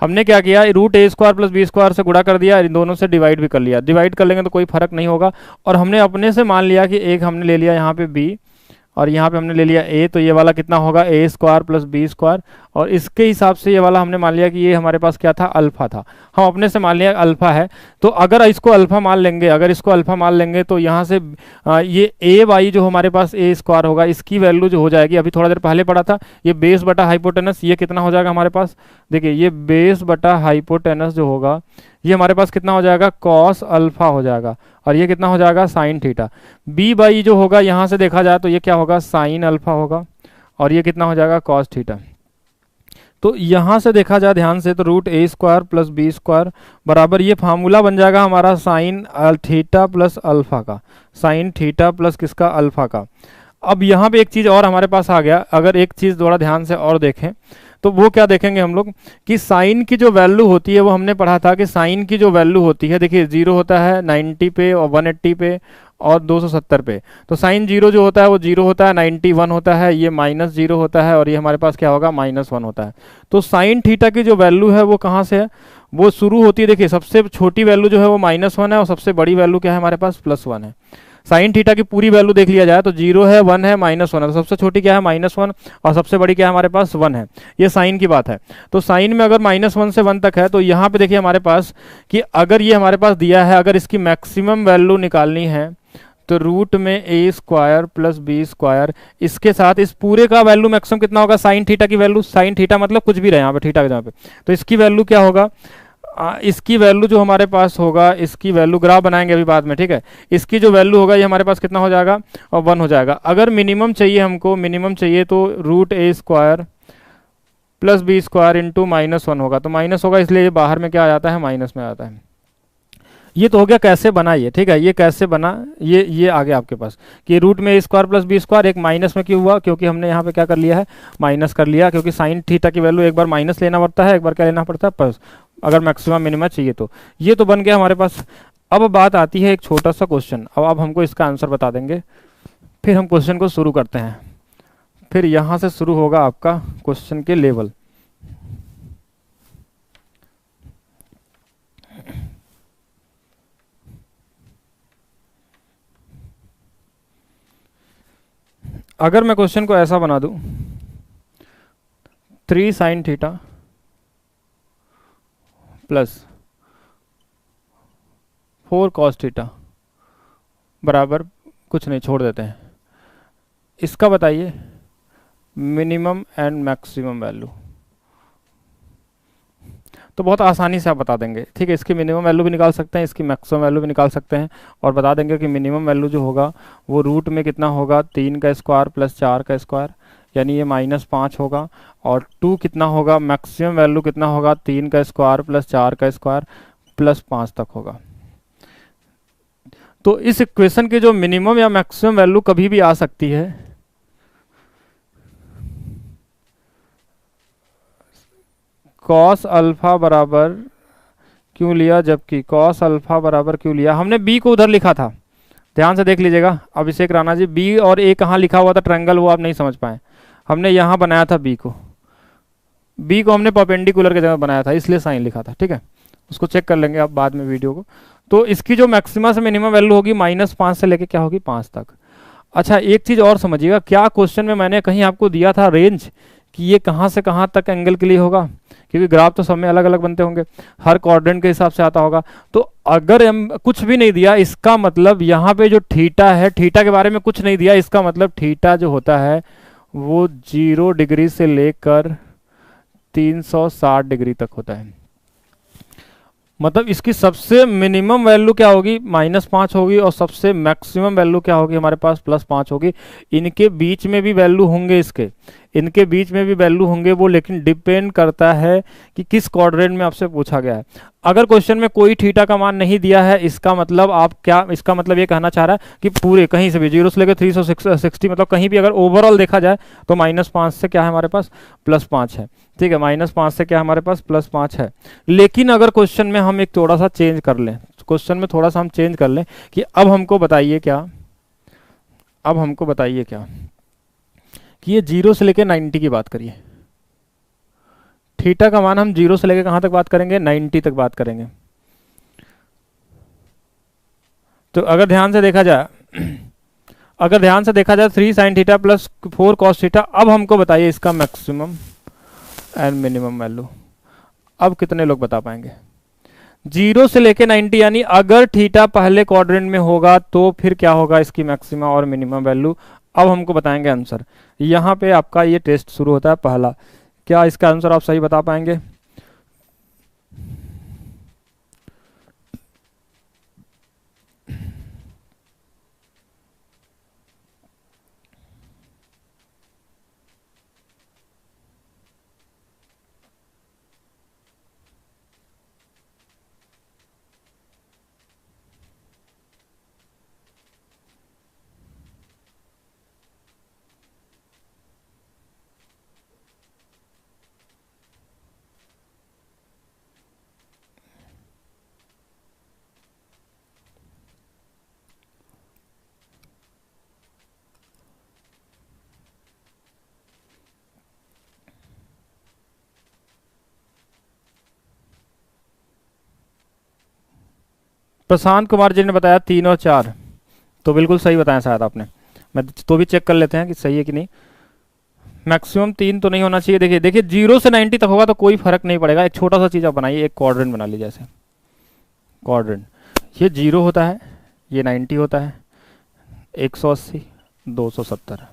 हमने क्या किया, root A square plus B square से गुणा कर दिया, इन दोनों से डिवाइड भी कर लिया। डिवाइड कर लेंगे तो कोई फर्क नहीं होगा, और हमने अपने से मान लिया कि एक हमने ले लिया यहाँ पे b और यहाँ पे हमने ले लिया a, तो ये वाला कितना होगा, ए स्क्वायर प्लस बी स्क्वायर, और इसके हिसाब से ये वाला हमने मान लिया कि ये हमारे पास क्या था, अल्फा था। हम अपने से मान लिया अल्फा है, तो अगर इसको अल्फा मान लेंगे, अगर इसको अल्फा मान लेंगे तो यहाँ से ये ए वाई जो हमारे पास ए स्क्वायर होगा, इसकी वैल्यू जो हो जाएगी, अभी थोड़ा देर पहले पढ़ा था, ये बेस बटा हाइपोटेनस, ये कितना हो जाएगा हमारे पास, देखिए ये बेस बटा हाइपोटेनस जो होगा ये हमारे पास कितना हो जाएगा, कॉस अल्फा हो जाएगा, और ये कितना हो जाएगा, साइन थीटा। बी बाई जो होगा यहाँ से देखा जाए तो ये क्या होगा, साइन अल्फा होगा, और ये कितना हो जाएगा, कॉस थीटा। तो यहाँ से देखा जाए ध्यान से तो root A square plus B square बराबर ये फार्मूला बन जाएगा हमारा साइन थीटा प्लस अल्फा का, साइन थीटा प्लस किसका, अल्फा का। अब यहाँ पे एक चीज़ और हमारे पास आ गया, अगर एक चीज़ थोड़ा ध्यान से और देखें तो वो क्या देखेंगे हम लोग कि साइन की जो वैल्यू होती है, वो हमने पढ़ा था कि साइन की जो वैल्यू होती है, देखिए 0 होता है 90 पे और 180 पे और 270 पे। तो साइन 0 जो होता है वो 0 होता है, 91 होता है, ये -0 होता है, और ये हमारे पास क्या होगा, -1 होता है। तो साइन थीटा की जो वैल्यू है वो कहाँ से है, वो शुरू होती है, देखिए सबसे छोटी वैल्यू जो है वो -1 है, और सबसे बड़ी वैल्यू क्या है हमारे पास, +1 है। साइन थीटा की पूरी वैल्यू देख लिया जाए तो 0 है, 1 है, -1 है, तो सबसे छोटी क्या है, -1, और सबसे बड़ी क्या है हमारे पास, 1 है। ये साइन की बात है। तो साइन में अगर -1 से 1 तक है, तो यहाँ पे देखिए हमारे पास कि अगर ये हमारे पास दिया है, अगर इसकी मैक्सिमम वैल्यू निकालनी है तो रूट में A square plus B square, इसके साथ इस पूरे का वैल्यू मैक्सिमम कितना होगा, साइन थीटा की वैल्यू, साइन थीटा मतलब कुछ भी रहे यहाँ पे, थीटा के जहाँ पे, तो इसकी वैल्यू क्या होगा, इसकी वैल्यू जो हमारे पास होगा, इसकी वैल्यू ग्राफ बनाएंगे अभी बाद में, ठीक है, इसकी जो वैल्यू होगा ये हमारे पास कितना हो जाएगा, और 1 हो जाएगा। अगर मिनिमम चाहिए हमको, मिनिमम चाहिए तो root A square plus B square into -1 होगा, तो माइनस होगा, इसलिए ये बाहर में क्या आ जाता है, माइनस में आता है। ये तो हो गया कैसे बना ये, ठीक है, ये कैसे बना, ये आ गया आपके पास कि रूट में A square plus B square, एक माइनस में क्यों हुआ, क्योंकि हमने यहाँ पे क्या कर लिया है, माइनस कर लिया, क्योंकि साइन थीटा की वैल्यू एक बार माइनस लेना पड़ता है, एक बार क्या लेना पड़ता है, प्लस, अगर मैक्सिमम मिनिमम चाहिए तो। ये तो बन गया हमारे पास। अब बात आती है एक छोटा सा क्वेश्चन, अब आप हमको इसका आंसर बता देंगे, फिर हम क्वेश्चन को शुरू करते हैं, फिर यहाँ से शुरू होगा आपका क्वेश्चन के लेवल। अगर मैं क्वेश्चन को ऐसा बना दूं, 3 sine theta plus 4 cos theta बराबर कुछ नहीं, छोड़ देते हैं, इसका बताइए मिनिमम एंड मैक्सिमम वैल्यू। तो बहुत आसानी से आप बता देंगे, ठीक है, इसकी मिनिमम वैल्यू भी निकाल सकते हैं, इसकी मैक्सिमम वैल्यू भी निकाल सकते हैं, और बता देंगे कि मिनिमम वैल्यू जो होगा वो रूट में कितना होगा, 3 का स्क्वायर प्लस 4 का स्क्वायर, यानी ये -5 होगा, और 2 कितना होगा, मैक्सिमम वैल्यू कितना होगा, 3 का स्क्वायर प्लस 4 का स्क्वायर प्लस 5 तक होगा। तो इस इक्वेशन की जो मिनिमम या मैक्सिमम वैल्यू कभी भी आ सकती है, कॉस अल्फा बराबर क्यों लिया, जबकि कॉस अल्फा बराबर क्यों लिया, हमने बी को उधर लिखा था, ध्यान से देख लीजिएगा अभिषेक राणा जी, बी और ए कहाँ लिखा हुआ था ट्रायंगल, वो आप नहीं समझ पाए, हमने यहाँ बनाया था बी को हमने परपेंडिकुलर के जगह बनाया था, इसलिए साइन लिखा था, ठीक है, उसको चेक कर लेंगे आप बाद में वीडियो को। तो इसकी जो मैक्सिमम से मिनिमम वैल्यू होगी -5 से लेके क्या होगी, 5 तक। अच्छा एक चीज़ और समझिएगा, क्या क्वेश्चन में मैंने कहीं आपको दिया था रेंज कि ये कहाँ से कहाँ तक एंगल के लिए होगा, क्योंकि ग्राफ तो सब में अलग अलग बनते होंगे, हर क्वाड्रेंट के हिसाब से आता होगा। तो अगर हम कुछ भी नहीं दिया, इसका मतलब यहाँ पे जो थीटा है, थीटा के बारे में कुछ नहीं दिया, इसका मतलब थीटा जो होता है वो 0 डिग्री से लेकर 360 डिग्री तक होता है। मतलब इसकी सबसे मिनिमम वैल्यू क्या होगी, -5 होगी, और सबसे मैक्सिमम वैल्यू क्या होगी हमारे पास, +5 होगी। इनके बीच में भी वैल्यू होंगे, इनके बीच में भी वैल्यू होंगे वो, लेकिन डिपेंड करता है कि किस क्वाड्रेंट में आपसे पूछा गया है। अगर क्वेश्चन में कोई थीटा का मान नहीं दिया है, इसका मतलब आप क्या, इसका मतलब ये कहना चाह रहा है कि पूरे कहीं से भी 0 से लेकर 360 मतलब कहीं भी अगर ओवरऑल देखा जाए तो -5 से क्या है हमारे पास, +5 है, ठीक है, -5 से क्या हमारे पास, +5 है। लेकिन अगर क्वेश्चन में हम एक थोड़ा सा चेंज कर लें, क्वेश्चन में थोड़ा सा हम चेंज कर लें कि अब हमको बताइए क्या, कि ये 0 से लेकर 90 की बात करिए, थीटा का मान हम 0 से लेकर कहां तक बात करेंगे, 90 तक बात करेंगे। तो अगर ध्यान से देखा जाए 3 sine theta plus 4 cos theta, अब हमको बताइए इसका मैक्सिमम एंड मिनिमम वैल्यू। अब कितने लोग बता पाएंगे? 0 से लेके 90, यानी अगर थीटा पहले क्वाड्रेंट में होगा तो फिर क्या होगा इसकी मैक्सिमा और मिनिमम वैल्यू। अब हमको बताएंगे आंसर। यहाँ पे आपका ये टेस्ट शुरू होता है पहला। क्या इसका आंसर आप सही बता पाएंगे? प्रशांत कुमार जी ने बताया 3 और 4, तो बिल्कुल सही बताया शायद आपने। मैं तो भी चेक कर लेते हैं कि सही है कि नहीं। मैक्सिमम 3 तो नहीं होना चाहिए। देखिए देखिए 0 से 90 तक होगा तो कोई फर्क नहीं पड़ेगा। एक छोटा सा चीज़ आप बनाइए, एक क्वाड्रेंट बना लीजिए। जैसे क्वाड्रेंट, ये 0 होता है, ये 90 होता है, 180, 270।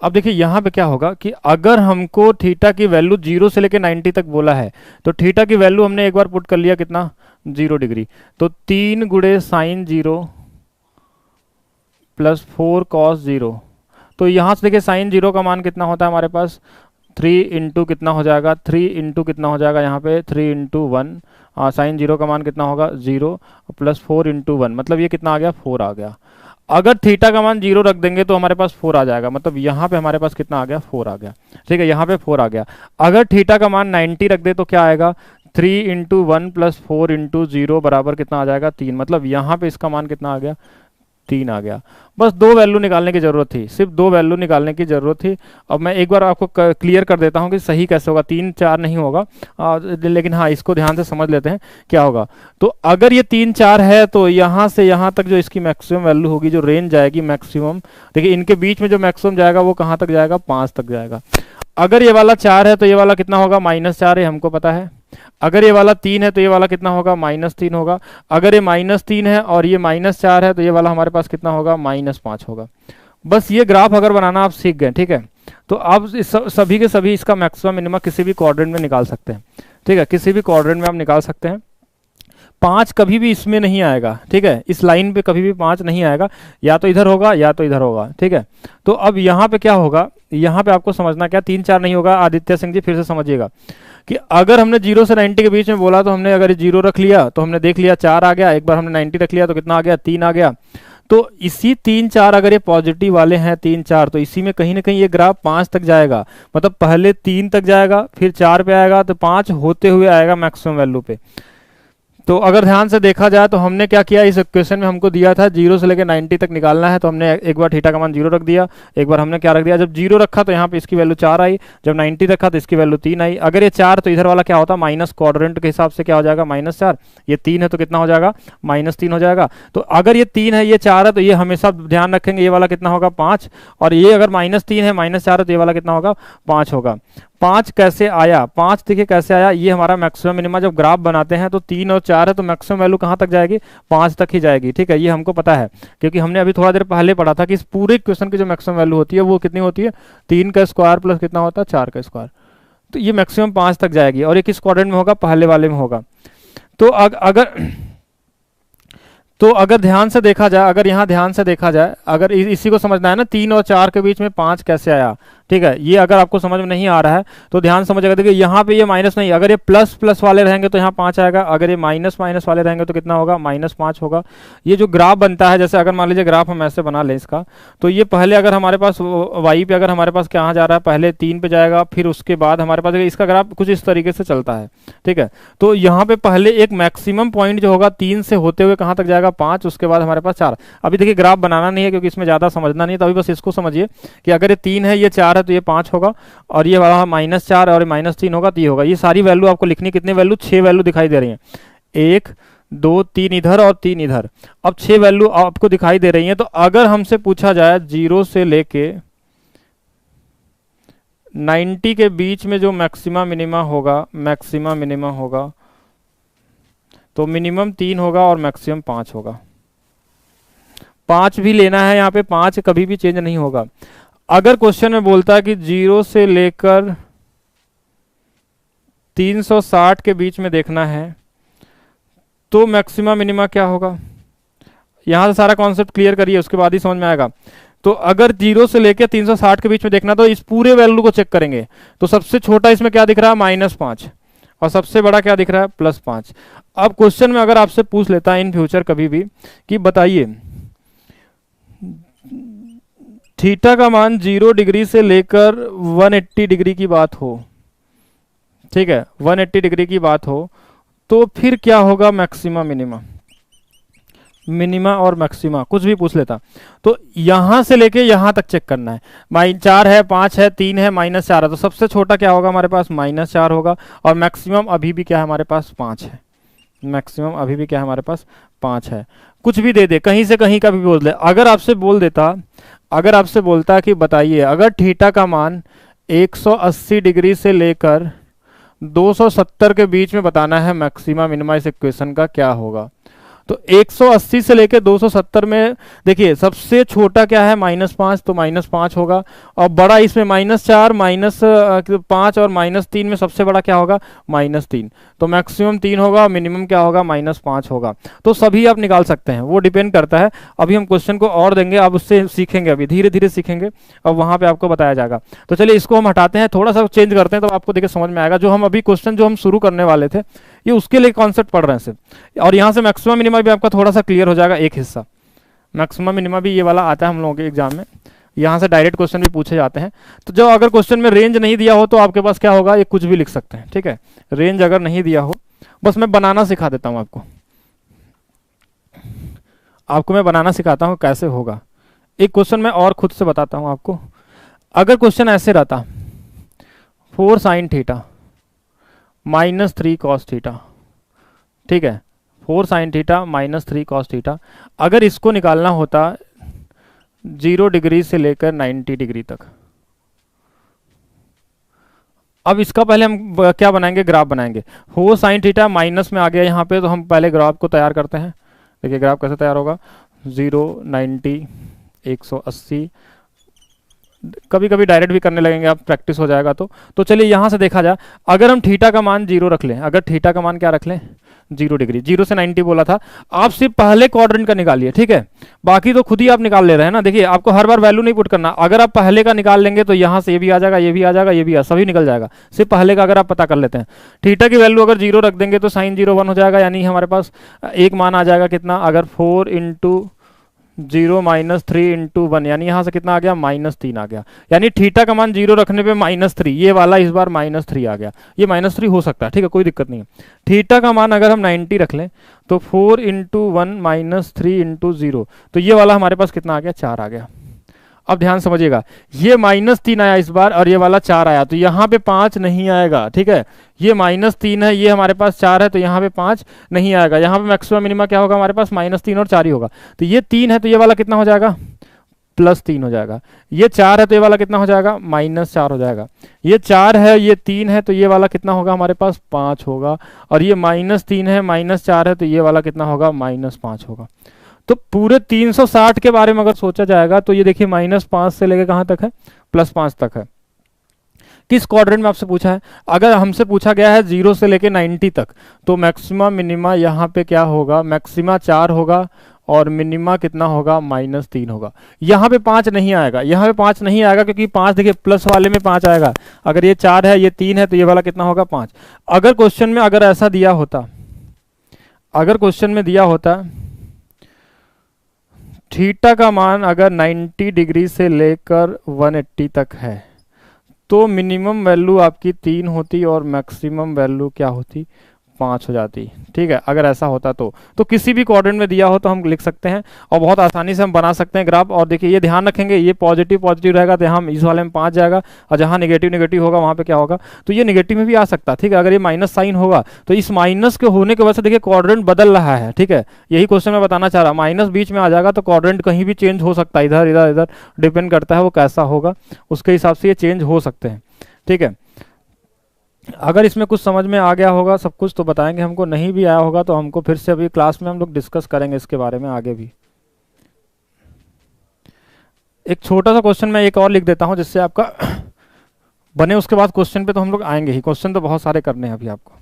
अब देखिए यहाँ पे क्या होगा कि अगर हमको थीटा की वैल्यू 0 से लेकर 90 तक बोला है तो थीटा की वैल्यू हमने एक बार पुट कर लिया, कितना? 0 डिग्री। तो 3 गुणे साइन 0 प्लस 4 कॉस 0। तो यहाँ से देखिए साइन 0 का मान कितना होता है हमारे पास? 3 इंटू कितना हो जाएगा? 3 इंटू कितना हो जाएगा यहाँ पे? 3 इंटू 1। साइन 0 का मान कितना होगा? 0 प्लस 4 इंटू 1, मतलब ये कितना आ गया? 4 आ गया। अगर थीटा का मान 0 रख देंगे तो हमारे पास 4 आ जाएगा, मतलब यहाँ पे हमारे पास कितना आ गया? 4 आ गया। ठीक है, यहाँ पे 4 आ गया। अगर थीटा का मान 90 रख दे तो क्या आएगा? 3 इंटू 1 प्लस 4 इंटू 0 बराबर कितना आ जाएगा? 3, मतलब यहाँ पे इसका मान कितना आ गया? 3 आ गया। बस 2 वैल्यू निकालने की जरूरत थी, सिर्फ 2 वैल्यू निकालने की जरूरत थी। अब मैं एक बार आपको क्लियर कर देता हूँ कि सही कैसे होगा। 3 4 नहीं होगा, लेकिन हाँ इसको ध्यान से समझ लेते हैं क्या होगा। तो अगर ये 3 4 है तो यहाँ से यहाँ तक जो इसकी मैक्सिमम वैल्यू होगी, जो रेंज जाएगी मैक्सिमम, देखिए इनके बीच में जो मैक्सिमम जाएगा वो कहाँ तक जाएगा? 5 तक जाएगा। अगर ये वाला 4 है तो ये वाला कितना होगा? -4 है, हमको पता है। अगर ये वाला 3 है तो ये वाला कितना होगा? -3 होगा। अगर ये -3 है और ये -4 है तो ये वाला हमारे पास कितना होगा? -5 होगा। बस ये ग्राफ अगर बनाना आप सीख गए, ठीक है, तो आप सभी के सभी इसका मैक्सिमम मिनिमम किसी भी क्वाड्रेंट में निकाल सकते हैं। ठीक है, किसी भी क्वाड्रेंट में आप निकाल सकते हैं। 5 कभी भी इसमें नहीं आएगा, ठीक है, इस लाइन पे कभी भी 5 नहीं आएगा, या तो इधर होगा या तो इधर होगा। ठीक है, तो अब यहाँ पे क्या होगा, यहाँ पे आपको समझना क्या, 3 4 नहीं होगा। आदित्य सिंह जी फिर से समझिएगा कि अगर हमने 0 से 90 के बीच में बोला तो हमने अगर 0 रख लिया तो हमने देख लिया 4 आ गया। एक बार हमने 90 रख लिया तो कितना आ गया? 3 आ गया। तो इसी 3 4 अगर ये पॉजिटिव वाले हैं 3 4, तो इसी में कहीं ना कहीं ये ग्राफ 5 तक जाएगा। मतलब पहले 3 तक जाएगा, फिर 4 पे आएगा, तो 5 होते हुए आएगा मैक्सिमम वैल्यू पे। तो अगर ध्यान से देखा जाए तो हमने क्या किया, इस इक्वेशन में हमको दिया था 0 से लेकर 90 तक निकालना है, तो हमने एक बार थीटा का मान 0 रख दिया, एक बार हमने क्या रख दिया, जब 0 रखा तो यहाँ पे इसकी वैल्यू 4 आई, जब 90 रखा तो इसकी वैल्यू 3 आई। अगर ये 4 तो इधर वाला क्या होता, माइनस क्वाड्रेंट के हिसाब से क्या हो जाएगा? -4। ये 3 है तो कितना हो जाएगा? -3 हो जाएगा। तो अगर ये 3 है, ये 4 है, तो ये हमेशा ध्यान रखेंगे ये वाला कितना होगा? 5। और ये अगर -3 है, -4 है, तो ये वाला कितना होगा? 5 होगा। 5 कैसे आया? 5 देखिए कैसे आया, ये हमारा मैक्सिमम मिनिमम जब ग्राफ बनाते हैं तो 3 और 4 है तो मैक्सिमम वैल्यू कहाँ तक जाएगी? 5 तक ही जाएगी। ठीक है, ये हमको पता है क्योंकि हमने अभी थोड़ा देर पहले पढ़ा था कि इस पूरे इक्वेशन की जो मैक्सिमम वैल्यू होती है वो कितनी होती है? 3 का स्क्वायर प्लस कितना होता है? 4 का स्क्वायर। तो ये मैक्सिमम 5 तक जाएगी। और ये किस क्वाड्रेंट में होगा? पहले वाले में होगा। तो अगर ध्यान से देखा जाए, अगर यहाँ ध्यान से देखा जाए, अगर इसी को समझना है ना, 3 और 4 के बीच में 5 कैसे आया। ठीक है, ये अगर आपको समझ में नहीं आ रहा है तो ध्यान समझिएगा। देखिए यहाँ पे ये माइनस नहीं, अगर ये प्लस प्लस वाले रहेंगे तो यहाँ 5 आएगा, अगर ये माइनस माइनस वाले रहेंगे तो कितना होगा? -5 होगा। ये जो ग्राफ बनता है, जैसे अगर मान लीजिए ग्राफ हम ऐसे बना लें इसका, तो ये पहले अगर हमारे पास वाई पे अगर हमारे पास कहाँ जा रहा है, पहले 3 पे जाएगा, फिर उसके बाद हमारे पास इसका ग्राफ कुछ इस तरीके से चलता है। ठीक है, तो यहाँ पे पहले एक मैक्सिमम पॉइंट जो होगा 3 से होते हुए कहाँ तक जाएगा? 5, उसके बाद हमारे पास 4। अभी देखिए ग्राफ बनाना नहीं है क्योंकि इसमें ज्यादा समझना नहीं है, तो अभी बस इसको समझिए कि अगर ये 3 है, ये 4 है, तो ये 5 होगा, और ये वाला -4 और -3 होगा तो ये होगा। ये सारी वैल्यू आपको लिखनी, कितनी वैल्यू? 6 वैल्यू दिखाई दे रही है, 1 2 3 इधर और 3 इधर। अब 6 वैल्यू आपको दिखाई दे रही है। तो अगर हमसे पूछा जाए 0 से लेके 90 के बीच में जो मैक्सिमा मिनिमा होगा, मैक्सिमा मिनिमा होगा, तो मिनिमम 3 होगा और मैक्सिमम 5 होगा। 5 भी लेना है यहाँ पे, 5 कभी भी चेंज नहीं होगा। अगर क्वेश्चन में बोलता है कि 0 से लेकर 360 के बीच में देखना है, तो मैक्सिमा मिनिमा क्या होगा, यहां से सारा कॉन्सेप्ट क्लियर करिए, उसके बाद ही समझ में आएगा। तो अगर 0 से लेकर 360 के बीच में देखना, तो इस पूरे वैल्यू को चेक करेंगे। तो सबसे छोटा इसमें क्या दिख रहा है, -5, और सबसे बड़ा क्या दिख रहा है, +5। अब क्वेश्चन में अगर आपसे पूछ लेता है इन फ्यूचर कभी भी कि बताइए थीटा का मान 0 डिग्री से लेकर 180 डिग्री की बात हो, ठीक है, 180 डिग्री की बात हो, तो फिर क्या होगा मैक्सिमा मिनिमा, मिनिमा और मैक्सिमा कुछ भी पूछ लेता। तो यहां से लेके यहां तक चेक करना है। -4 है, 5 है, 3 है, -4 है, तो सबसे छोटा क्या होगा हमारे पास, -4 होगा, और मैक्सिमम अभी भी क्या है हमारे पास, 5 है। मैक्सिमम अभी भी क्या है हमारे पास, 5 है। कुछ भी दे दे, कहीं से कहीं का भी बोल दे। अगर आपसे बोल देता, अगर आपसे बोलता कि बताइए अगर थीटा का मान 180 डिग्री से लेकर 270 के बीच में बताना है मैक्सिमा मिनिमा, इस इक्वेशन का क्या होगा, तो 180 से लेकर 270 में देखिए सबसे छोटा क्या है, -5, तो -5 होगा, और बड़ा इसमें -4, -5 और -3 में सबसे बड़ा क्या होगा, -3, तो मैक्सिमम 3 होगा और मिनिमम क्या होगा, -5 होगा। तो सभी आप निकाल सकते हैं, वो डिपेंड करता है। अभी हम क्वेश्चन को और देंगे, आप उससे सीखेंगे, अभी धीरे धीरे सीखेंगे और वहां पे आपको बताया जाएगा। तो चलिए इसको हम हटाते हैं, थोड़ा सा चेंज करते हैं, तो आपको देखिए समझ में आएगा। जो हम अभी क्वेश्चन जो हम शुरू करने वाले थे, ये उसके लिए कॉन्सेप्ट पढ़ रहे हैं सिर्फ, और यहाँ से मैक्सिमम मिनिमा भी आपका थोड़ा सा क्लियर हो जाएगा। एक हिस्सा मैक्सिमम मिनिमा भी ये वाला आता है हम लोगों के एग्जाम में, यहाँ से डायरेक्ट क्वेश्चन भी पूछे जाते हैं। तो जो अगर क्वेश्चन में रेंज नहीं दिया हो तो आपके पास क्या होगा, ये कुछ भी लिख सकते हैं, ठीक है। रेंज अगर नहीं दिया हो, बस मैं बनाना सिखा देता हूँ आपको मैं बनाना सिखाता हूँ कैसे होगा। एक क्वेश्चन मैं और खुद से बताता हूँ आपको। अगर क्वेश्चन ऐसे रहता 4 sin थीटा -3 cos थीटा, ठीक है, 4 sin थीटा -3 cos थीटा, अगर इसको निकालना होता 0 डिग्री से लेकर 90 डिग्री तक। अब इसका पहले हम क्या बनाएंगे, ग्राफ बनाएंगे। 4 sin थीटा माइनस में आ गया यहाँ पे, तो हम पहले ग्राफ को तैयार करते हैं। देखिए ग्राफ कैसे तैयार होगा, 0, 90, 180, कभी कभी डायरेक्ट भी करने लगेंगे आप, प्रैक्टिस हो जाएगा। तो चलिए यहाँ से देखा जाए, अगर हम थीटा का मान 0 रख लें, अगर थीटा का मान क्या रख लें, 0 डिग्री, 0 से 90 बोला था, आप सिर्फ पहले क्वाड्रेंट का निकालिए, ठीक है, बाकी तो खुद ही आप निकाल ले रहे हैं ना। देखिए आपको हर बार वैल्यू नहीं पुट करना, अगर आप पहले का निकाल लेंगे तो यहाँ से ये भी आ जाएगा, ये भी आ जाएगा, ये भी सभी निकल जाएगा। सिर्फ पहले का अगर आप पता कर लेते हैं, थीटा की वैल्यू अगर 0 रख देंगे तो sin 0 1 हो जाएगा, यानी हमारे पास एक मान आ जाएगा कितना, अगर 4 × 0 -3 × 1, यानी यहाँ से कितना आ गया, -3 आ गया। यानी थीटा का मान 0 रखने पे -3, ये वाला इस बार -3 आ गया। ये -3 हो सकता है, ठीक है, कोई दिक्कत नहीं है। थीटा का मान अगर हम 90 रख लें तो 4 × 1 -3 × 0, तो ये वाला हमारे पास कितना आ गया, 4 आ गया। अब ध्यान समझिएगा, ये -3 आया इस बार और ये वाला 4 आया, तो यहाँ पे 5 नहीं आएगा, ठीक है। ये -3 है, ये हमारे पास 4 है, तो यहाँ पे 5 नहीं आएगा। यहाँ पे मैक्सिमम मिनिमा क्या होगा हमारे पास, -3 और 4 ही होगा। तो ये 3 है, तो ये वाला कितना हो जाएगा, +3 हो जाएगा। ये 4 है, तो ये वाला कितना हो जाएगा, -4 हो जाएगा। ये 4 है, ये 3 है, तो ये वाला कितना होगा हमारे पास, 5 होगा। और ये -3 है, -4 है, तो ये वाला कितना होगा, -5 होगा। तो पूरे 360 के बारे में अगर सोचा जाएगा तो ये देखिए -5 से लेकर कहाँ तक है, +5 तक है। किस क्वाड्रेंट में आपसे पूछा है, अगर हमसे पूछा गया है 0 से लेकर 90 तक, तो मैक्सिमा मिनिमा यहाँ पे क्या होगा, मैक्सिमा 4 होगा और मिनिमा कितना होगा, -3 होगा। यहाँ पे 5 नहीं आएगा, यहाँ पे 5 नहीं आएगा, क्योंकि 5 देखिए प्लस वाले में 5 आएगा। अगर ये 4 है, ये 3 है, तो ये वाला कितना होगा, 5। अगर क्वेश्चन में अगर ऐसा दिया होता, अगर क्वेश्चन में दिया होता थीटा का मान अगर 90 डिग्री से लेकर 180 तक है, तो मिनिमम वैल्यू आपकी 3 होती और मैक्सिमम वैल्यू क्या होती, 5 हो जाती, ठीक है। अगर ऐसा होता तो किसी भी क्वाड्रेंट में दिया हो तो हम लिख सकते हैं और बहुत आसानी से हम बना सकते हैं ग्राफ। और देखिए ये ध्यान रखेंगे, ये पॉजिटिव पॉजिटिव रहेगा तो यहाँ इस वाले में 5 जाएगा, और जहाँ नेगेटिव नेगेटिव होगा वहाँ पे क्या होगा, तो ये नेगेटिव में भी आ सकता है, ठीक है। अगर ये माइनस साइन होगा तो इस माइनस के होने की वजह से देखिए क्वाड्रेंट बदल रहा है, ठीक है। यही क्वेश्चन मैं बताना चाह रहा, माइनस बीच में आ जाएगा तो क्वाड्रेंट कहीं भी चेंज हो सकता है, इधर इधर इधर डिपेंड करता है वो कैसा होगा, उसके हिसाब से ये चेंज हो सकते हैं। ठीक है, अगर इसमें कुछ समझ में आ गया होगा सब कुछ तो बताएंगे हमको, नहीं भी आया होगा तो हमको फिर से अभी क्लास में हम लोग डिस्कस करेंगे इसके बारे में आगे भी। एक छोटा सा क्वेश्चन मैं एक और लिख देता हूं जिससे आपका बने, उसके बाद क्वेश्चन पे तो हम लोग आएंगे ही, क्वेश्चन तो बहुत सारे करने हैं अभी आपको।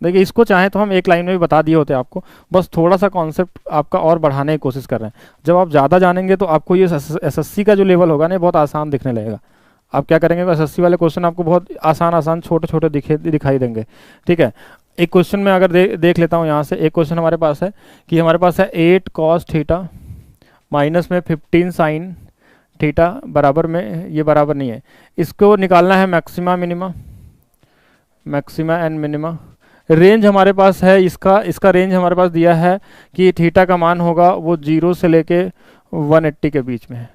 देखिए इसको चाहे तो हम एक लाइन में भी बता दिए होते आपको, बस थोड़ा सा कॉन्सेप्ट आपका और बढ़ाने की कोशिश कर रहे हैं। जब आप ज़्यादा जानेंगे तो आपको ये एसएससी का जो लेवल होगा ना बहुत आसान दिखने लगेगा। आप क्या करेंगे, एसएससी वाले क्वेश्चन आपको बहुत आसान आसान छोटे छोटे दिखाई देंगे। ठीक है, एक क्वेश्चन में अगर देख लेता हूँ यहाँ से, एक क्वेश्चन हमारे पास है कि हमारे पास है 8 cos थीटा माइनस में 15 साइन थीटा बराबर में, ये बराबर नहीं है, इसको निकालना है maxima minima, maxima and minima. Range हमारे पास है इसका रेंज हमारे पास दिया है कि थीटा का मान होगा वो 0 से लेके 180 के बीच में है।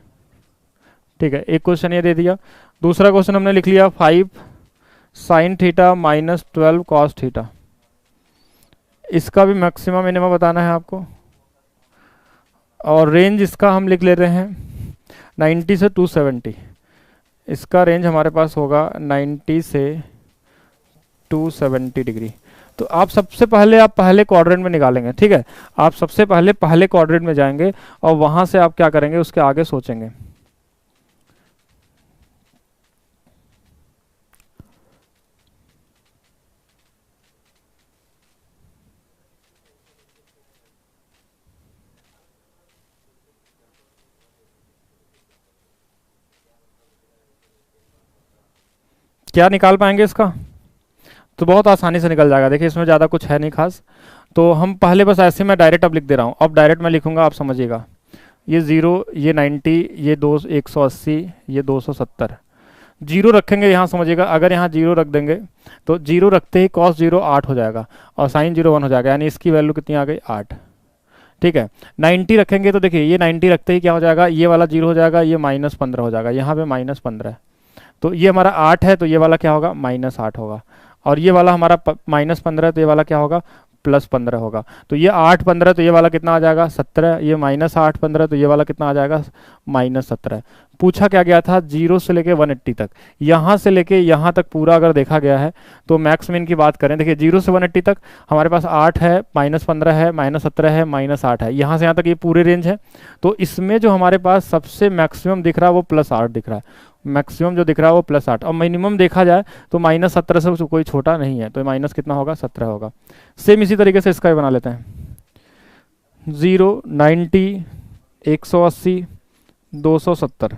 ठीक है, एक क्वेश्चन ये दे दिया। दूसरा क्वेश्चन हमने लिख लिया 5 sine theta minus 12 cos theta, इसका भी मैक्सिमम मिनिमम बताना है आपको, और रेंज इसका हम लिख ले रहे हैं 90 से 270। इसका रेंज हमारे पास होगा 90 से 270 डिग्री। तो आप सबसे पहले आप पहले क्वाड्रेंट में निकालेंगे। ठीक है, आप सबसे पहले पहले क्वाड्रेंट में जाएंगे और वहां से आप क्या करेंगे उसके आगे सोचेंगे। क्या निकाल पाएंगे इसका, तो बहुत आसानी से निकल जाएगा। देखिए इसमें ज़्यादा कुछ है नहीं खास, तो हम पहले बस ऐसे मैं डायरेक्ट अब लिख दे रहा हूँ। अब डायरेक्ट मैं लिखूंगा, आप समझिएगा, ये 0, ये 90, ये 180, ये 270। जीरो रखेंगे यहाँ, समझिएगा अगर यहाँ 0 रख देंगे तो 0 रखते ही cos 0 8 हो जाएगा और sin 0 1 हो जाएगा, यानी इसकी वैल्यू कितनी आ गई 8। ठीक है, 90 रखेंगे तो देखिए ये 90 रखते ही क्या हो जाएगा, ये वाला 0 हो जाएगा, ये -15 हो जाएगा, यहाँ पे -15 है, तो ये हमारा 8 है, तो ये वाला क्या होगा -8 होगा, और ये वाला हमारा -15 तो ये वाला क्या होगा +15 होगा। तो ये 8 15 तो ये वाला कितना आ जाएगा 17, ये -8 15 तो ये वाला कितना आ जाएगा -17। पूछा क्या गया था 0 से लेके 180 तक, यहाँ से लेके यहाँ तक पूरा अगर देखा गया है तो मैक्स मिन की बात करें, देखिए 0 से 180 तक हमारे पास 8 है, -15 है, -17 है, -8 है, यहाँ से यहाँ तक ये पूरे रेंज है। तो इसमें जो हमारे पास सबसे मैक्सिमम दिख रहा है वो +8 दिख रहा है, मैक्सिमम जो दिख रहा है वो +8, और मिनिमम देखा जाए तो -17 से कोई छोटा नहीं है, तो माइनस कितना होगा 17 होगा। सेम इसी तरीके से इसका भी बना लेते हैं, 0 90 180 270।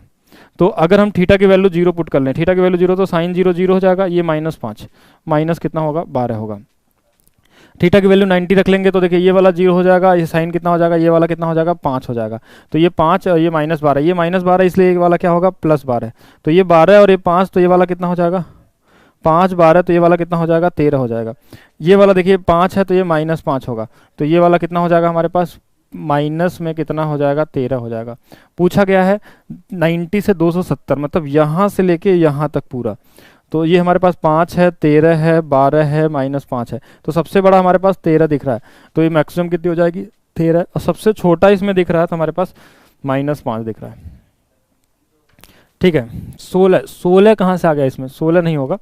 तो अगर हम थीटा की वैल्यू 0 पुट कर लें, थीटा की वैल्यू 0 तो साइन 0 0 हो जाएगा, ये -5 माइनस कितना होगा 12 होगा। थीटा की वैल्यू 90 रख लेंगे तो देखिए ये वाला 0 हो जाएगा, ये साइन कितना हो जाएगा, ये वाला कितना हो जाएगा 5 हो जाएगा, तो ये 5 और ये -12, ये -12 इसलिए ये वाला क्या होगा +12, तो ये 12 और ये 5 तो ये वाला कितना हो जाएगा 5 12 तो ये वाला कितना हो जाएगा 13 हो जाएगा। ये वाला देखिए 5 है तो ये -5 होगा, तो ये वाला कितना हो जाएगा हमारे पास माइनस में कितना हो जाएगा 13 हो जाएगा। पूछा गया है 90 से 270, मतलब यहाँ से लेके यहाँ तक पूरा, तो ये हमारे पास 5 है, 13 है, 12 है, -5 है, तो सबसे बड़ा हमारे पास 13 दिख रहा है, तो ये मैक्सिमम कितनी हो जाएगी 13, और सबसे छोटा इसमें दिख रहा है तो हमारे पास -5 दिख रहा है। ठीक है, 16 कहाँ से आ गया, इसमें 16 नहीं होगा।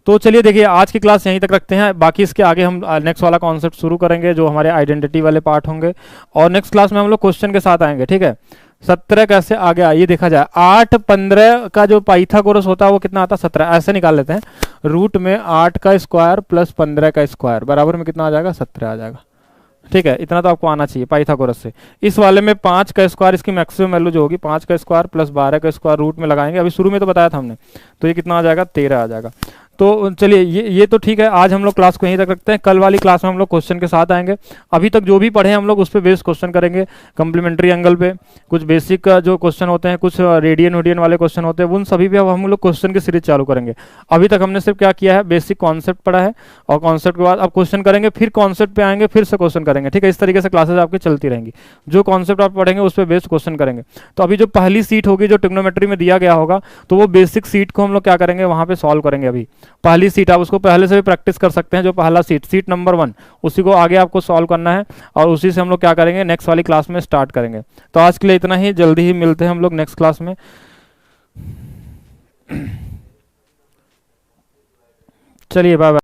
तो चलिए देखिए आज की क्लास यहीं तक रखते हैं, बाकी इसके आगे हम नेक्स्ट वाला कॉन्सेप्ट शुरू करेंगे जो हमारे आइडेंटिटी वाले पार्ट होंगे, और नेक्स्ट क्लास में हम लोग क्वेश्चन के साथ आएंगे। ठीक है, 17 कैसे आ गया ये देखा जाए, 8 15 का जो पाइथागोरस होता है वो कितना आता है 17, ऐसे निकाल लेते हैं, रूट में 8 का स्क्वायर प्लस 15 का स्क्वायर बराबर में कितना आ जाएगा 17 आ जाएगा। ठीक है, इतना तो आपको आना चाहिए पाइथागोरस से। इस वाले में 5 का स्क्वायर, इसकी मैक्सिमम वैल्यू जो होगी 5 का स्क्वायर प्लस 12 का स्क्वायर रूट में लगाएंगे, अभी शुरू में तो बताया था हमने, तो ये कितना आ जाएगा 13 आ जाएगा। तो चलिए ये तो ठीक है, आज हम लोग क्लास को यहीं तक रखते हैं, कल वाली क्लास में हम लोग क्वेश्चन के साथ आएंगे। अभी तक जो भी पढ़े हम लोग उस पर बेस्ड क्वेश्चन करेंगे, कम्प्लीमेंट्री एंगल पे कुछ बेसिक जो क्वेश्चन होते हैं, कुछ रेडियन वेडियन वाले क्वेश्चन होते हैं, उन सभी पे अब हम लोग क्वेश्चन की सीरीज चालू करेंगे। अभी तक हमने सिर्फ क्या किया है, बेसिक कॉन्सेप्ट पढ़ा है, और कॉन्सेप्ट के बाद अब क्वेश्चन करेंगे, फिर कॉन्सेप्ट पे आएंगे, फिर से क्वेश्चन करेंगे। ठीक है, इस तरीके से क्लासेज आपकी चलती रहेंगी, जो कॉन्सेप्ट आप पढ़ेंगे उस पर बेस्ड क्वेश्चन करेंगे। तो अभी जो पहली सीट होगी जो ट्रिग्नोमेट्री में दिया गया होगा, तो वो बेसिक सीट को हम लोग क्या करेंगे वहाँ पे सॉल्व करेंगे। अभी पहली सीट आप उसको पहले से भी प्रैक्टिस कर सकते हैं, जो पहला सीट नंबर 1, उसी को आगे आपको सॉल्व करना है, और उसी से हम लोग क्या करेंगे नेक्स्ट वाली क्लास में स्टार्ट करेंगे। तो आज के लिए इतना ही, जल्दी ही मिलते हैं हम लोग नेक्स्ट क्लास में। चलिए बाय बाय।